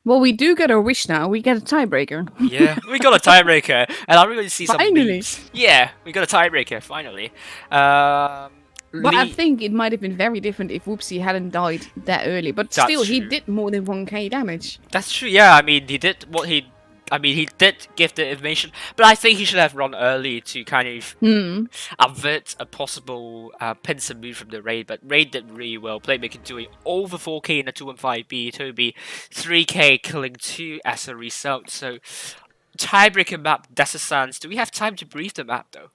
Well, we do get our wish now. We get a tiebreaker. Yeah, we got a tiebreaker, and I'm going to see some Finally. memes. Yeah, we got a tiebreaker finally. But I think it might have been very different if Whoopsie hadn't died that early. But That's still, he true. did more than 1k damage. That's true. Yeah, I mean, he did what he. I mean, he did give the information, but I think he should have run early to kind of avert a possible pincer move from the Raid. But Raid did really well. Playmaking doing over 4k in a 215B. Toby 3k killing 2 as a result. So tiebreaker map, Desert Sands. Do we have time to brief the map though?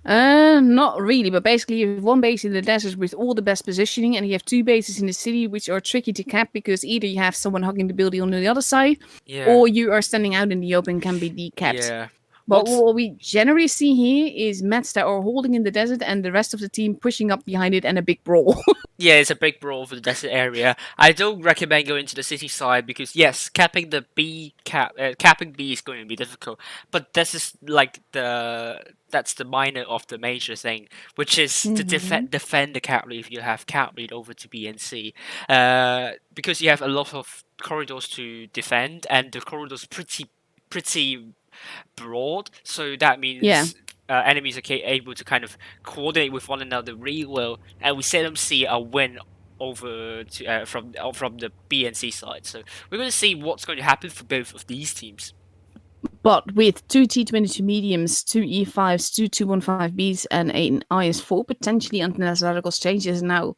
Not really, but basically you have one base in the desert with all the best positioning, and you have 2 bases in the city which are tricky to cap because either you have someone hugging the building on the other side, or you are standing out in the open, can be decapped. Yeah. But what we generally see here is mats that are holding in the desert and the rest of the team pushing up behind it and a big brawl. Yeah, it's a big brawl for the desert area. I don't recommend going to the city side because yes, capping B is going to be difficult. But this is like that's the minor of the major thing, which is to defend the cap lead if you have cap lead over to B and C, because you have a lot of corridors to defend, and the corridors pretty broad, so that means enemies are able to kind of coordinate with one another really well, and we seldom see a win over to from the B and C side. So we're going to see what's going to happen for both of these teams. But with 2 T22 mediums, 2 E5s, 2 215Bs, and an IS4, potentially unless Radicals changes now,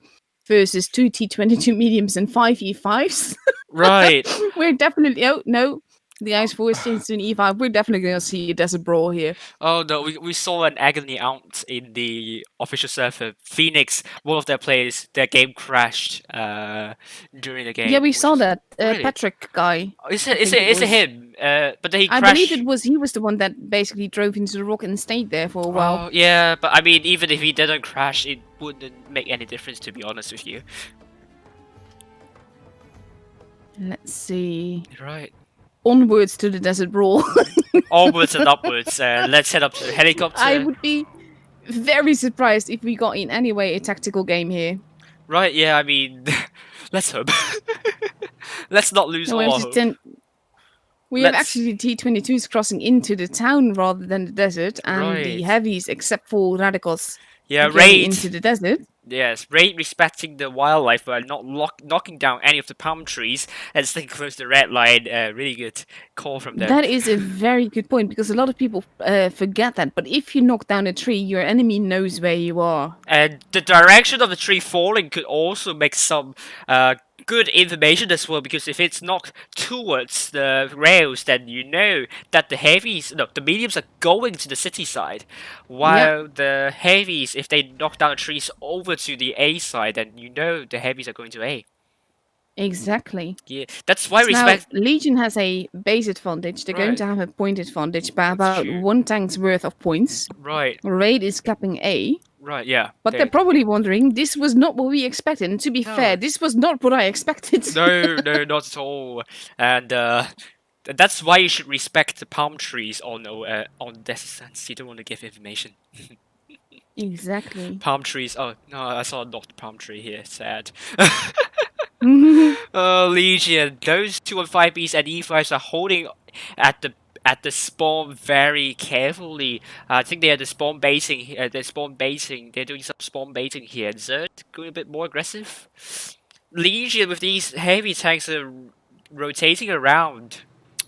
versus 2 T22 mediums and 5 E5s. Right. We're definitely... Oh, no. The IS4 is changed to an E5. We're definitely going to see a desert brawl here. Oh no, we saw an agony out in the official server. Phoenix, one of their players, their game crashed during the game. Yeah, we saw that. Really? Patrick guy. Is it him? But then he crashed. I believe he was the one that basically drove into the rock and stayed there for a while. Oh, yeah, but I mean, even if he didn't crash, it wouldn't make any difference, to be honest with you. Let's see. Right. Onwards to the desert brawl. Onwards and upwards. Let's head up to the helicopter. I would be very surprised if we got in any way a tactical game here. Right, yeah, I mean, let's hope. Let's not lose all hope. We have actually T22s crossing into the town rather than the desert, and the heavies, except for Radicals, Raid into the desert. Yes, Raid respecting the wildlife while not knocking down any of the palm trees and staying close to the red line. Really good call from them. That is a very good point, because a lot of people forget that. But if you knock down a tree, your enemy knows where you are. And the direction of the tree falling could also make some good information as well, because if it's knocked towards the rails, then you know that the mediums are going to the city side, while the heavies, if they knock down the trees over to the A side, then you know the heavies are going to A. Exactly. Yeah, that's why Legion has a base advantage. They're going to have a point advantage by about 1 tank's worth of points. Right. Raid is capping A. Right, yeah. But they're probably wondering, this was not what we expected. And to be fair, this was not what I expected. No, not at all. And That's why you should respect the palm trees on distance. You don't want to give information. Exactly. Palm trees. Oh no, I saw not palm tree here. Sad. No, Legion. Those 215Bs and E5s are holding at the spawn very carefully. I think they are the spawn basing. They're spawn basing. They're doing some spawn baiting here. Zerd going a bit more aggressive. Legion with these heavy tanks are rotating around.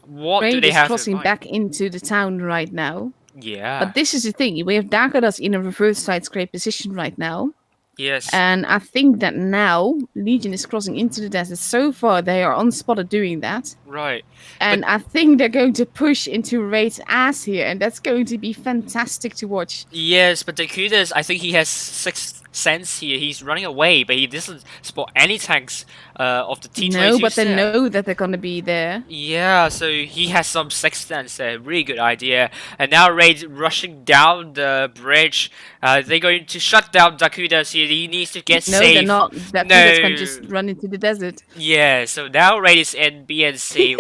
What do Raid they is have in crossing mind? back into the town right now. Yeah. But this is the thing. We have Dagadas in a reverse side scrape position right now. Yes. And I think that now Legion is crossing into the desert. So far, they are unspotted doing that. Right. And I think they're going to push into Raid's ass here. And that's going to be fantastic to watch. Yes, but Dakudas, I think he has sixth sense here. He's running away, but he doesn't spot any tanks of the T22. No, but they know that they're going to be there. Yeah, so he has some sixth sense. Really good idea. And now Raid rushing down the bridge. They're going to shut down Dakudas here. He needs to get No, safe. they're not. That No. can just run into the desert. Yeah, so now Raid is in BNC.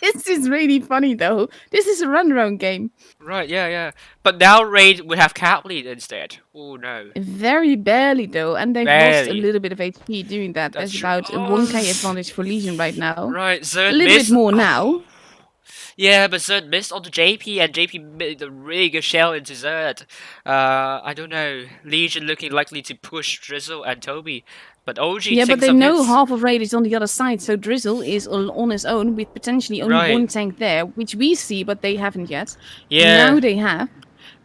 This is really funny, though. This is a run-around game. Right, yeah. But now Raid would have Cat Lead instead. Oh no. Very barely, though, and they've lost a Barely. little bit of HP doing that. That's There's true. about a 1k advantage for Legion right now. Right, Zerd A little missed. bit more now. Yeah, but Zerd missed on the JP, and JP made a really good shell into Zerd. I don't know. Legion looking likely to push Drizzle and Toby, but OG Yeah, but takes they some know hits. half of Raid is on the other side, so Drizzle is on his own with potentially only Right. one tank there, which we see, but they haven't yet. Yeah. Now they have.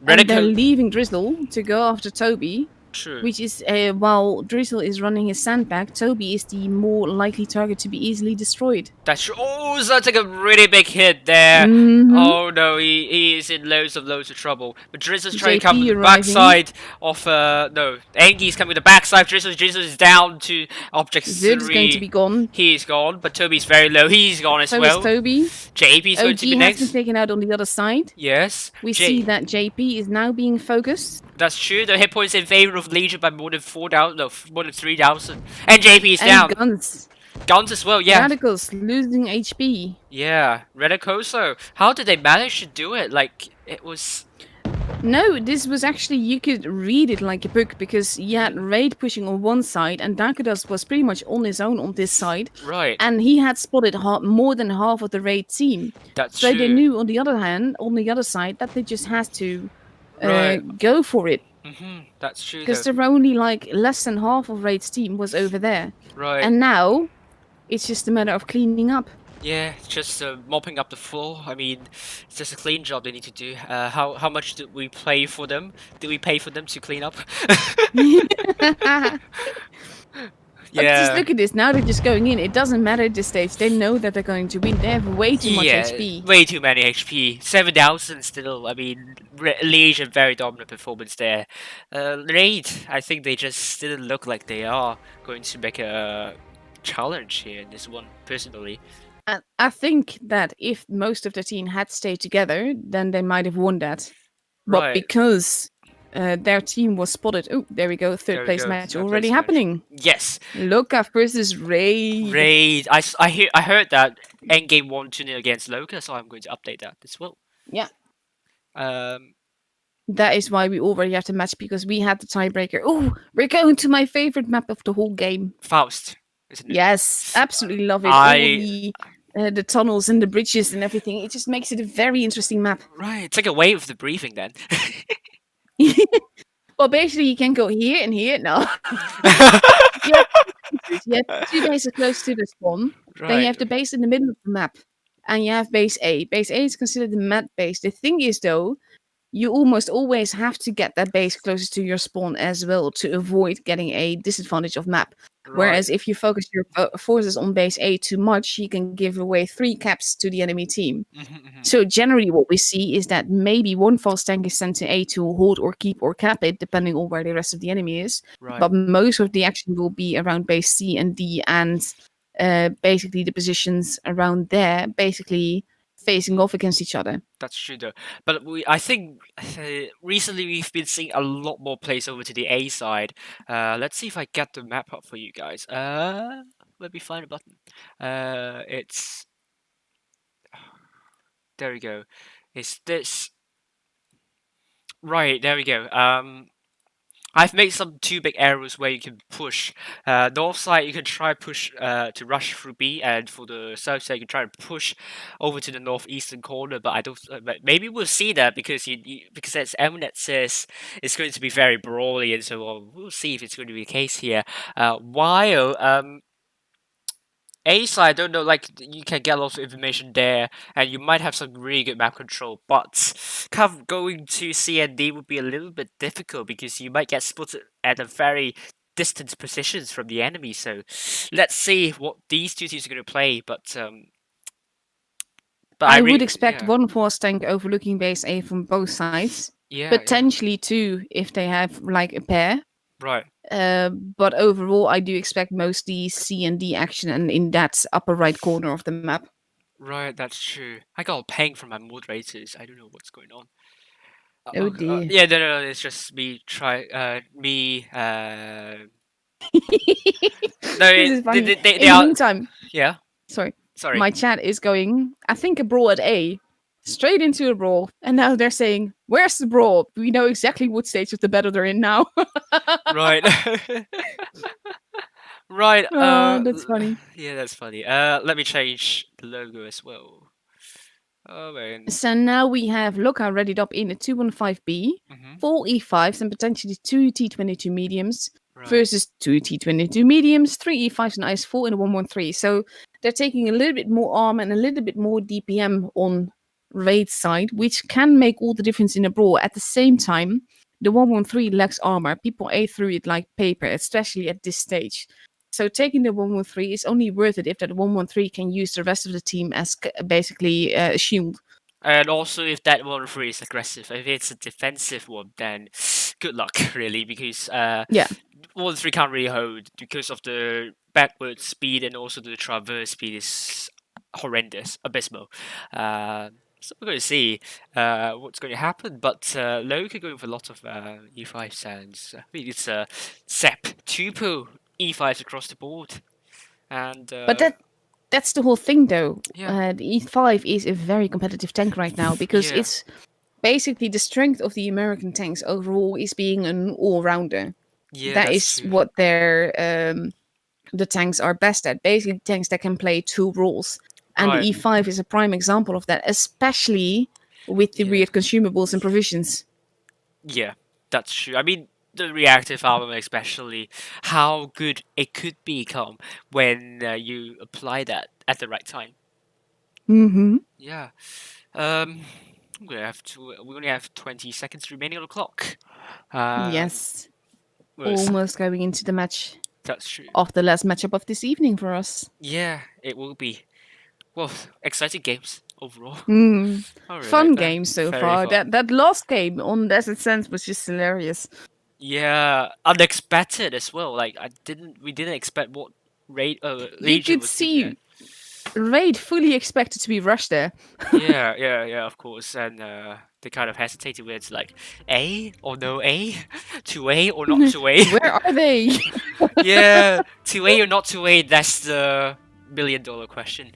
And they're Redico. leaving Drizzle to go after Toby. True. Which is, while Drizzle is running his sandbag, Toby is the more likely target to be easily destroyed. That's true. Oh, Zerd took a really big hit there. Mhm. Oh no, he is in loads of trouble. But Drizzle's trying to come JP with the arriving. backside of no. Engi's coming with the backside. Drizzle is down to object Zerd is 3. going to be gone. He's gone, but Toby's very low. He's gone as So well. is Toby. JP's going OG to be has next. been taken out on the other side. Yes. We see that JP is now being focused. That's true. The hit points in favor of Legion by more than 4,000, no, more than 3,000. And JP is And down. guns. Guns as well, yeah. Radicals losing HP. Yeah, Redicoso. How did they manage to do it? Like, it was... No, this was actually, you could read it like a book because you had Raid pushing on one side and Dakudas was pretty much on his own on this side. Right. And he had spotted more than half of the Raid team. That's So true. they knew on the other hand, on the other side, that they just had to Right. go for it. That's true, Because though. there were only like less than half of Raid's team was over there. Right. And now, it's just a matter of cleaning up. Yeah, just mopping up the floor. I mean, it's just a clean job they need to do. How much did we pay for them? Did we pay for them to clean up? But just look at this. Now they're just going in. It doesn't matter at this stage. They know that they're going to win. They have way too much HP. Way too many HP. 7,000 still. I mean, Legion very dominant performance there. Raid, I think they just didn't look like they are going to make a challenge here in this one, personally. I think that if most of the team had stayed together, then they might have won that. But Right. because their team was spotted. Oh, there we go. Third place match Third already place match. happening. Yes. Loka versus Raid. Raid. I heard that Endgame won 2-0 against Loka, so I'm going to update that as well. Yeah. Um, That is why we already have the match, because we had the tiebreaker. Oh, we're going to my favorite map of the whole game. Faust, isn't it? Yes, absolutely love it. All the tunnels and the bridges and everything. It just makes it a very interesting map. Right. Take away with the briefing then. Well, basically, you can go here and here. No. You have 2 bases close to the spawn. Right. Then you have the base in the middle of the map. And you have base A. Base A is considered the map base. The thing is, though, you almost always have to get that base closest to your spawn as well to avoid getting a disadvantage of map. Whereas if you focus your forces on base A too much, you can give away 3 caps to the enemy team. So generally what we see is that maybe one fast tank is sent to A to hold or keep or cap it, depending on where the rest of the enemy is. Right. But most of the action will be around base C and D, and basically the positions around there basically facing off against each other. That's true though. But I think recently we've been seeing a lot more plays over to the A side. Let's see if I get the map up for you guys. Let me find a button. It's There we go. Is this right? There we go. I've made some two big arrows where you can push. North side you can try push to rush through B, and for the south side you can try to push over to the northeastern corner. But I don't. But maybe we'll see that because because as Amaunet says, it's going to be very brawly, and so on. We'll see if it's going to be the case here. While A side, I don't know, like you can get lots of information there, and you might have some really good map control, but going to C and D would be a little bit difficult because you might get spotted at a very distant positions from the enemy. So let's see what these two teams are going to play. But I would expect one force tank overlooking base A from both sides. Yeah. Potentially two if they have like a pair. Right. But overall, I do expect mostly C and D action and in that upper right corner of the map. Right, that's true. I got a ping from my moderators. I don't know what's going on. Oh dear. Yeah, no, it's just me No, this is funny. They in the meantime, yeah. Sorry. Sorry. My chat is going, I think, a brawl at A, straight into a brawl, and now they're saying, "Where's the brawl? We know exactly what stage of the battle they're in now." Right. Right. That's funny. Yeah, that's funny. Let me change the logo as well. Oh man. So now we have Loka readied up in a 215B, 4 E5s, and potentially 2 T22 mediums. Right. Versus 2 T22 mediums, 3 E5s and IS-4 in a 113. So they're taking a little bit more armor and a little bit more DPM on raid side, which can make all the difference in a brawl. At the same time, the 113 lacks armor. People A through it like paper, especially at this stage. So taking the 113 is only worth it if that 113 can use the rest of the team as basically a shield. And also, if that 113 is aggressive, if it's a defensive one, then good luck, really, because 113 can't really hold because of the backward speed and also the traverse speed is horrendous, abysmal. So we're going to see what's going to happen, but Loka going for a lot of E5 sounds. I mean, it's a Sep Tupo E5s across the board, and but that's the whole thing, though. Yeah. The E5 is a very competitive tank right now because it's basically the strength of the American tanks overall is being an all-rounder. Yeah, that is true. What their the tanks are best at. Basically, tanks that can play two roles. And the E5 is a prime example of that, especially with the weird consumables and provisions. Yeah, that's true. I mean, the reactive armor, especially, how good it could become when you apply that at the right time. Mm-hmm. Yeah. We only have 20 seconds remaining on the clock. Yes. Almost going into the match. That's true. Of the last matchup of this evening for us. Yeah, it will be. Well, exciting games overall. Fun games so far. Fun. That last game on Desert Sands was just hilarious. Yeah, unexpected as well. Like we didn't expect what Legion you could see Raid fully expected to be rushed there. yeah, of course, and they kind of hesitated with like A or no A, 2A or not 2A. Where are they? Yeah, 2A or not 2A. That's the $1 million question.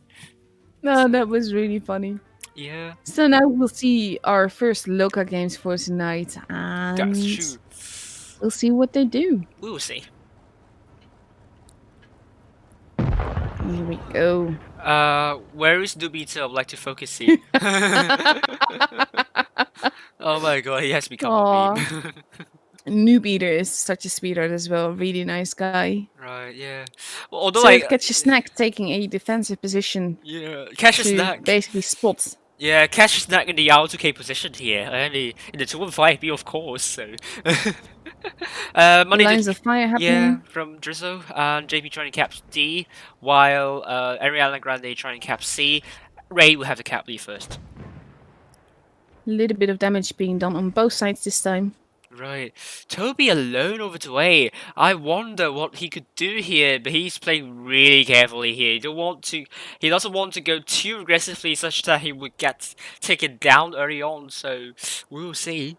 No, that was really funny. Yeah. So now we'll see our first Loka games for tonight, and that's true. We'll see what they do. We will see. Here we go. Where is Dubita? I'd like to focus here. Oh my god, he has become a meme. Noob Eater is such a sweetheart as well. Really nice guy. Right, yeah. Well, although so catch a snack taking a defensive position. Yeah, catch a snack. Basically spot. Yeah, catch a snack in the R2K position here, and in the 215B, of course. So. Lines of fire happening. Yeah, from Drizzle and JP trying to cap D, while Ariana Grande trying to cap C. Ray will have to cap B first. A little bit of damage being done on both sides this time. Right. Toby alone over to A. I wonder what he could do here, but he's playing really carefully here. He doesn't want to go too aggressively such that he would get taken down early on, so we'll see.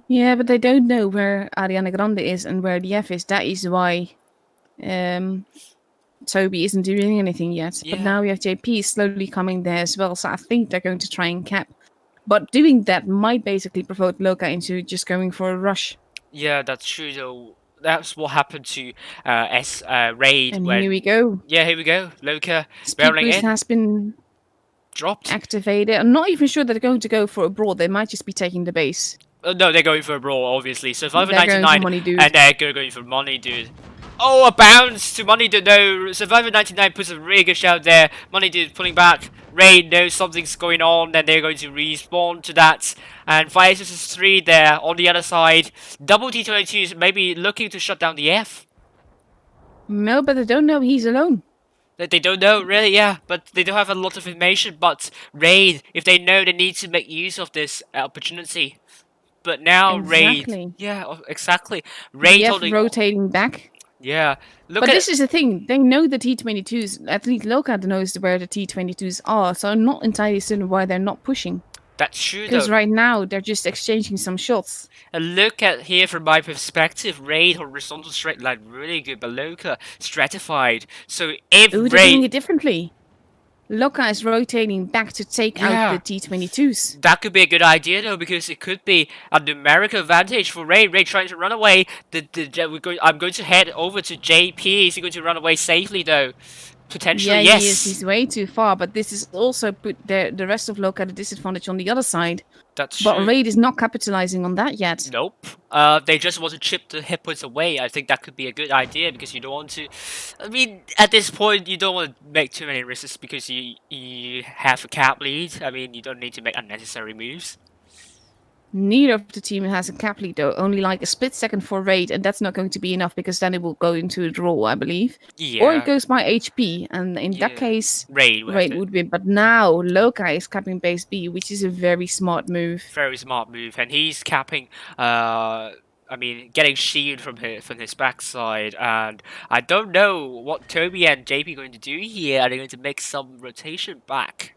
Yeah, but they don't know where Ariana Grande is and where the F is. That is why Toby isn't doing anything yet. Yeah. But now we have JP slowly coming there as well, so I think they're going to try and cap. But doing that might basically provoke Loka into just going for a rush. Yeah, that's true though. That's what happened to Raid And when... here we go. Yeah, here we go. Loka Speed barreling boost in. has been Dropped. activated. I'm not even sure they're going to go for a brawl. They might just be taking the base. No, they're going for a brawl, obviously. Survivor They're going 99 for Money Dude. and they're going for Money Dude. Oh, a bounce to Money Dude. No, Survivor 99 puts a really good shout there. Money Dude pulling back. Raid knows something's going on, and they're going to respawn to that. And 5 vs 3 there on the other side. Double T22s maybe looking to shut down the F. No, but they don't know he's alone. They don't know, really, yeah, but they don't have a lot of information. But Raid, if they know, they need to make use of this opportunity. But now Exactly. Raid, yeah, exactly. Raid F holding, rotating back. yeah. Look But at this is the thing. They know the T22s. At least Loka knows where the T22s are. So I'm not entirely certain why they're not pushing. that's true Because though. right now they're just exchanging some shots. And look at here from my perspective, Raid horizontal straight line really good, but Loka stratified. So if Ooh, they're doing Raid, it differently. Loka is rotating back to take Yeah. out the T22s. that could be a good idea though, because it could be a numerical advantage for Raid. Raid trying to run away. I'm going to head over to JP. Is he going to run away safely though? Potentially, Yeah, yes. he is. He's way too far. But this is also put the rest of Loka at a disadvantage on the other side. That's But true. Raid is not capitalizing on that yet. Nope. They just want to chip the hit points away. I think that could be a good idea because you don't want to. I mean, at this point, you don't want to make too many risks because you have a cap lead. I mean, you don't need to make unnecessary moves. Neither of the team has a cap lead though. Only like a split second for Raid, and that's not going to be enough because then it will go into a draw, I believe. Yeah. Or it goes by HP, and in that Yeah. case, Raid. Raid would win. But now Loka is capping base B, which is a very smart move. Very smart move, and he's capping. I mean, getting shield from his backside, and I don't know what Toby and JP are going to do here. Are they going to make some rotation back?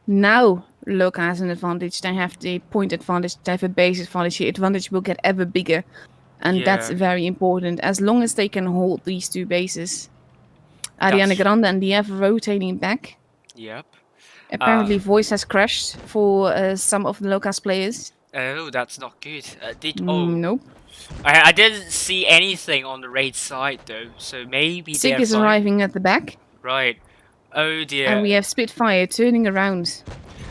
Now Loka has an advantage. They have the point advantage. They have a base advantage. The advantage will get ever bigger, and that's Yeah. very important. As long as they can hold these two bases, Ariana Grande and DF rotating back. Yep. Apparently, voice has crashed for some of the Loka's players. Oh, that's not good. Nope. I didn't see anything on the raid side though, so maybe Sig they're is fine. arriving at the back, Right. Oh dear. and we have Spitfire turning around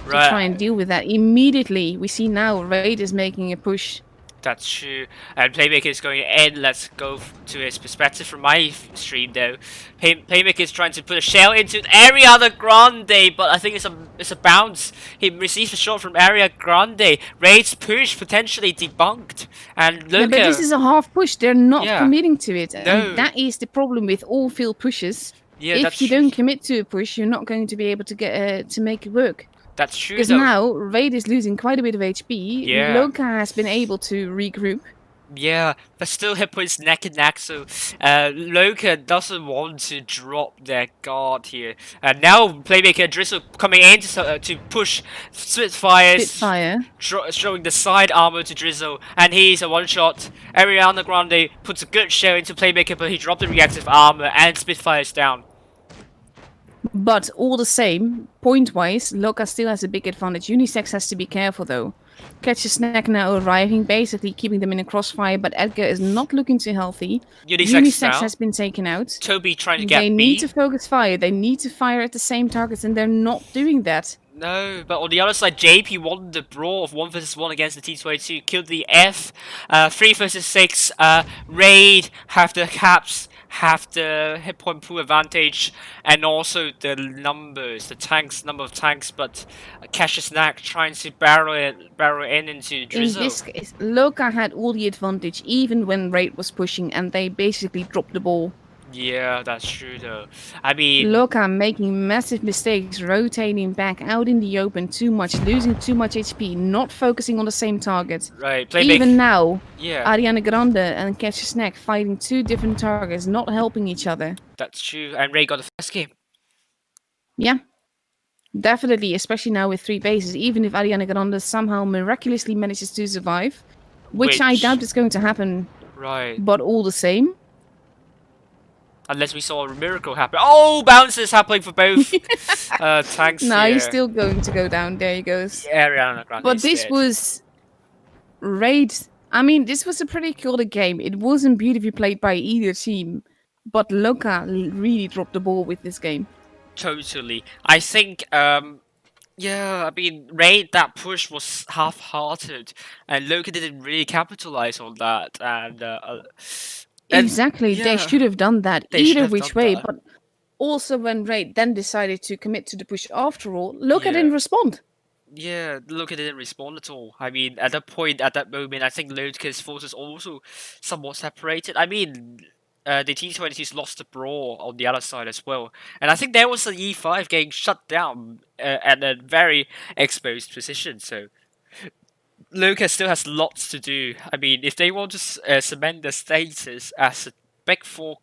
to try and deal with that. Immediately, we see now Raid is making a push. That's true. And Playmaker is going in. Let's go to his perspective from my stream though. Playmaker is trying to put a shell into Ariana Grande, but I think it's a bounce. He receives a shot from Ariana Grande. Raid's push potentially debunked. And Yeah, look but this is a half push. They're not Yeah. committing to it. No. And that is the problem with all field pushes. yeah, If that's you true. don't commit to a push, you're not going to be able to get to make it work. That's true Because though. now Raid is losing quite a bit of HP. Yeah. Loka has been able to regroup. Yeah, but still hit points neck and neck, so Loka doesn't want to drop their guard here. And now Playmaker and Drizzle coming in to push Spitfires, Spitfire. showing the side armor to Drizzle, and he's a one-shot. Ariana Grande puts a good show into Playmaker, but he dropped the reactive armor, and Spitfire's down. But all the same, point-wise, Loka still has a big advantage. Unisex has to be careful though. Catch a Snack now arriving, basically keeping them in a crossfire, but Edgar is not looking too healthy. Unisex down. has been taken out. Toby trying to get They B. need to focus fire. They need to fire at the same targets, and they're not doing that. No, but on the other side, JP won the brawl of 1 vs 1 against the T22, killed the F, 3 vs 6, Raid have the caps, have the hit point pool advantage, and also the numbers, the tanks, number of tanks, but Cash Snack trying to barrel in into Drizzle. In this case, Loka had all the advantage, even when Raid was pushing, and they basically dropped the ball. Yeah, that's true though. I mean, Loka making massive mistakes, rotating back out in the open too much, losing too much HP, not focusing on the same target. right, Even now, yeah, Ariana Grande and Catch a Snack fighting two different targets, not helping each other. that's true. And Ray got the first game. Yeah, definitely, especially now with 3 bases. Even if Ariana Grande somehow miraculously manages to survive, which I doubt is going to happen, Right. but all the same. Unless we saw a miracle happen. Oh, bounces happening for both tanks No, here. he's still going to go down. There he goes. Ariana Grande But is this dead. was Raid. I mean, this was a pretty chaotic game. It wasn't beautifully played by either team, but Loka really dropped the ball with this game. Totally. I think, yeah, I mean, Raid, that push was half-hearted, and Loki didn't really capitalize on that, and Exactly, yeah, they should have done that they should either have which done way. that. But also, when Raid then decided to commit to the push after all, Loka Yeah. didn't respond. Yeah, Loki didn't respond at all. I mean, at that point, at that moment, I think Loki's forces also somewhat separated. I mean, the T20s lost the brawl on the other side as well. And I think there was an E5 getting shut down at a very exposed position, so Loki still has lots to do. I mean, if they want to cement their status as a Big Four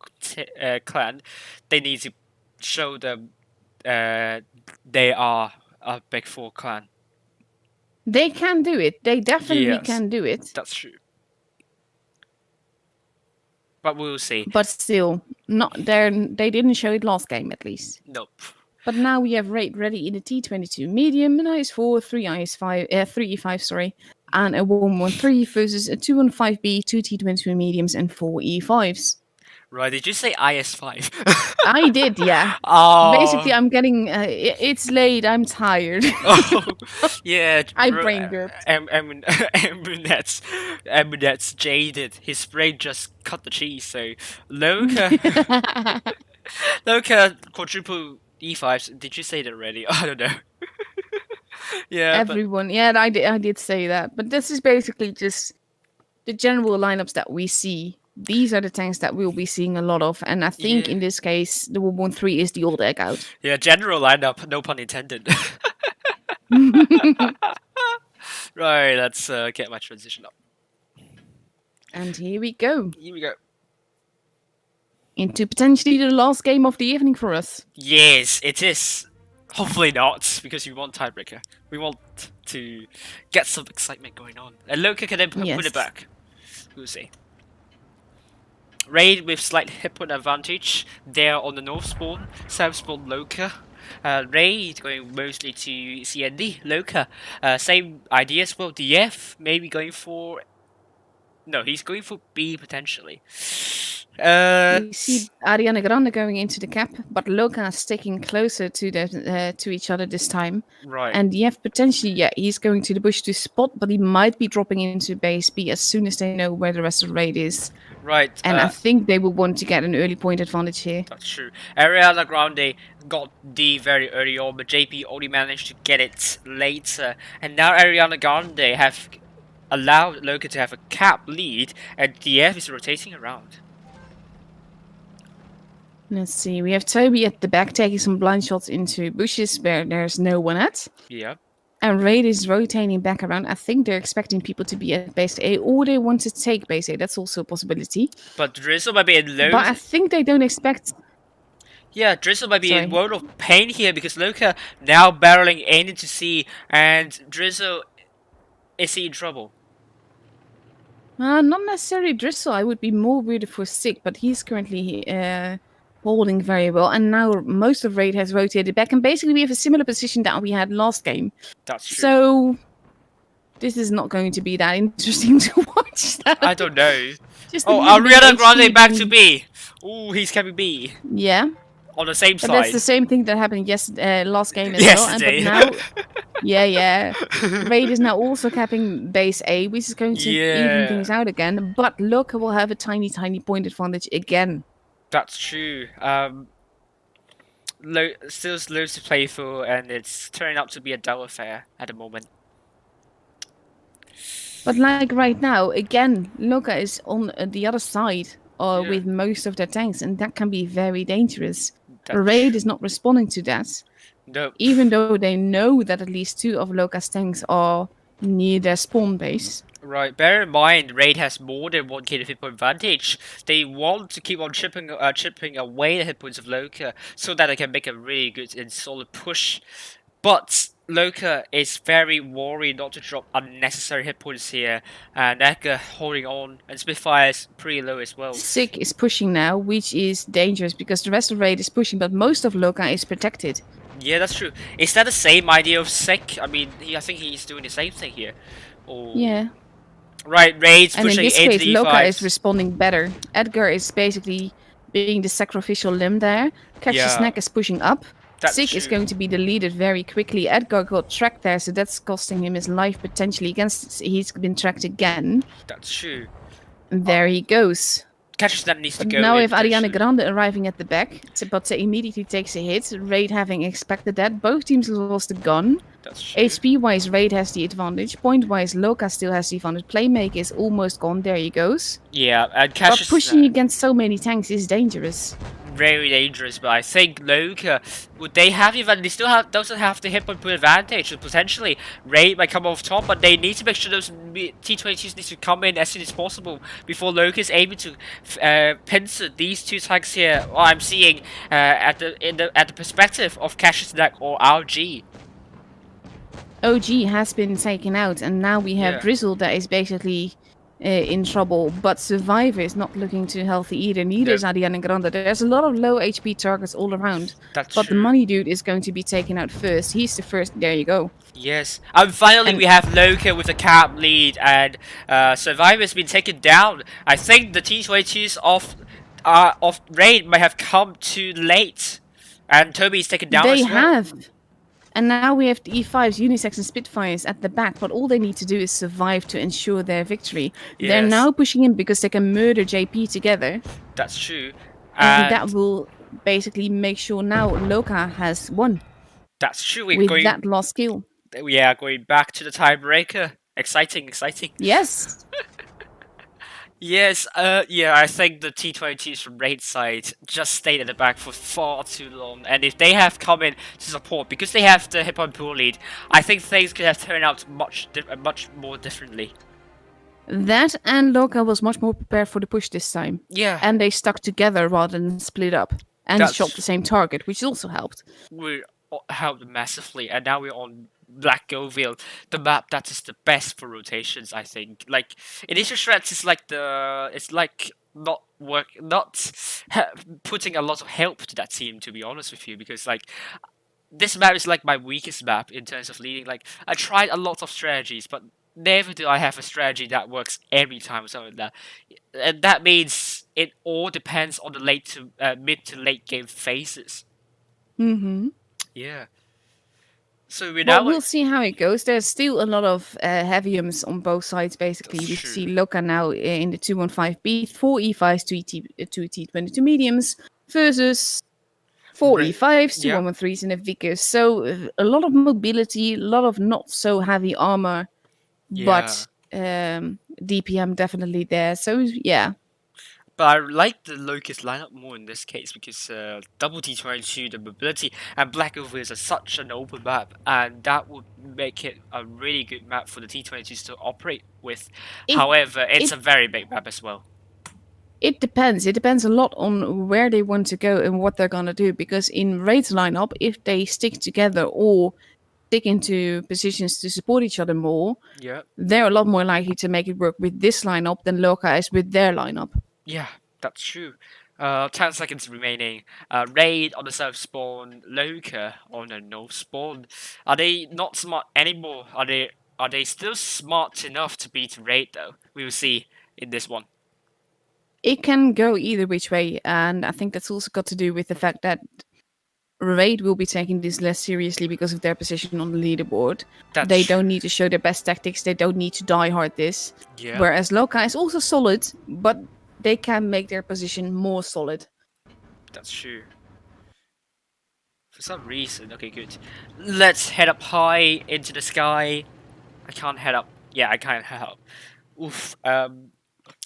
clan, they need to show them they are a Big Four clan. They can do it. They definitely Yes, can do it. That's true. But we'll see. But still, not there. They didn't show it last game, at least. Nope. But now we have Raid ready in a T22 medium, an IS4, 3 IS5, 3 E5, sorry, and a 113 versus a 215B, 2 T22 mediums, and 4 E5s. Right, did you say IS5? I did, yeah. Oh. Basically, I'm getting. It's late. I'm tired. Oh, yeah. I brain burped. Amunet's jaded. His brain just cut the cheese. So Loka, Loka quadruple E5s. Did you say that already? I don't know. Yeah. Everyone, yeah, I did say that. But this is basically just the general lineups that we see. These are the tanks that we'll be seeing a lot of, and I think in this case, the 113 is the old egg out. Yeah, general lineup, no pun intended. Right, let's get my transition up. And here we go. Here we go. Into potentially the last game of the evening for us. Yes, it is. Hopefully not, because we want tiebreaker. We want to get some excitement going on. And Loka can then put it back. We'll see. Raid with slight hit point advantage there on the north spawn, south spawn Loka. Raid going mostly to CND, Loka. Same idea as well, DF maybe going for... No, he's going for B potentially. We see Ariana Grande going into the cap, but Loka sticking closer to the to each other this time. Right. And DF potentially, yeah, he's going to the bush to spot, but he might be dropping into base B as soon as they know where the rest of the raid is. Right. And I think they will want to get an early point advantage here. That's true. Ariana Grande got D very early on, but JP only managed to get it later. And now Ariana Grande have allowed Loka to have a cap lead, and DF is rotating around. Let's see, we have Toby at the back taking some blind shots into bushes where there's no one at. Yeah. And Raid is rotating back around. I think they're expecting people to be at base A, or they want to take base A. That's also a possibility. But Drizzle might be in low. But I think they don't expect... Yeah, Drizzle might be in world of pain here because Loka now barreling in into C, and Drizzle, is he in trouble? Not necessarily Drizzle. I would be more worried for Sick, but he's currently holding very well. And now most of Raid has rotated back, and basically we have a similar position that we had last game. That's true. So this is not going to be that interesting to watch. I don't know. Oh, Ariana Grande back to B. Ooh, he's coming B. Yeah. On the same side. That's the same thing that happened last game as well. Yesterday. But now, yeah. Raid is now also capping base A, which is going to even things out again. But Loka will have a tiny point advantage again. That's true. Still loads to play for, and it's turning out to be a dull affair at the moment. But like right now, again, Loka is on the other side with most of their tanks, and that can be very dangerous. Raid is not responding to that. No. Even though they know that at least 2 of Loka's tanks are near their spawn base. Right, bear in mind, Raid has more than 1 hit point advantage. They want to keep on chipping away the hit points of Loka so that they can make a really good and solid push. But Loka is very worried not to drop unnecessary hit points here, and Edgar holding on, and Spitfire is pretty low as well. Sick is pushing now, which is dangerous because the rest of Raid is pushing, but most of Loka is protected. Yeah, that's true. Is that the same idea of Sick? I mean, I think he's doing the same thing here. Or... Yeah. Right, Raid's And in pushing this into case, the Loka E5s. is responding better. Edgar is basically being the sacrificial limb there. Catch Snack is pushing up. That's Sick is true. going to be deleted very quickly. Edgar got tracked there, so that's costing him his life potentially. He's been tracked again. That's true. And there he goes. Catch Snack needs to go. Now we have potentially. Ariana Grande arriving at the back, but immediately takes a hit. Raid having expected that. Both teams lost a gun. That's true. HP-wise, Raid has the advantage. Point-wise, Loka still has the advantage. Playmaker is almost gone. There he goes. Yeah, and But pushing against so many tanks is dangerous. Very dangerous, but I think Loka, would they have the advantage? They still doesn't have the hit point advantage, so potentially Raid might come off top, but they need to make sure those T-22s need to come in as soon as possible before Loka is able to pincer these two tanks here. Well, I'm seeing at the perspective of Cassius Neck or RG. OG has been taken out, and now we have Drizzle that is basically in trouble, but Survivor is not looking too healthy either. Neither is Ariana Grande. There's a lot of low HP targets all around. That's but true. The money dude is going to be taken out first. He's the first. There you go. Yes. And finally, we have Loka with the cap lead, and Survivor has been taken down. I think the T-22s of Raid might have come too late, and Toby's taken down as well. They have. And now we have the E5s, Unisex and Spitfires at the back, but all they need to do is survive to ensure their victory. Yes. They're now pushing in because they can murder JP together. That's true. And that will basically make sure now Loka has won. That's true. With that lost kill. Yeah, going back to the tiebreaker. Exciting, exciting. Yes. Yes, yeah, I think the T-22s from Raid side just stayed at the back for far too long, and if they have come in to support, because they have the hip-hop pool lead, I think things could have turned out much more differently. That and Loka was much more prepared for the push this time. Yeah. And they stuck together rather than split up, and shot the same target, which also helped. We helped massively, and now we're on Black Goville, the map that is the best for rotations, I think. Like, initial threats is like not putting a lot of help to that team, to be honest with you, because like this map is like my weakest map in terms of leading. Like, I tried a lot of strategies, but never do I have a strategy that works every time or something like that. And that means it all depends on the mid to late game phases. Yeah. So we'll see how it goes. There's still a lot of heaviums on both sides, basically. We see Loka now in the 215B, 4 E5s, 2 T22 mediums, versus 4 E5s, 2 113s, and a Vickers. So a lot of mobility, a lot of not so heavy armor, but DPM definitely there. So, yeah. But I like the Locust lineup more in this case because double T22, the mobility, and Black Goville are such an open map, and that would make it a really good map for the T22s to operate with. However, it's a very big map as well. It depends. It depends a lot on where they want to go and what they're gonna do. Because in Raid's lineup, if they stick together or stick into positions to support each other more, they're a lot more likely to make it work with this lineup than Loka is with their lineup. Yeah, that's true. 10 seconds remaining. Raid on the south spawn, Loka on the north spawn. Are they not smart anymore? Are they still smart enough to beat Raid though? We will see in this one. It can go either which way, and I think that's also got to do with the fact that Raid will be taking this less seriously because of their position on the leaderboard. They don't need to show their best tactics. They don't need to die hard this. Yeah. Whereas Loka is also solid, but they can make their position more solid. That's true. For some reason. Okay, good. Let's head up high into the sky. I can't head up. Yeah, I can't head up. Oof.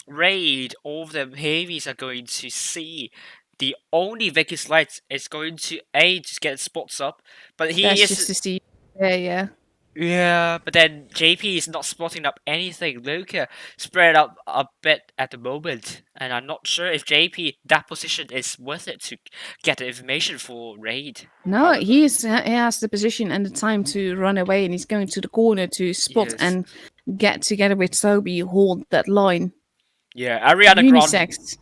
Raid, all of them heavies are going to see. The only Vegas light is going to just get spots up, but That's just to see. Yeah. Yeah, but then JP is not spotting up anything. Luca spread up a bit at the moment, and I'm not sure if JP that position is worth it to get the information for raid. No, However, he has the position and the time to run away, and he's going to the corner to spot yes, and get together with Toby, hold that line. yeah, Ariana Grande. Unisex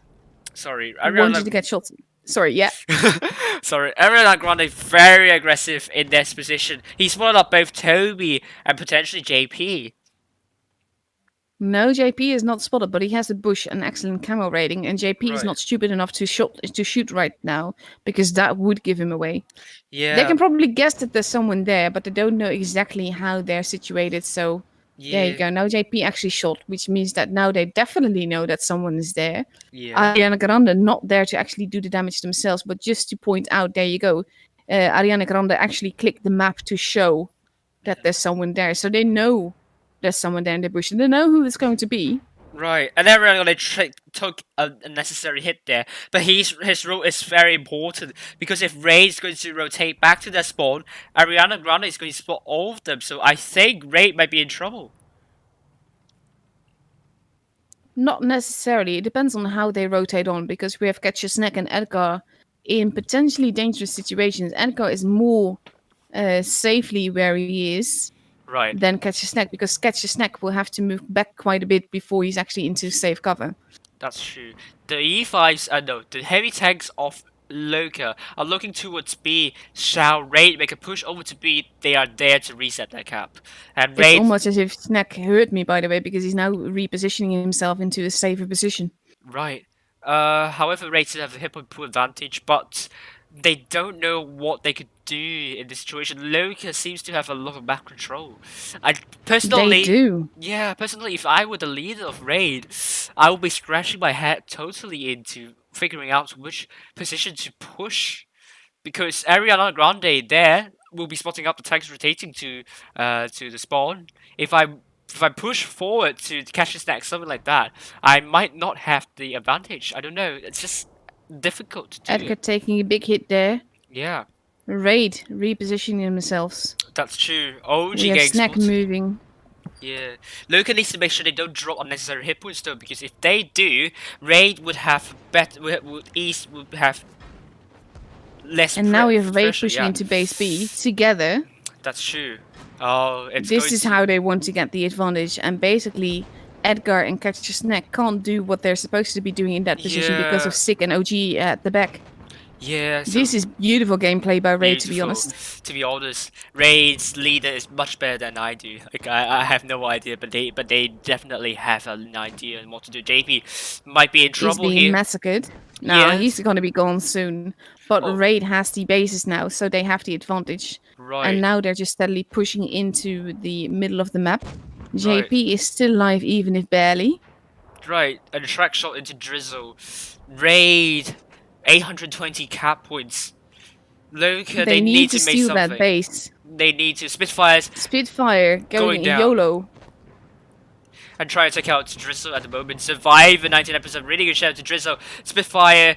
Sorry, wanted Ariana. to get shot. Sorry, yeah. Sorry, Ariana Grande very aggressive in this position. He spotted up both Toby and potentially JP. No, JP is not spotted, but he has a bush, an excellent camo rating, and JP is Right. not stupid enough to shoot right now because that would give him away. They Yeah. can probably guess that there's someone there, but they don't know exactly how they're situated. So there you Yeah. go. Now JP actually shot, which means that now they definitely know that someone is there. Yeah. Ariana Grande not there to actually do the damage themselves, but just to point out, there you go. Ariana Grande actually clicked the map to show that there's someone there. So they know there's someone there in the bush, and they know who it's going to be. Right, and everyone took a necessary hit there, but his role is very important because if Ray is going to rotate back to their spawn, Ariana Grande is going to spot all of them. So I think Ray might be in trouble. Not necessarily. It depends on how they rotate on, because we have Catcher Snack and Edgar in potentially dangerous situations. Edgar is more safely where he is Right, than Catcher Snack, because Catcher Snack will have to move back quite a bit before he's actually into safe cover. that's true. The E5s, no, the heavy tanks of Loka are looking towards B. Shall Raid make a push over to B? They are there to reset their cap. And It's Raid, almost as if Snack heard me, by the way, because he's now repositioning himself into a safer position. right. However, Raid still have the hit point pool advantage, but they don't know what they could do in this situation. Loka seems to have a lot of map control. I They personally, do. yeah, personally, if I were the leader of Raid, I would be scratching my head totally into figuring out which position to push, because Ariana Grande there will be spotting up the tanks rotating to the spawn. If I push forward to catch a snack, something like that, I might not have the advantage. I don't know. It's just difficult to do. Edgar taking a big hit there. Yeah, Raid repositioning themselves. that's true. OG We have getting Snack spotted. moving. Yeah, Luca needs to make sure they don't drop unnecessary hit points though, because if they do, Raid would have would have less. And now we have Raid pressure, pushing yeah. into base B together. That's true. Oh, it's This is how they want to get the advantage, and basically Edgar and Catcher Snack can't do what they're supposed to be doing in that position because of Yeah. Sick and OG at the back. Yeah, so This is beautiful gameplay by Raid, to be beautiful. honest. To be honest, Raid's leader is much better than I do. Like I have no idea, but they definitely have an idea on what to do. JP might be in He's trouble being here. massacred. No, Yes. he's gonna be gone soon. But Oh. Raid has the bases now, so they have the advantage. Right. And now they're just steadily pushing into the middle of the map. JP is still live, even if barely. Right, and a track shot into Drizzle. Raid, 820 cap points. Loka, They need to make steal something. that base. They need to. Spitfires Spitfire going down. YOLO. And try to take out Drizzle at the moment. Survive a 99%. Really good shot to Drizzle. Spitfire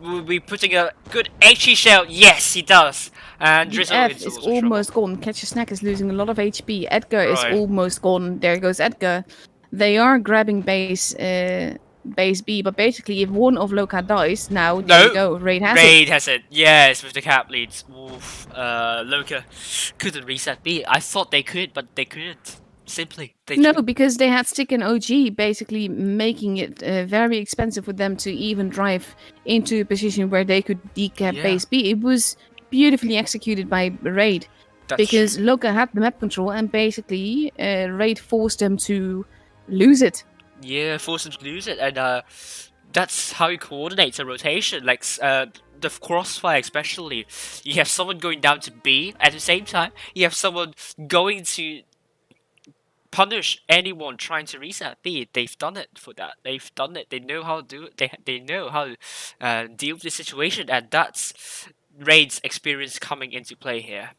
will be putting a good HE shell. Yes, he does. And The Drizzle F is almost gone. Catcher Snack is losing a lot of HP. Edgar is Right. almost gone. There goes Edgar. They are grabbing base B, but basically if one of Loka dies, now there you go. Raid has it. Raid has it. Yes, with the cap leads. Oof. Loka couldn't reset B. I thought they could, but they couldn't. Simply. No, because they had Stick and OG, basically making it very expensive for them to even drive into a position where they could decap base B. It was beautifully executed by Raid. That's Because true. Loka had the map control, and basically Raid forced them to lose it. Yeah, force them to lose it, and that's how you coordinate a rotation. Like the crossfire, especially, you have someone going down to B at the same time. You have someone going to punish anyone trying to reset B. They've done it for that. They've done it. They know how to do it. They know how to deal with the situation, and that's Raid's experience coming into play here.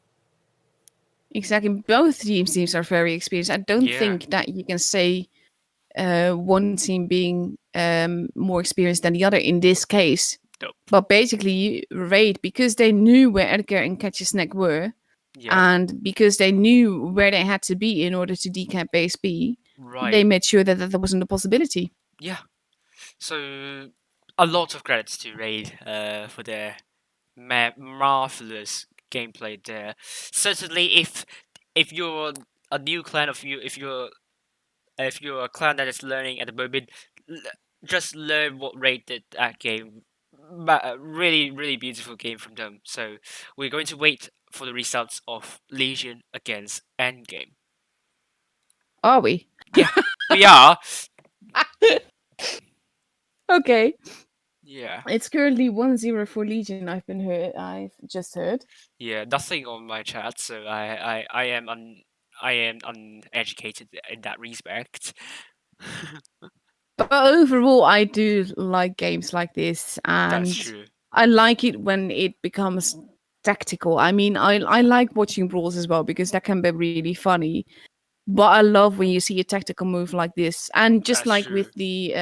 Exactly. Both teams are very experienced. I don't think that you can say one team being more experienced than the other in this case. Nope. But basically, Raid, because they knew where Edgar and Catcher Snack were, Yeah. And because they knew where they had to be in order to decap base B, they Right. made sure that that wasn't a possibility. Yeah. So a lot of credits to Raid for their marvelous gameplay there. Certainly, if you're a new clan of you, if you're a clan that is learning at the moment, l- just learn what Raid did that game. Really, really beautiful game from them. So we're going to wait for the results of Legion against Endgame. Are we? Yeah, we are. Okay. Yeah. It's currently 1-0 for Legion. I've just heard. Yeah, nothing on my chat, so I am uneducated in that respect. But overall, I do like games like this, That's and true. I like it when it becomes tactical. I mean, I like watching brawls as well because that can be really funny. But I love when you see a tactical move like this, and just That's like true. with the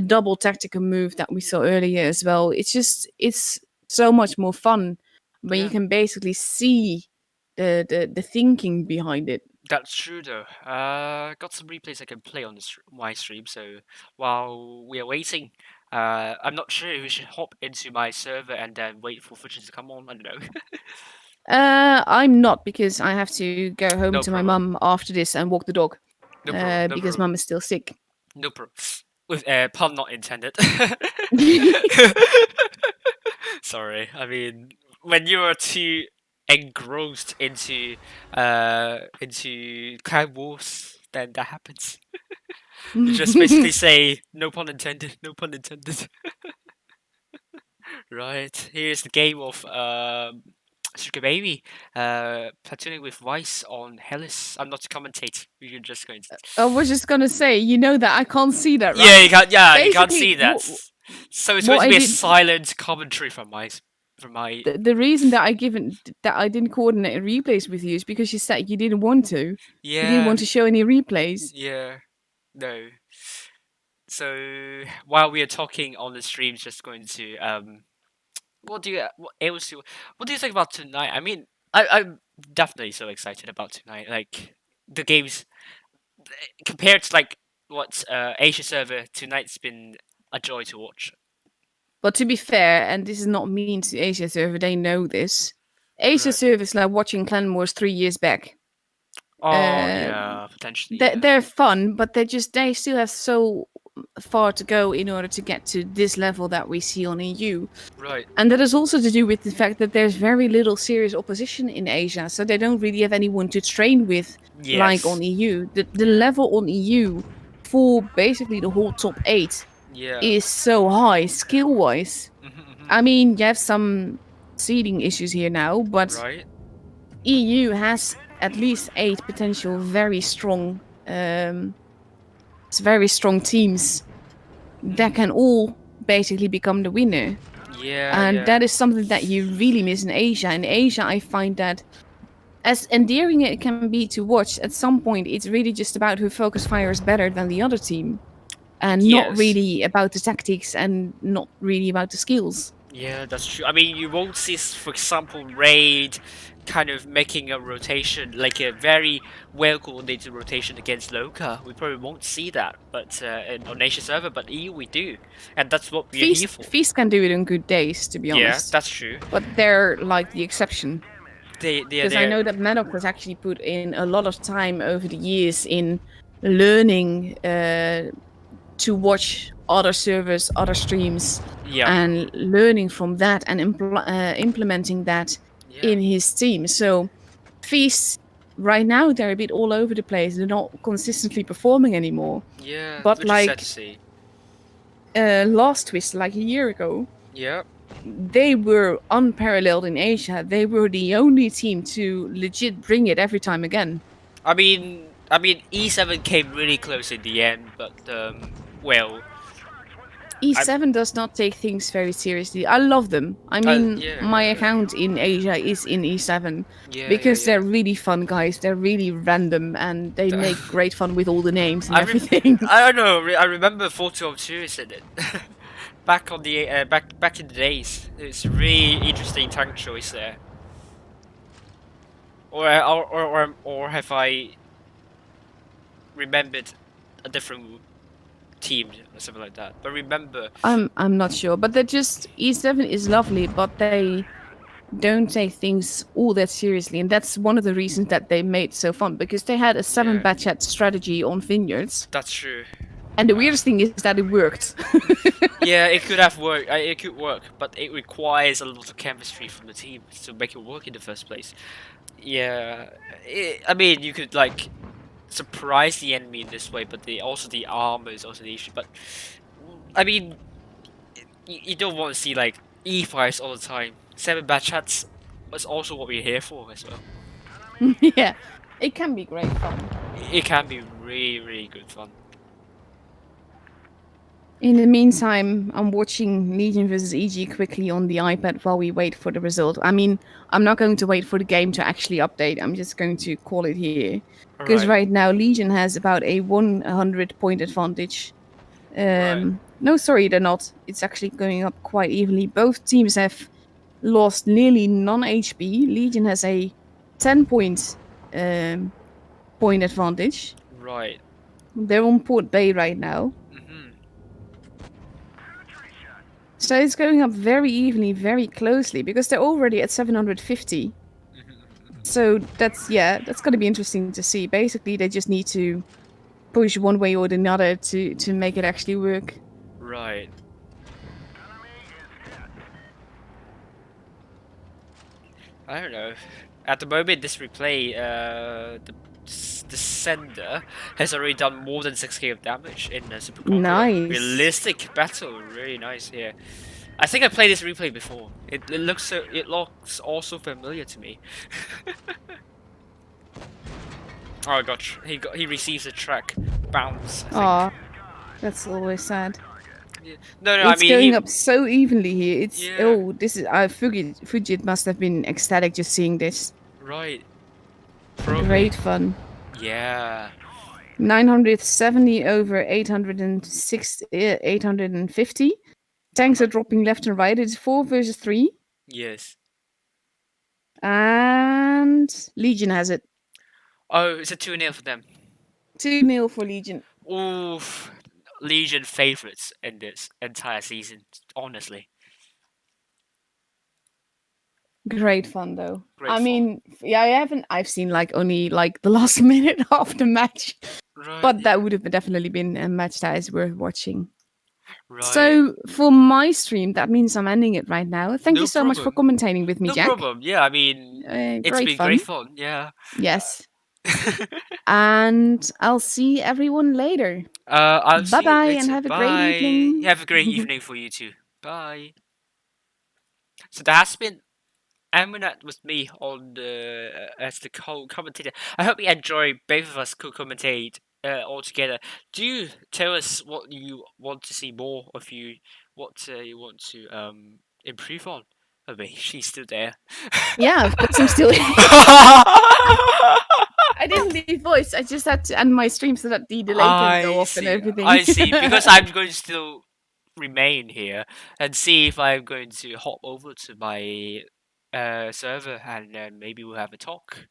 double tactical move that we saw earlier as well. It's so much more fun when you Yeah, can basically see the thinking behind it. that's true though. Got some replays I can play on my stream. So while we are waiting, I'm not sure we should hop into my server and then wait for footage to come on. I don't know. I'm not because I have to go home No to my problem. mum after this and walk the dog. No problem. No Because problem. mum is still sick. No problem. With pun not intended. Sorry. I mean, when you are too engrossed into cloud wars, then that happens. You just basically say no pun intended, no pun intended. Right. Here's the game of Sugar Baby platooning with Vice on Hellas. I'm not to commentate. You're just going to. I was just gonna say, you know that I can't see that, Yeah, right? you can't. Yeah, you can't Basically, see that. So it's going what to I be a did, silent commentary from my. the reason that I didn't coordinate replays with you is because you said you didn't want to. You didn't Yeah, want to show any replays. yeah, no. So while we are talking on the stream, just going to what else what do you think about tonight? I mean, I'm definitely so excited about tonight. Like the games compared to like what Asia server tonight's been a joy to watch. But to be fair, and this is not mean to Asia server, they know this. Asia Right. server is like watching Clan Wars 3 years back. Oh Uh, yeah, potentially yeah. they're fun, but they still have so far to go in order to get to this level that we see on EU. Right. And that is also to do with the fact that there's very little serious opposition in Asia, so they don't really have anyone to train with like Yes. on EU. The level on EU for basically the whole top 8 Yeah. is so high skill wise. Mhm. I mean, you have some seeding issues here now, but Right. EU has at least 8 potential very strong teams that can all basically become the winner. Yeah. And Yeah. that is something that you really miss in Asia. In Asia, I find that as endearing it can be to watch, at some point it's really just about who focus fires better than the other team. And not Yes. really about the tactics and not really about the skills. Yeah, that's true. I mean, you won't see, for example, Raid kind of making a rotation, like a very well coordinated rotation against Loka. We probably won't see that, but on Asia server, but EU we do, and that's what we're here for. Feast can do it on good days, to be Yeah, honest. that's true. But they're like the exception. Because I know that Maddox has actually put in a lot of time over the years in learning to watch other servers, other streams, and learning from that and implementing that in his team. So Feast, right now, they're a bit all over the place. They're not consistently performing anymore. Yeah, but which like is sad to see. Last Twist, like a year ago, Yeah. they were unparalleled in Asia. They were the only team to legit bring it every time again. I mean, E7 came really close in the end, but well, E7 does not take things very seriously. I love them. I mean, my account in Asia is in E7 because they're really fun guys. They're really random and they make great fun with all the names and everything. I don't know. I remember 4202 said it back on the back in the days. It's a really interesting tank choice there. or have I remembered a different team or something like that? But remember, I'm not sure, but they're just E7 is lovely, but they don't take things all that seriously, and that's one of the reasons that they made so fun because they had a 7 yeah, batch strategy on vineyards, that's true. and the weirdest thing is that it worked. Yeah, it could have worked. It could work, but it requires a lot of chemistry from the team to make it work in the first place. Yeah, I mean, you could like surprise the enemy in this way, but the armor is also the issue. But I mean, you don't want to see like E5s all the time. 7 bad chats is also what we're here for as well. Yeah, it can be great fun. It can be really good fun. In the meantime, I'm watching Legion versus EG quickly on the iPad while we wait for the result. I mean, I'm not going to wait for the game to actually update. I'm just going to call it here. Because Right, right now, Legion has about a 100 point advantage. right, No, sorry, they're not. It's actually going up quite evenly. Both teams have lost nearly non HP. Legion has a 10 point advantage. right. They're on Port Bay right now. Mhm. So it's going up very evenly, very closely, because they're already at 750. So that's going to be interesting to see. Basically, they just need to push one way or another to make it actually work. Right. I don't know. At the moment, this replay, the sender has already done more than 6k of damage in Super Conqueror. Nice. Realistic battle, really nice here. I think I played this replay before. It looks also familiar to me. Oh gosh, he receives a track bounce. Aw, that's always sad. Yeah. No, It's I mean going up so evenly here. It's yeah. this is Fujit must have been ecstatic just seeing this. Right. Great fun. Yeah. 970 over 806, 850. Tanks are dropping left and right. It's 4 versus 3. Yes. And Legion has it. Oh, it's a 2-0 for them. 2-0 for Legion. Oof. Legion favorites in this entire season, honestly. Great fun though. Great I fun. mean, yeah, I've seen like only like the last minute of the match. Right, But that would have definitely been a match that is worth watching. right. So for my stream, that means I'm ending it right now. Thank No you so much for problem. commentating with me, No Jack. problem. Yeah, I mean, it's Great been fun. great fun. Yeah. Yes. And I'll see everyone later. I'll see you Bye-bye later. and have a Bye. great evening. Have a great evening for you too. Bye. So that has been Amaunet with me on the as the co-commentator. I hope you enjoy both of us co-commentate all together. Do tell us what you want to see more of you, what you want to improve on. Oh wait, she's still there. Yeah, of course I'm still here. I didn't leave voice. I just had to end my stream so that the delay can go off and everything. I see. Because I'm going to still remain here and see if I'm going to hop over to my server and then maybe we'll have a talk.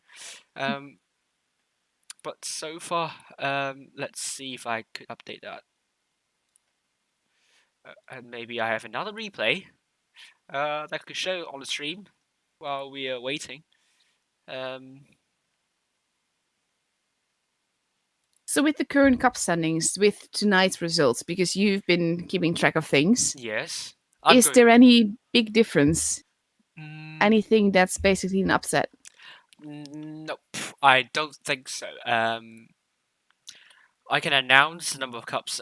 But so far, let's see if I could update that. And maybe I have another replay that I could show on the stream while we are waiting. So with the current cup standings, with tonight's results, because you've been keeping track of things, yes. Is there any big difference? Anything that's basically an upset? Nope, I don't think so. I can announce the number of cups.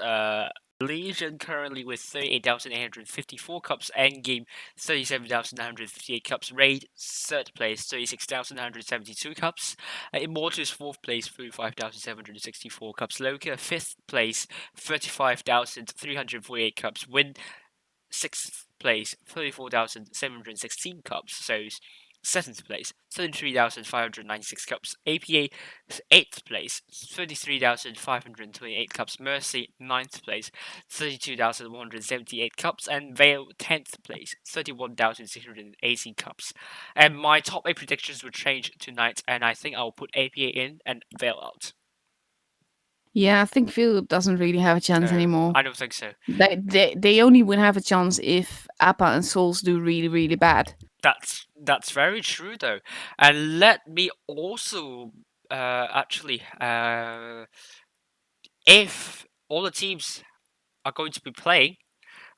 Legion currently with 38,854 cups, endgame 37,958 cups, Raid third place 36,972 cups, Immortals fourth place 35,764 cups, Loka fifth place 35,348 cups, Win sixth place 34,716 cups. So 7th place, 33,596 cups. APA, 8th place, 33,528 cups. Mercy, 9th place, 32,178 cups. And Vale, 10th place, 31,680 cups. And my top 8 predictions will change tonight, and I think I'll put APA in and Vale out. Yeah, I think Phil doesn't really have a chance anymore. I don't think so. They only would have a chance if Appa and Souls do really, really bad. That's very true though. And let me also if all the teams are going to be playing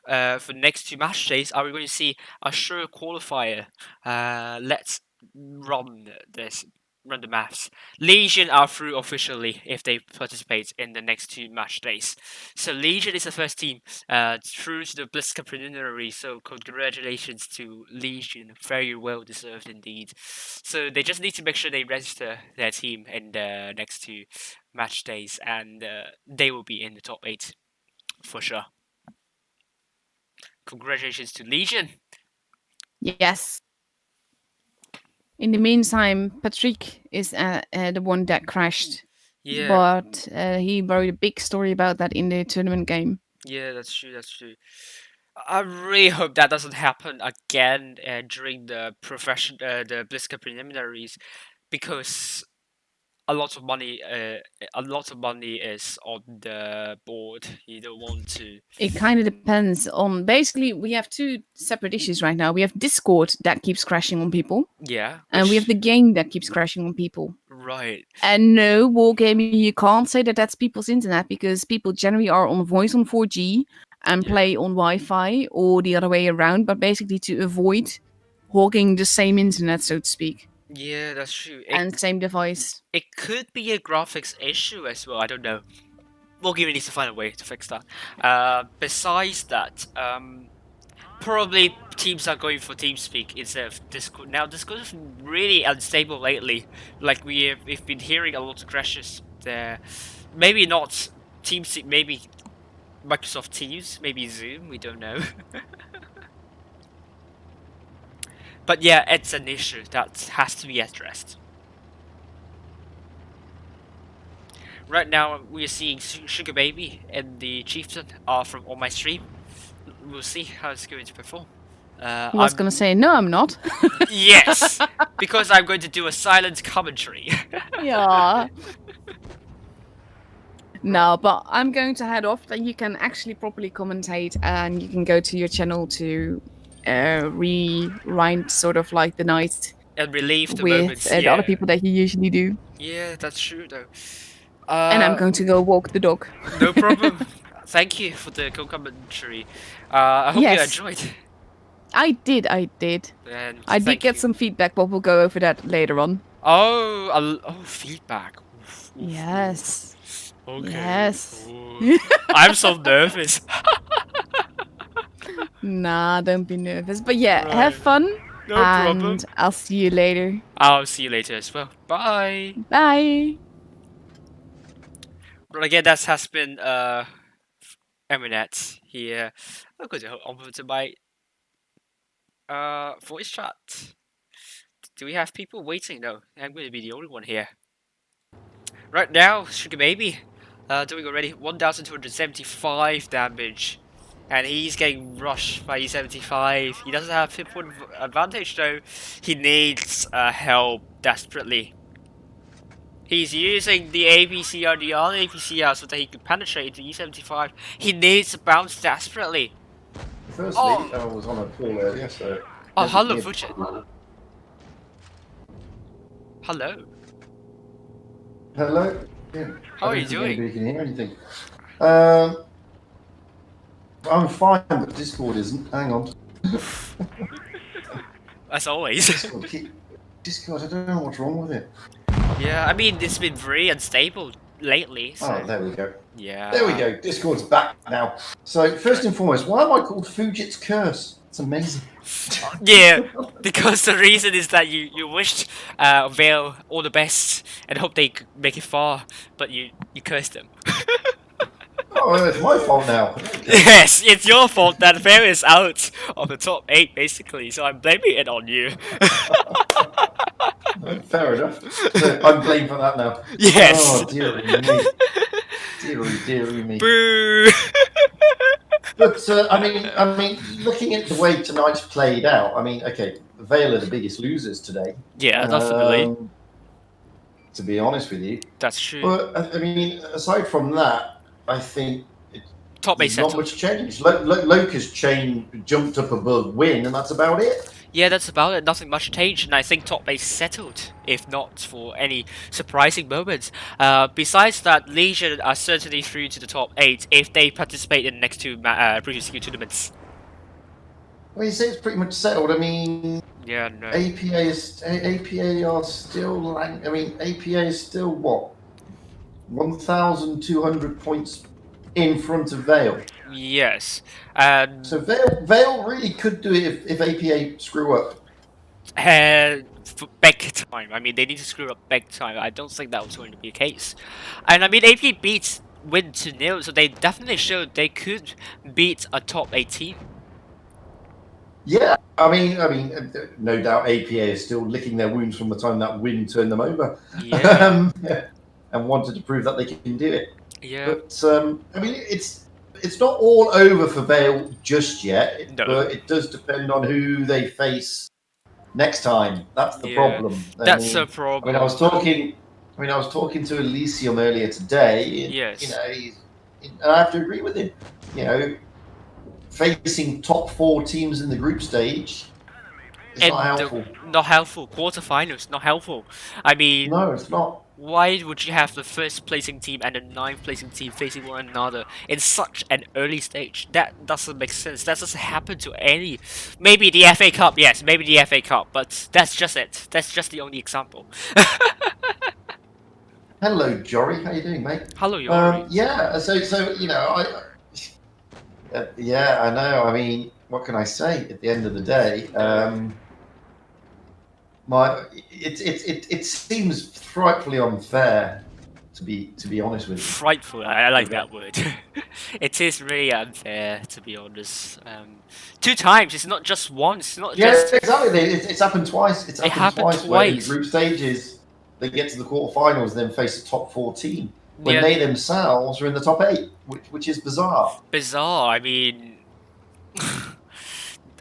for the next 2 match days, are we going to see a sure qualifier? Let's run the maths. Legion are through officially if they participate in the next 2 match days. So Legion is the first team through to the BlizzCon preliminary. So congratulations to Legion, very well deserved indeed. So they just need to make sure they register their team in the next 2 match days, and they will be in the top 8 for sure. Congratulations to Legion. Yes. In the meantime, Patrick is the one that crashed. Yeah. But he wrote a big story about that in the tournament game. Yeah, that's true. That's true. I really hope that doesn't happen again during the the BlizzCon preliminaries, because a lot of money is on the board. You don't want to. It kind of depends on. Basically, we have 2 separate issues right now. We have Discord that keeps crashing on people. Yeah. And we have the game that keeps crashing on people. Right. And no, Wargaming, you can't say that that's people's internet, because people generally are on voice on 4G and play on Wi-Fi, or the other way around, but basically to avoid hogging the same internet, so to speak. Yeah, that's true. And same device. It could be a graphics issue as well. I don't know. Wargaming needs to find a way to fix that. Besides that, probably teams are going for TeamSpeak instead of Discord. Now, Discord is really unstable lately. Like we've been hearing a lot of crashes there. Maybe not TeamSpeak, maybe Microsoft Teams, maybe Zoom. We don't know. But yeah, it's an issue that has to be addressed. Right now, we are seeing Sugar Baby and the Chieftain are from on my stream. We'll see how it's going to perform. I was going to say, no, I'm not. Yes, because I'm going to do a silent commentary. Yeah. No, but I'm going to head off. Then you can actually properly commentate, and you can go to your channel to rewind sort of like the night and relieve the with moments. the other people that you usually do. Yeah, that's true though. And I'm going to go walk the dog. No problem. Thank you for the co-commentary. I hope you enjoyed. I did. And I did get some feedback, but we'll go over that later on. Oh, feedback. Oof. Yes. Okay. Yes. I'm so nervous. Nah, don't be nervous. But yeah, have fun. No problem. I'll see you later. I'll see you later as well. Bye. Bye. But again, that has been Amaunet here. I'm going to open to my voice chat. Do we have people waiting? No, I'm going to be the only one here. Right now, Sugar Baby doing already 1,275 damage. And he's getting rushed by E75. He doesn't have pinpoint advantage though. He needs help desperately. He's using the APCR, the other APCR, so that he can penetrate into E75. He needs to bounce desperately. Firstly, I was on a call earlier, so... Oh, hello, Fudge. Hello. Hello? Yeah. How are you doing? You can hear anything. I'm fine, but Discord isn't. Hang on. As always. Discord, I don't know what's wrong with it. Yeah, I mean, it's been very unstable lately. So. Oh, there we go. Yeah. There we go. Discord's back now. So, first and foremost, why am I called Fujit's Curse? It's amazing. Yeah, because the reason is that you wished Vale all the best and hope they could make it far, but you cursed them. Oh, it's my fault now. Yes, it's your fault that Vale is out of the top 8, basically, so I'm blaming it on you. Fair enough. So I'm blamed for that now. Yes. Oh, dearie me. Dearie me. Boo. But I mean, looking at the way tonight's played out, I mean, okay, Vale are the biggest losers today. Yeah, definitely. To be honest with you, That's true. but I mean, aside from that, I think Top 8 there's not settled. much change. Loca's chain jumped up above win, and that's about it. Yeah, that's about it. Nothing much changed, and I think top 8 settled, if not for any surprising moments. Besides that, Legion are certainly through to the top 8 if they participate in the next two British Skill tournaments. Well, you say it's pretty much settled. I mean, Yeah, no. APA are still. I mean, APA is still what 1,200 points in front of Vale. Yes. So Vale really could do it if APA screw up. For big time. I mean, they need to screw up big time. I don't think that was going to be the case. And I mean, AP beats Win 2-0, so they definitely showed they could beat a top 8 team. Yeah, I mean, no doubt APA is still licking their wounds from the time that win turned them over. Yeah. And wanted to prove that they can do it. Yeah. But I mean, it's not all over for Vale just yet. No. But it does depend on who they face next time. That's the problem. That's the problem. I mean, I was talking to Elysium earlier today. And, yes. You know, and I have to agree with him. You know, facing top 4 teams in the group stage is not helpful. Not helpful. Quarterfinals, not helpful. I mean, no, it's not. Why would you have the first placing team and the 9th placing team facing one another in such an early stage? That doesn't make sense. That doesn't happen to any. Maybe the FA Cup, yes, maybe the FA Cup, but that's just it. That's just the only example. Hello, Jory. How you doing, mate? Hello, Jory. Yeah. So you know, yeah, I know. I mean, what can I say? At the end of the day, it seems frightfully unfair, to be honest with you. Frightful. I like that word. It is really unfair, to be honest. 2 times. It's not just once. It's not just. Exactly. It's happened twice. It's happened twice. Where in group stages they get to the quarterfinals, then face the top 4 team when they themselves are in the top 8, which is bizarre. Bizarre. I mean.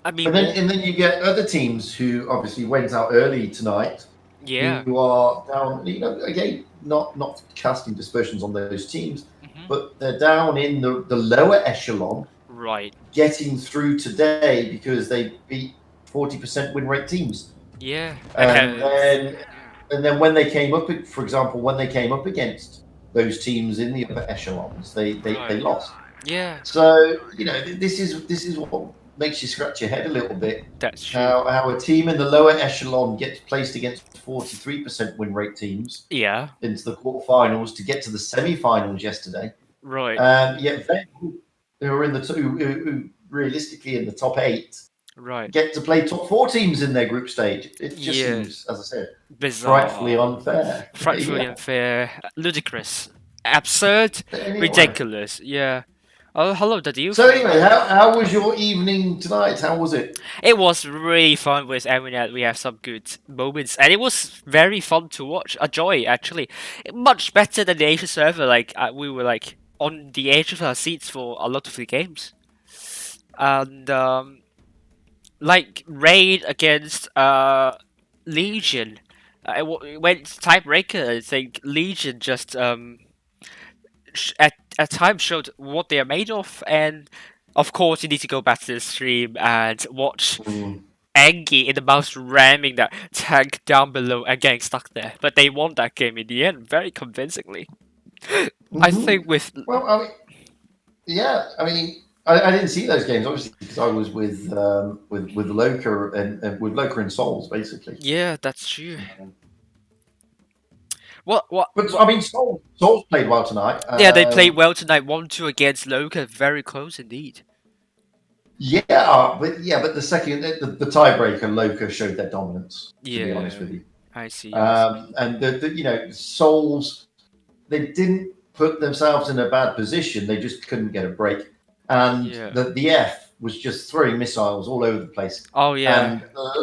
And then you get other teams who obviously went out early tonight. Yeah. Who are down, you know, again, not casting dispersions on those teams, but they're down in the lower echelon. Right. Getting through today because they beat 40% win rate teams. Yeah. And then when they came up, for example, when they came up against those teams in the upper echelons, they lost. Yeah. So, you know, this is what makes you scratch your head a little bit. That's true. How a team in the lower echelon gets placed against 43% win rate teams. Yeah. Into the quarterfinals to get to the semifinals yesterday. Right. Yet who are in who realistically in the top 8. Right. Get to play top 4 teams in their group stage. It just seems, as I said, bizarre. Frightfully unfair. Frightfully unfair. Ludicrous. Absurd. Anyway. Ridiculous. Yeah. Oh, hello, Daddy. So anyway, how was your evening tonight? How was it? It was really fun with Amaunet. We have some good moments, and it was very fun to watch. A joy, actually. Much better than the Asia server. Like we were like on the edge of our seats for a lot of the games, and like raid against Legion. It went tiebreaker. I think Legion just at times showed what they are made of, and of course you need to go back to the stream and watch Angie in the mouse ramming that tank down below and getting stuck there. But they won that game in the end very convincingly. I think with I mean, I didn't see those games obviously because I was with Loca and with Loca and Souls basically. Yeah, that's true. But I mean, Souls played well tonight. Yeah, they played well tonight. 1-2 against Loca, very close indeed. Yeah, but the second the tiebreaker, Loca showed their dominance. To be honest with you, I see. And the Souls, they didn't put themselves in a bad position. They just couldn't get a break, and the F was just throwing missiles all over the place. Oh yeah,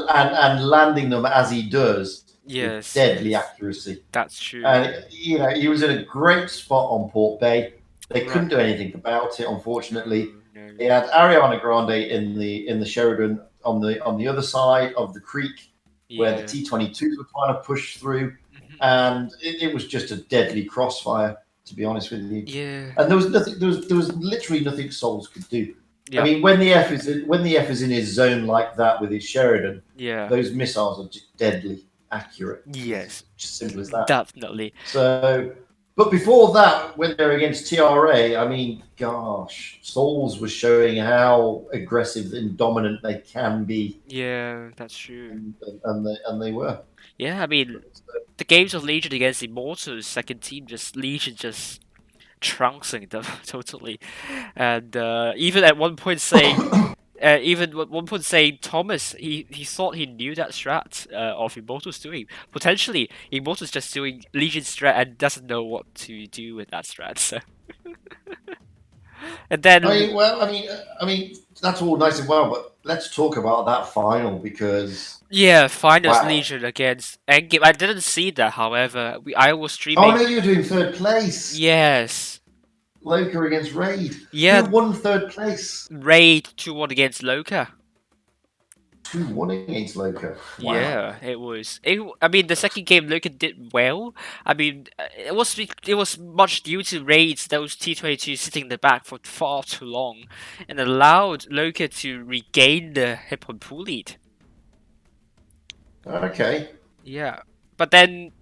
and landing them as he does. Yes. Deadly accuracy. That's true. And he was in a great spot on Port Bay. They couldn't do anything about it, unfortunately. No. He had Ariana Grande in the Sheridan on the other side of the creek, where the T22s were trying to push through, and it was just a deadly crossfire, to be honest with you. Yeah. And there was nothing. There was literally nothing Souls could do. Yep. I mean, when the F is in his zone like that with his Sheridan, those missiles are just deadly accurate. Yes. Just simple as that. Definitely. So, but before that, when they're against TRA, I mean, gosh, Souls was showing how aggressive and dominant they can be. Yeah, that's true. And they were. Yeah, I mean, the games of Legion against Immortals second team, Legion just trouncing them totally, and even at one point saying. Even at one point saying Thomas, he thought he knew that strat of Immortals doing. Potentially, Immortals just doing Legion strat and doesn't know what to do with that strat. So. And then, I mean, that's all nice and well, but let's talk about that final because finals Legion against Endgame. I didn't see that, however. I was streaming. Oh no, you're doing third place. Yes. Loka against Raid. Yeah. Who won third place? Raid 2-1 against Loka. 2-1 against Loka. Wow. Yeah, it was. I mean, the second game Loka did well. I mean, it was much due to Raids, those T22 sitting in the back for far too long, and allowed Loka to regain the hip on pool lead. Okay. Yeah, but then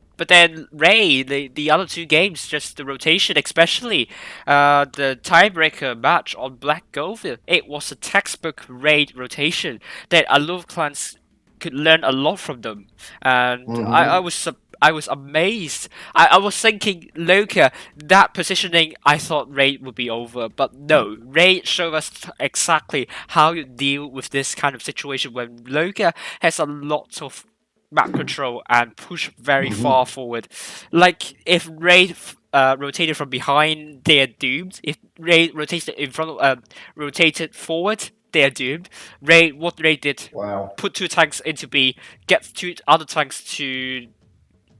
Ray, the other two games, just the rotation, especially the tiebreaker match on Black Goldfield, it was a textbook Raid rotation that a lot of clans could learn a lot from them, and I was amazed. I was thinking Loka, that positioning, I thought Raid would be over, but no, Raid showed us exactly how you deal with this kind of situation when Loka has a lot of map control and push very far forward. Like if Raid rotated from behind, they are doomed. If Raid rotated in front, rotated forward, they are doomed. What Raid did, put 2 tanks into B, get 2 other tanks to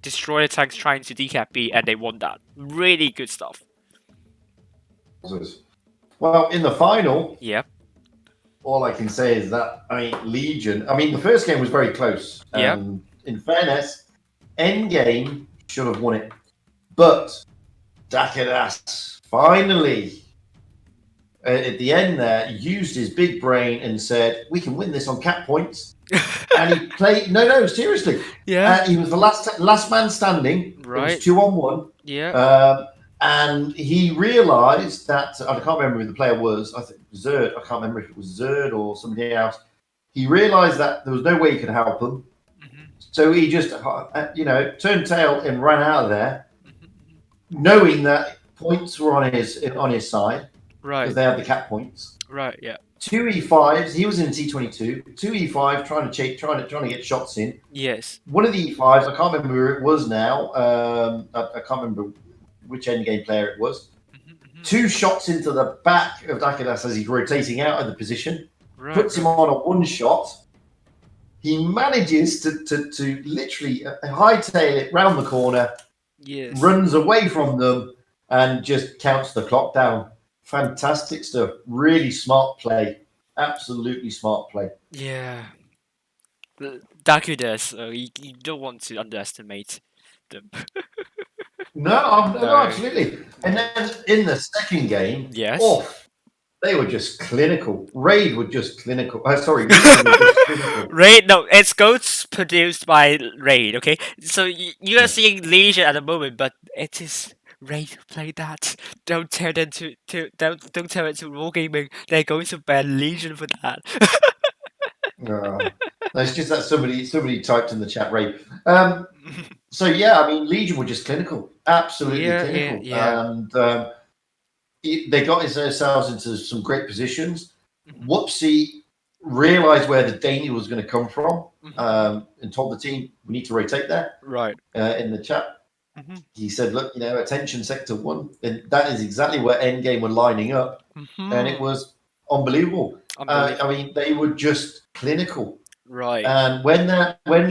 destroy the tanks trying to decap B, and they won that. Really good stuff. Well, in the final, yeah. All I can say is that, Legion, the first game was very close. In fairness, Endgame should have won it. But Dakadas finally, at the end there, used his big brain and said, we can win this on cap points. And he played, no, seriously. Yeah. He was the last man standing. Right. It was 2-on-1. Yeah. And he realised that, I can't remember who the player was, I think Zerd, I can't remember if it was Zerd or somebody else. He realised that there was no way he could help them. So he just, turned tail and ran out of there, knowing that points were on his side. Right. Because they had the cap points. Right, yeah. 2 E5s, he was in T22, 2 E5 trying to get shots in. Yes. One of the E5s, I can't remember who it was now, I can't remember which endgame player it was. 2 shots into the back of Dakadas as he's rotating out of the position, puts him on a 1 shot. He manages to literally hightail it round the corner, runs away from them, and just counts the clock down. Fantastic stuff. Really smart play. Absolutely smart play. Yeah. Dakudas, you don't want to underestimate them. No, absolutely. And then in the second game, they were just clinical. Raid were just clinical. Sorry, Raid, no, it's Goats produced by Raid, okay? So you are seeing Legion at the moment, but it is Raid who played that. Don't tell them don't tell it to Wargaming. They're going to ban Legion for that. No, it's just that somebody typed in the chat, Raid. So Legion were just clinical, absolutely clinical, and they got themselves into some great positions. Whoopsie realized where the danger was going to come from, and told the team, we need to rotate there. Right. In the chat, he said, look, attention sector 1, and that is exactly where Endgame were lining up, and it was unbelievable. They were just clinical. Right. And when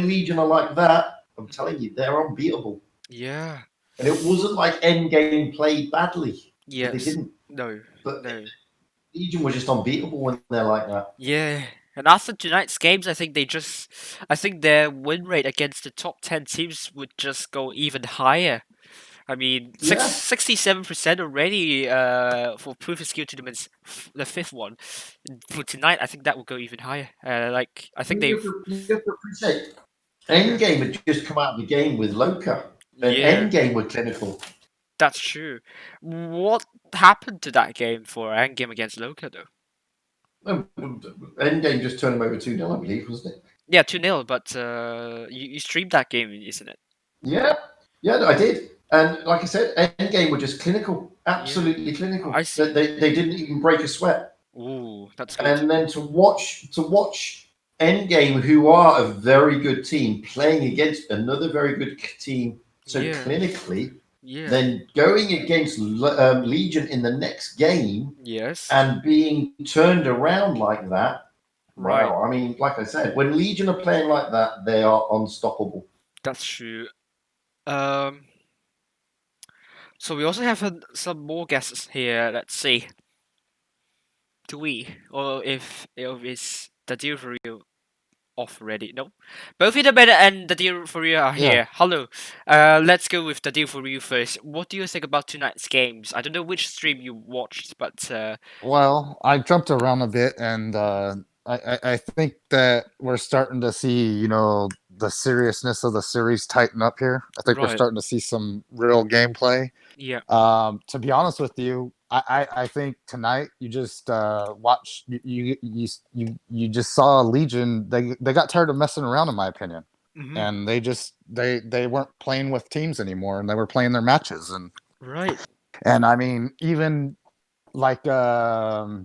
Legion are like that, I'm telling you, they're unbeatable. Yeah. And it wasn't like Endgame played badly. They Yes. didn't. No. But No. Legion was just unbeatable when they're like that. Yeah. And after tonight's games, I think their win rate against the top 10 teams would just go even higher. I mean, Yeah. 67% already for proof of skill tournaments, the fifth one. For tonight, I think that will go even higher. I think You have to appreciate Endgame had just come out of the game with Loka, and Yeah, Endgame were clinical. that's true. What happened to that game for Endgame against Loka, though? Endgame just turned them over 2-0, I believe, wasn't it? Yeah, 2-0, but you streamed that game, isn't it? Yeah, I did. And like I said, Endgame were just clinical, Yeah, absolutely clinical. I see. They didn't even break a sweat. Ooh, that's good. And then to watch Endgame, who are a very good team, playing against another very good team so Yeah, clinically, yeah. then going against Legion in the next game Yes. and being turned around like that. Right. Wow. I mean, like I said, when Legion are playing like that, they are unstoppable. That's true. Um. So we also have some more guesses here. Let's see. Do we, or if it's the deal for you off already? No, both Internet and the deal for you are Yeah. here. Hello. Let's go with the deal for you first. What do you think about tonight's games? I don't know which stream you watched, but Well, I jumped around a bit, and I think that we're starting to see, the seriousness of the series tighten up here. I think we're right. starting to see some real gameplay. Yeah. To be honest with you, I think tonight you just watch you just saw Legion. They got tired of messing around, in my opinion, Mm-hmm. and they weren't playing with teams anymore, and they were playing their matches, Right. and I mean even like the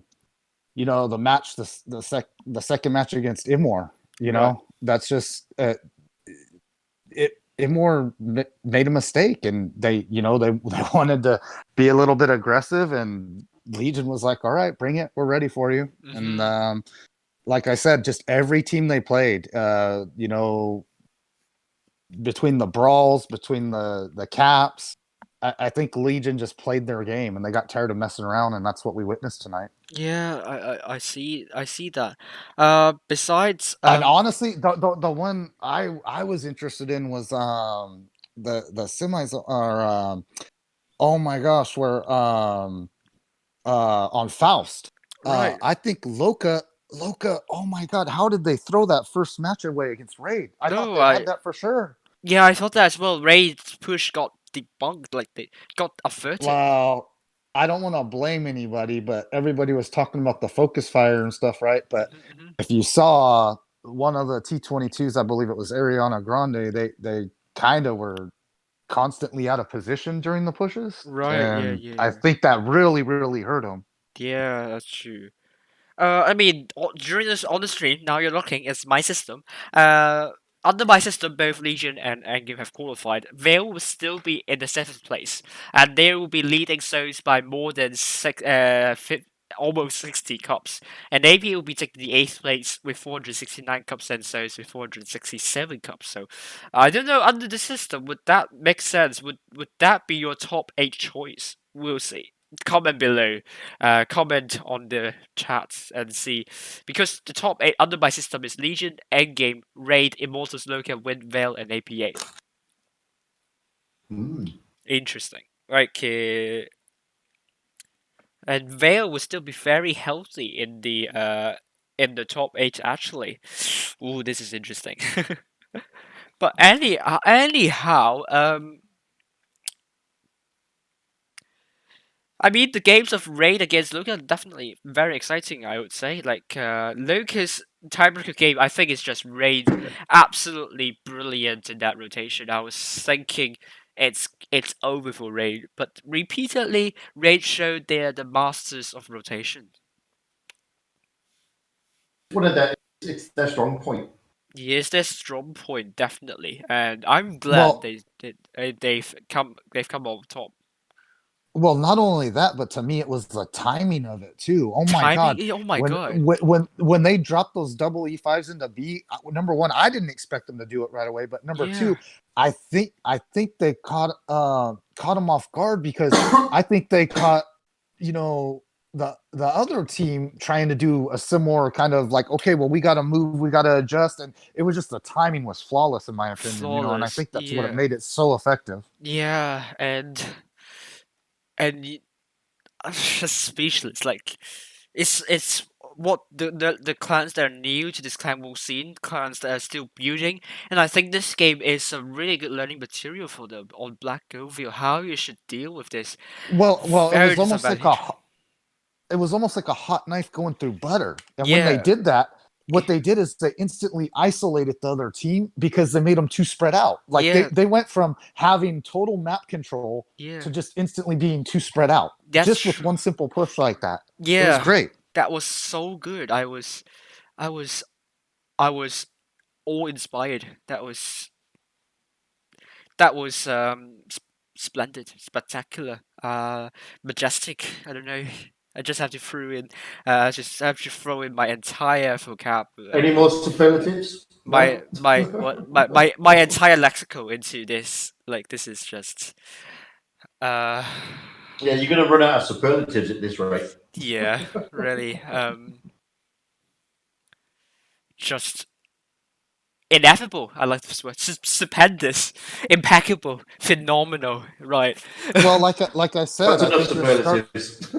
match the second match against Imor, Right. that's just Imor made a mistake, and they wanted to be a little bit aggressive, and Legion was like, all right, bring it, we're ready for you. Mm-hmm. And like I said, just every team they played, between the brawls, between the caps, I think Legion just played their game, and they got tired of messing around, and that's what we witnessed tonight. Yeah, I see that. Besides, And honestly, the one I was interested in was the semis are oh my gosh, where on Faust. right. I think Loka, oh my god, how did they throw that first match away against Raid? I thought No, they had that for sure. yeah, I thought that as well. Raid's push got debunked, like they got averted. Well, I don't want to blame anybody, but everybody was talking about the focus fire and stuff, right? But Mm-hmm. if you saw one of the T22s, I believe it was Ariana Grande, they kind of were constantly out of position during the pushes, Right, yeah, and I yeah. think that really, really hurt them. Yeah, that's true. I mean, during this on the stream, now you're looking, it's my system. Under my system, both Legion and Endgame have qualified. Vale will still be in the seventh place, and they will be leading souls by more than almost 60 cups. And AP will be taking the eighth place with 469 cups, and souls with 467 cups. So, I don't know. Under the system, would that make sense? Would that be your top 8 choice? We'll see. Comment below, comment on the chat and see, because the top 8 under my system is Legion, Endgame, Raid, Immortals, Loka, Wind, Veil, and APA. Interesting. Okay. And Veil will still be very healthy in the top 8 actually. Ooh, this is interesting. But anyhow, I mean, the games of Raid against Luca are definitely very exciting, I would say. Like, Luca's tiebreaker game, I think is just Raid absolutely brilliant in that rotation. I was thinking it's over for Raid, but repeatedly, Raid showed they're the masters of rotation. One of their, it's their strong point. Yes, their strong point, definitely. And I'm glad Well, they've come on top. Well, not only that, but to me, it was the timing of it too. Oh my god! Timing. Oh my When god. when they dropped those double E5s into B, number one, I didn't expect them to do it right away. But number Yeah. two, I think they caught them off guard because I think they caught, you know, the other team trying to do a similar kind of like, okay, well, we got to move, we got to adjust, and it was just the timing was flawless in my opinion. You know, and I Flawless. think that's what it Yeah. made it so effective. Yeah, and I'm just speechless. Like, it's what the clans that are new to this clan will see, clans that are still building, and I think this game is a really good learning material for them on Black Govio, how you should deal with this Well, it very was almost like disadvantage. it was almost like a hot knife going through butter. And when they Yeah, did that, what they did is they instantly isolated the other team because they made them too spread out. Like yeah, they went from having total map control yeah. to just instantly being too spread out. That's Just with true. one simple push like that. It was Yeah, great. that was so good. I was all inspired. That was splendid, spectacular, majestic. I don't know. I just have to throw in my entire vocab. Any more superlatives? My No? my entire lexical into this. Like, this is just uh Yeah, you're going to run out of superlatives at this rate. yeah, really just ineffable. I like this word. Stupendous, impeccable, phenomenal. Right. Well, like I said, That's I enough think you're superlatives.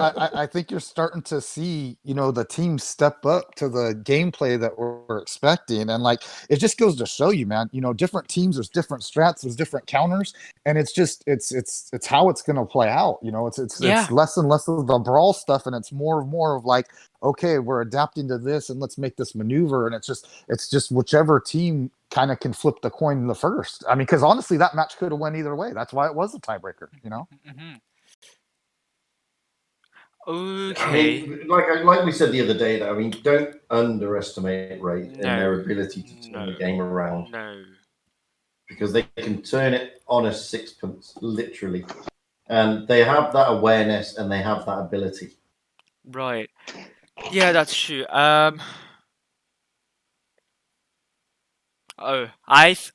I think you're starting to see, you know, the team step up to the gameplay that we're expecting. And like, it just goes to show you, man, you know, different teams, there's different strats, there's different counters. And it's just, it's how it's going to play out. You know, Yeah. it's less and less of the brawl stuff. And it's more and more of like, okay, we're adapting to this and let's make this maneuver. And it's just whichever team kind of can flip the coin the first. I mean, because honestly, that match could have went either way. That's why it was a tiebreaker, you know? Mm-hmm. I Okay. mean, like we said the other day, though, I mean, don't underestimate Raid and their ability to turn the game around. No. Because they can turn it on a sixpence, literally. And they have that awareness and they have that ability. Right. Yeah, that's true. Oh, I've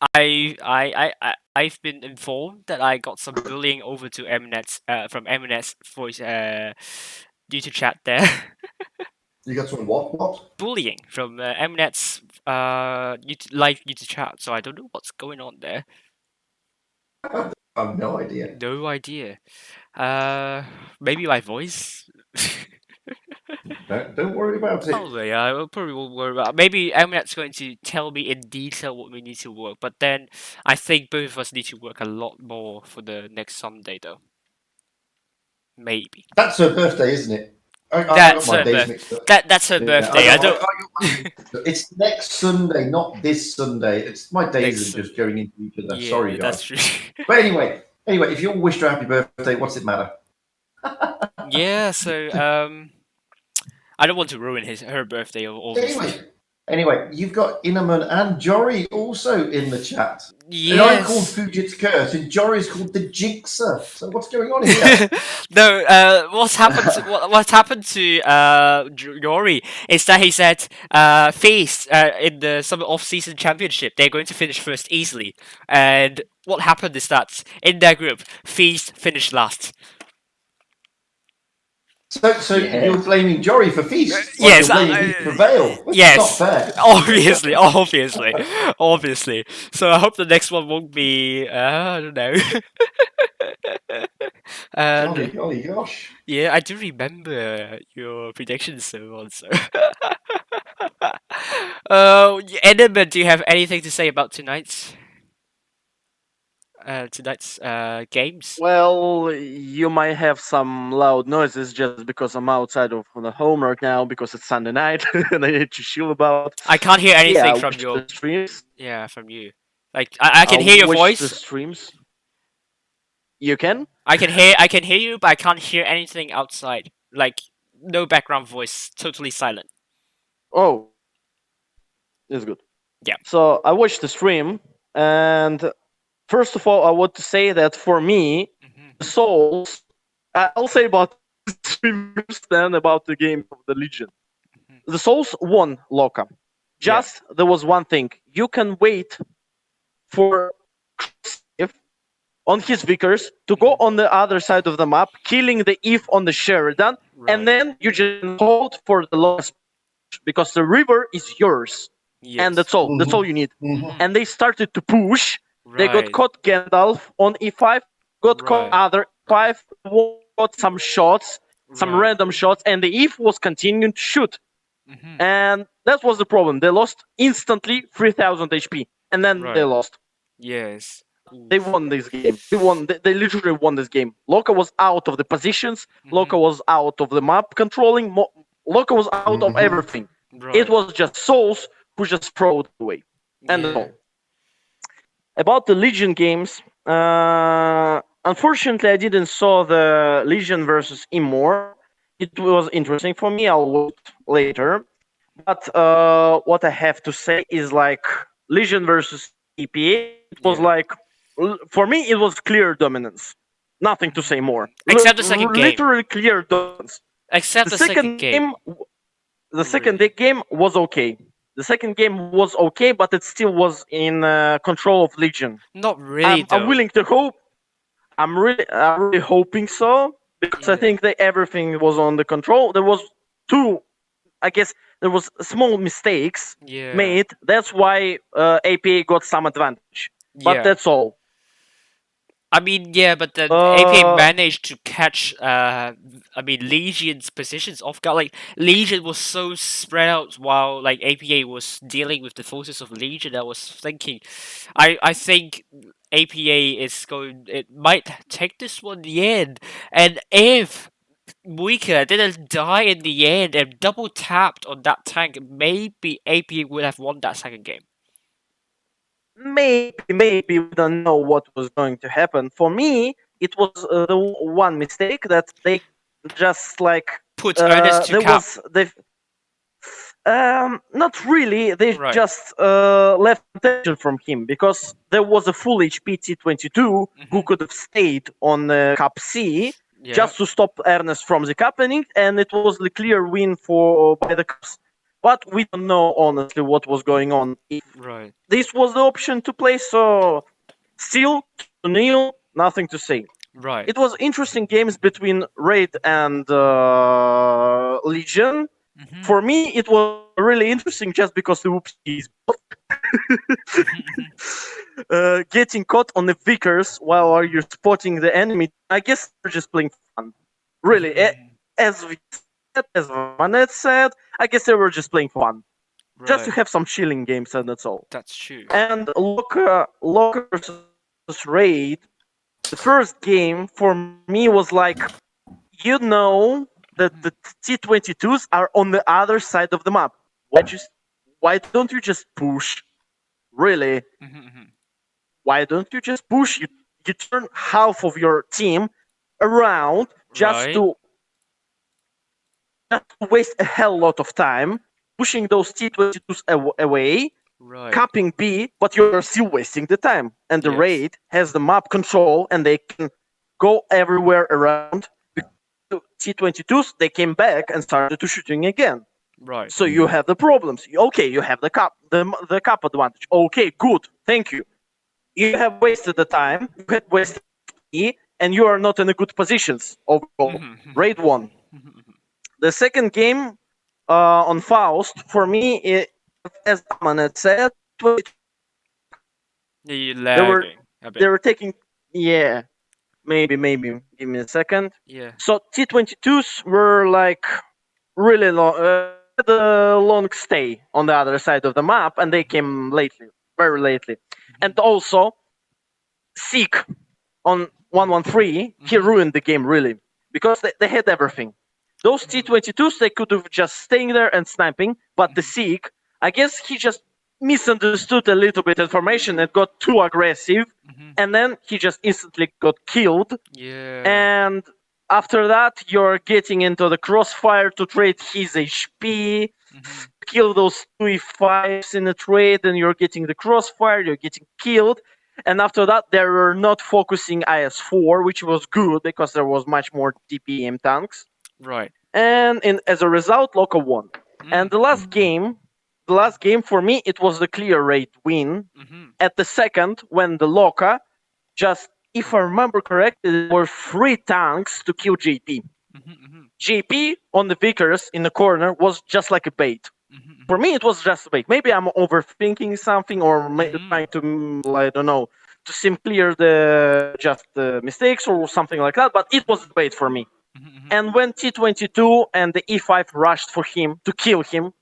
been informed that I got some bullying over to Eminet's from Eminet's voice YouTube chat there. You got some what? Bullying from Eminet's live YouTube chat. So I don't know what's going on there. I have no idea. No idea. Maybe my voice. Don't worry about it. Probably, I will probably won't worry about. Maybe Eminet's going to tell me in detail what we need to work, but then I think both of us need to work a lot more for the next Sunday, though. Maybe. That's her birthday, isn't it? That's her days birthday. mixed up. That's her birthday. I don't. It's next Sunday, not this Sunday. It's my days are just going into each other. Yeah, Sorry, guys. that's true. But anyway, if you all wish her happy birthday, what's it matter? Yeah. So I don't want to ruin her birthday, obviously. Anyway, you've got Inaman and Jory also in the chat. Yes. And I'm called Fujit's Curse, and Jory's called the Jigsaw. So what's going on here? No, what's happened to what happened to Jory is that he said Feast in the summer off-season championship they're going to finish first easily, and what happened is that in their group Feast finished last. So you're blaming Jory for Feast? Yes, you're blaming me for Vale. Yes, not fair. obviously. So I hope the next one won't be. I don't know. Golly gosh. Yeah, I do remember your predictions so on. So, Enderman, do you have anything to say about tonight's games? Well, you might have some loud noises just because I'm outside of the home right now because it's Sunday night and I need to chill about. I can't hear anything from your streams. Yeah, from you. Like I can hear your voice. The streams. You can? I can hear you, but I can't hear anything outside. Like no background voice, totally silent. Oh, that's good. Yeah. So I watched the stream, and first of all, I want to say that for me, Souls. I'll say about streamers then about the game of the Legion. The Souls won Loka. Just there was one thing. You can wait for on his Vickers to go on the other side of the map, killing the Eve on the Sheridan, and then you just hold for the last because the river is yours. And that's all. That's all you need. And they started to push. They got caught Gandalf on E5, got caught other E5, got some shots, some random shots, and the Eve was continuing to shoot. And that was the problem. They lost instantly 3000 HP, and then they lost. Yes. They won this game. They won. They literally won this game. Loka was out of the positions. Loka was out of the map controlling. Loka was out of everything. It was just Souls who just throwed away. And that's all. About the Legion games, unfortunately, I didn't saw the Legion versus Immor. It was interesting for me. I'll watch later. But what I have to say is like Legion versus EPA. It was like, for me, it was clear dominance. Nothing to say more. Except the second game. Literally clear dominance. Except the second game. The second game was okay. The second game was okay, but it still was in control of Legion. Not really, though. I'm willing to hope. I'm really hoping so, because I think that everything was on the control. There was I guess there was small mistakes made. That's why APA got some advantage. But that's all. I mean, but then APA managed to catch, Legion's positions off guard. Like, Legion was so spread out while, like, APA was dealing with the forces of Legion. I was thinking, I think APA it might take this one in the end. And if Weaker didn't die in the end and double tapped on that tank, maybe APA would have won that second game. Maybe we don't know what was going to happen. For me, it was the one mistake that they just like put Ernest to cap. Not really. They just left attention from him because there was a full HP T22 who could have stayed on Cap C just to stop Ernest from the capping, and it was the clear win by the Caps. But we don't know honestly what was going on. This was the option to play, so still 2-0, nothing to say. It was interesting games between Raid and Legion. For me, it was really interesting just because the whoopsies. Getting caught on the Vickers while you're spotting the enemy. I guess they're just playing fun. Really, as Amaunet said, I guess they were just playing fun. Just to have some chilling games, and that's all. That's true. And Loka versus Raid, the first game for me was like, that the T22s are on the other side of the map. Why don't you just push? Really? Why don't you just push? You turn half of your team around just to waste a hell lot of time pushing those T22s away, capping B, but you're still wasting the time. And the Raid has the map control, and they can go everywhere around. T22s, they came back and started to shooting again. So you have the problems. Okay, you have the cap advantage. Okay, good. Thank you. You have wasted the time. You had wasted E, and you are not in a good positions overall. Raid 1. The second game on Faust, for me, as Amaunet said, they were taking, maybe. Give me a second. So T22s were like really long, the long stay on the other side of the map, and they came very lately. And also, Seek on 113, he ruined the game really because they had everything. Those T22s, they could have just staying there and sniping, but the Seek, I guess he just misunderstood a little bit information and got too aggressive, and then he just instantly got killed. And after that, you're getting into the crossfire to trade his HP, kill those 2 E5s in a trade, and you're getting the crossfire, you're getting killed. And after that, they were not focusing IS4, which was good because there was much more TPM tanks. Right. And as a result, Loka won. And the last game for me, it was the clear rate win. At the second, when the Loka just, if I remember correctly, there were 3 tanks to kill JP. JP on the Vickers in the corner was just like a bait. For me, it was just a bait. Maybe I'm overthinking something or trying to, I don't know, to clear the mistakes or something like that, but it was a bait for me. And when T22 and the E5 rushed for him to kill him,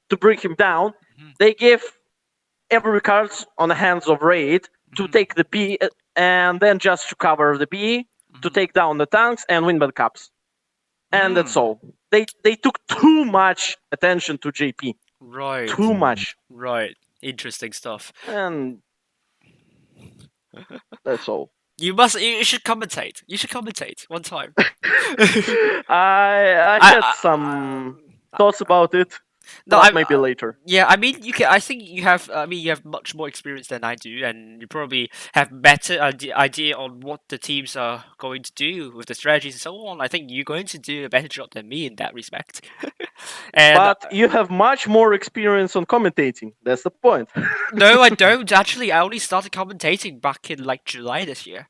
to bring him down, they gave every card on the hands of Raid to take the B and then just to cover the B, to take down the tanks and win the cups. And that's all. They took too much attention to JP. Right. Too much. Right. Interesting stuff. And that's all. You should commentate. You should commentate one time. I had some thoughts about it. No, maybe later. Yeah, I mean, you can. I think you have. I mean, you have much more experience than I do, and you probably have better idea on what the teams are going to do with the strategies and so on. I think you're going to do a better job than me in that respect. But you have much more experience on commentating. That's the point. No, I don't. Actually, I only started commentating back in like July this year.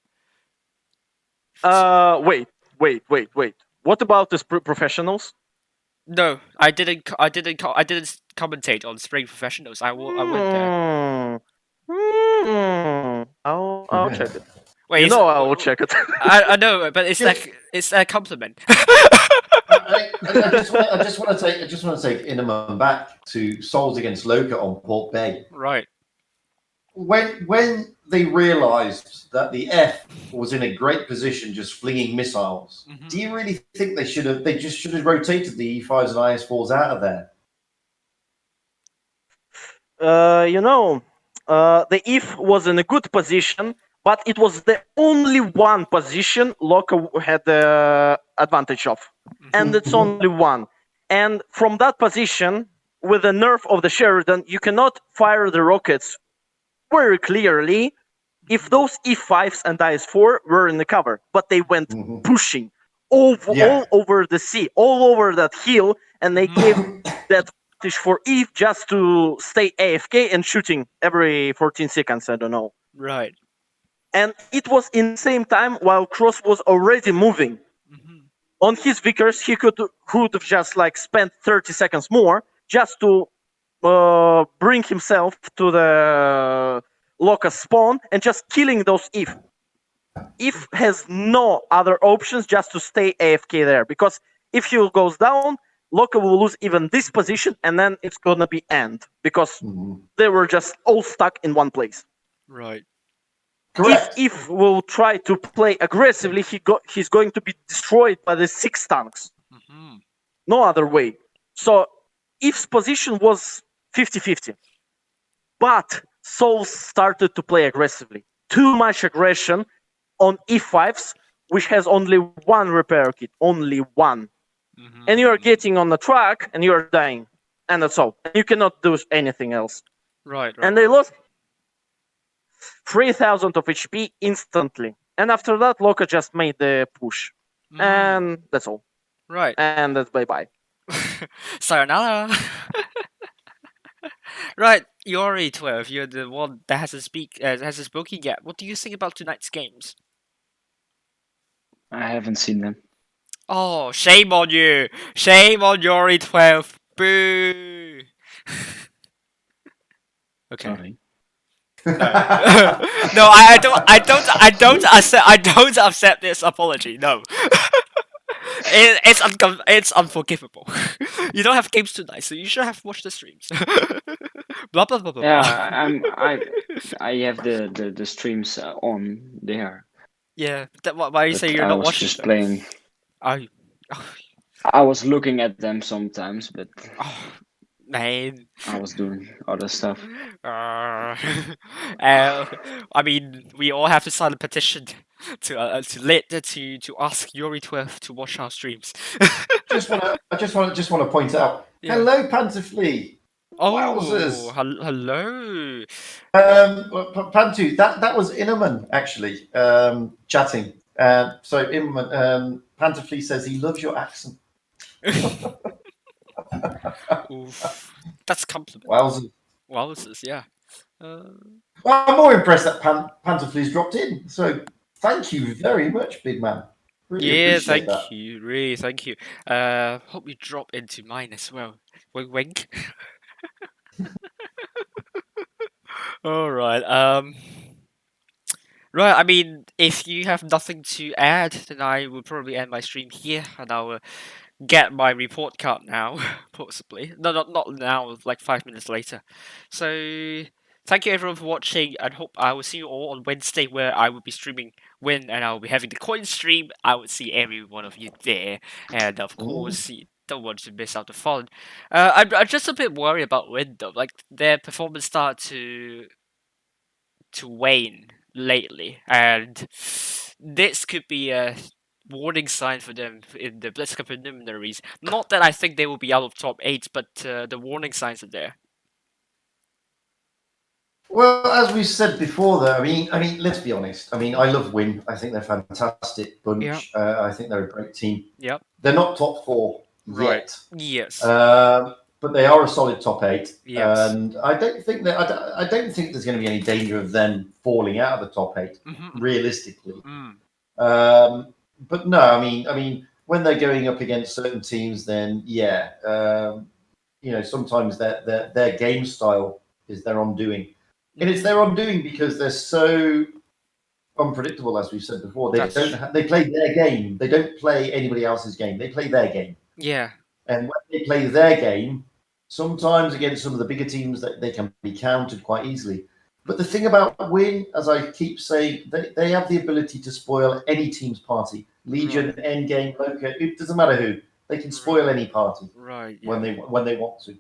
Wait. What about the professionals? No, I didn't commentate on Spring Professionals. I went there. I'll check it. Wait, I will check it. I know, but it's a compliment. I just want to take Inaman back to Souls against Loka on Port Bay. Right. When they realised that the F was in a great position, just flinging missiles, do you really think they should have rotated the E5s and IS4s out of there? The if was in a good position, but it was the only one position Loka had the advantage of, and it's only one. And from that position, with the nerf of the Sheridan, you cannot fire the rockets very clearly if those E5s and IS4 were in the cover, but they went pushing all over the sea, all over that hill, and they gave that advantage for Eve just to stay AFK and shooting every 14 seconds, I don't know. Right. And it was in the same time while Cross was already moving. On his Vickers, he could have just like spent 30 seconds more just to bring himself to the Loka spawn and just killing those If. If has no other options just to stay AFK there, because if he goes down, Loka will lose even this position, and then it's gonna be end because they were just all stuck in one place. Right. Correct. If will try to play aggressively, he's going to be destroyed by the 6 tanks. No other way. So If's position was 50-50. But Souls started to play aggressively. Too much aggression on E5s, which has only one repair kit. Only one. And you are getting on the track and you are dying. And that's all. You cannot do anything else. Right. And they lost 3,000 of HP instantly. And after that, Loka just made the push. And that's all. Right. And that's bye-bye. Sayonara. Right, Yori 12, you're the one that hasn't spoken yet. What do you think about tonight's games? I haven't seen them. Oh, shame on you! Shame on Yori 12. Boo! Okay. Sorry. No, no, I don't accept this apology. No. It's unforgivable. You don't have games tonight, so you should have watched the streams. Blah blah blah blah. Yeah, I have the streams on there. Yeah, why you say you're not watching? I was just playing. I was looking at them sometimes, but man, I was doing other stuff. I mean, we all have to sign a petition to ask Yori 12 to watch our streams. I just want to point out. Yeah. Hello, Panther Flea. Wowzers. Hello. Pantu, that was Innerman actually chatting. So Innerman, Pantafleece says he loves your accent. Oof. That's a compliment. Wowzers. Wowzers, yeah. Well, I'm more impressed that Pantafleece dropped in. So thank you very much, big man. Really appreciate that. Thank you. Really, thank you. Hope you drop into mine as well. Wink, wink. All right. Right. I mean, if you have nothing to add, then I will probably end my stream here, and I'll get my report card now, possibly. No, not now. Like 5 minutes later. So. Thank you everyone for watching, and hope I will see you all on Wednesday, where I will be streaming Win, and I will be having the coin stream. I will see every one of you there, and of course, you don't want to miss out the fun. I'm just a bit worried about Win though. Like their performance started to wane lately, and this could be a warning sign for them in the BlizzCon preliminaries. Not that I think they will be out of top 8, but the warning signs are there. Well, as we said before, though, I mean, let's be honest. I mean, I love Win. I think they're a fantastic bunch. Yep. I think they're a great team. Yep. They're not top 4 Right. yet. Yes. But they are a solid top 8. Yes. And I don't think there's going to be any danger of them falling out of the top 8, realistically. But no, I mean, when they're going up against certain teams, then sometimes their game style is their undoing. And it's their undoing because they're so unpredictable, as we've said before. They play their game. They don't play anybody else's game. They play their game. Yeah. And when they play their game, sometimes against some of the bigger teams, that they can be countered quite easily. But the thing about Win, as I keep saying, they have the ability to spoil any team's party. Legion, Endgame, Loca, it doesn't matter who. They can spoil any party when they want to.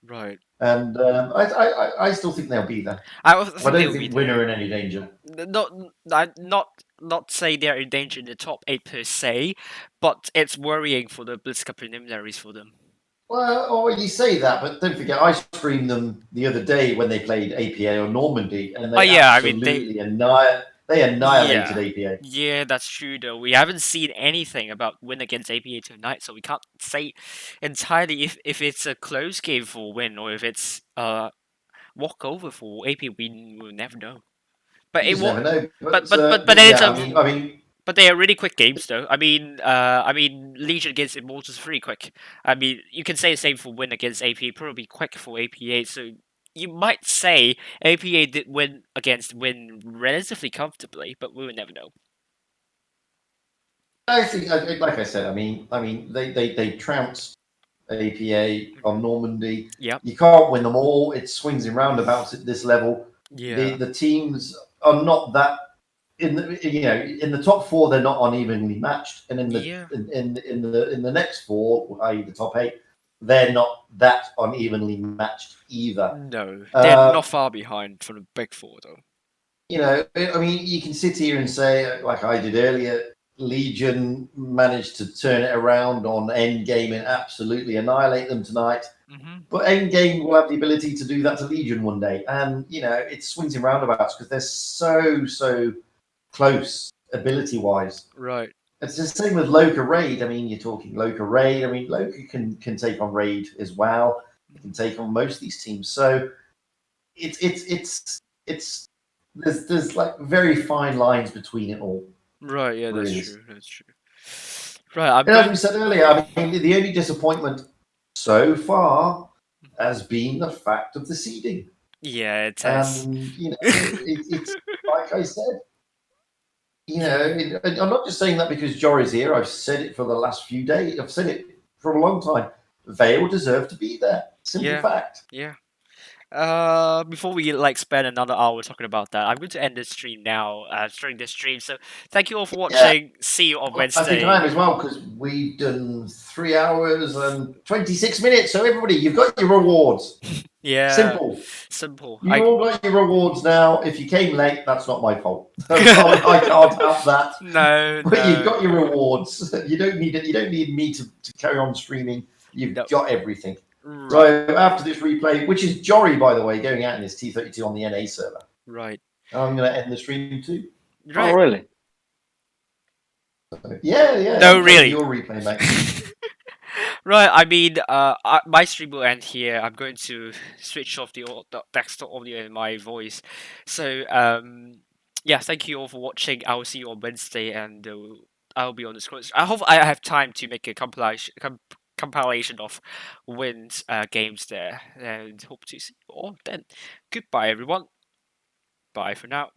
Right. And I still think they'll be there. I don't think Win are in any danger. Not say they're in danger in the top 8 per se, but it's worrying for the BlizzCon preliminaries for them. Well, you say that, but don't forget, I streamed them the other day when they played APA or Normandy, and they they annihilated APA. Yeah, that's true, though. We haven't seen anything about Win against APA tonight, so we can't say entirely if it's a close game for Win or if it's walkover for AP. We'll never know. But it never know. But they are really quick games, though. I mean, Legion against Immortals pretty quick. I mean, you can say the same for Win against APA, probably quick for APA. So you might say APA did win against Win relatively comfortably, but we will never know. I think, like I said, I mean, they trounced APA on Normandy. Yep. You can't win them all. It swings in roundabouts at this level. Yeah. The teams are not that in the top 4. They're not unevenly matched, and in the next 4, i.e. the top 8, they're not that unevenly matched either. No, they're not far behind from the big 4, though. I mean, you can sit here and say, like I did earlier, Legion managed to turn it around on Endgame and absolutely annihilate them tonight. But Endgame will have the ability to do that to Legion one day. And, it swings in roundabouts because they're so close ability-wise. Right. It's the same with Loca Raid. I mean, you're talking Loca Raid. I mean, Loca can take on Raid as well. It can take on most of these teams. So there's like very fine lines between it all. Right, yeah, that's true. Right, as we said earlier, I mean, the only disappointment so far has been the fact of the seeding. Yeah, it has. It's like I said, I'm not just saying that because Jory's here. I've said it for the last few days. I've said it for a long time. They will deserve to be there. Simple fact. Yeah. Before we spend another hour talking about that, I'm going to end this stream now. During this stream, so thank you all for watching. Yeah. See you on Wednesday. I think I am as well because we've done 3 hours and 26 minutes. So everybody, you've got your rewards. Yeah. Simple. You all got your rewards now. If you came late, that's not my fault. I can't help that. No. But you've got your rewards. You don't need me to carry on streaming. You've got everything. Right. So after this replay, which is Jory, by the way, going out in his T32 on the NA server. Right. I'm going to end the stream too. Right. Oh, really? Yeah. No, I'm really. your replay, mate. Right, I mean, my stream will end here. I'm going to switch off the desktop audio and my voice. So, yeah, thank you all for watching. I will see you on Wednesday, and I'll be on the screen. I hope I have time to make a compilation of wins games there, and hope to see you all then. Goodbye, everyone. Bye for now.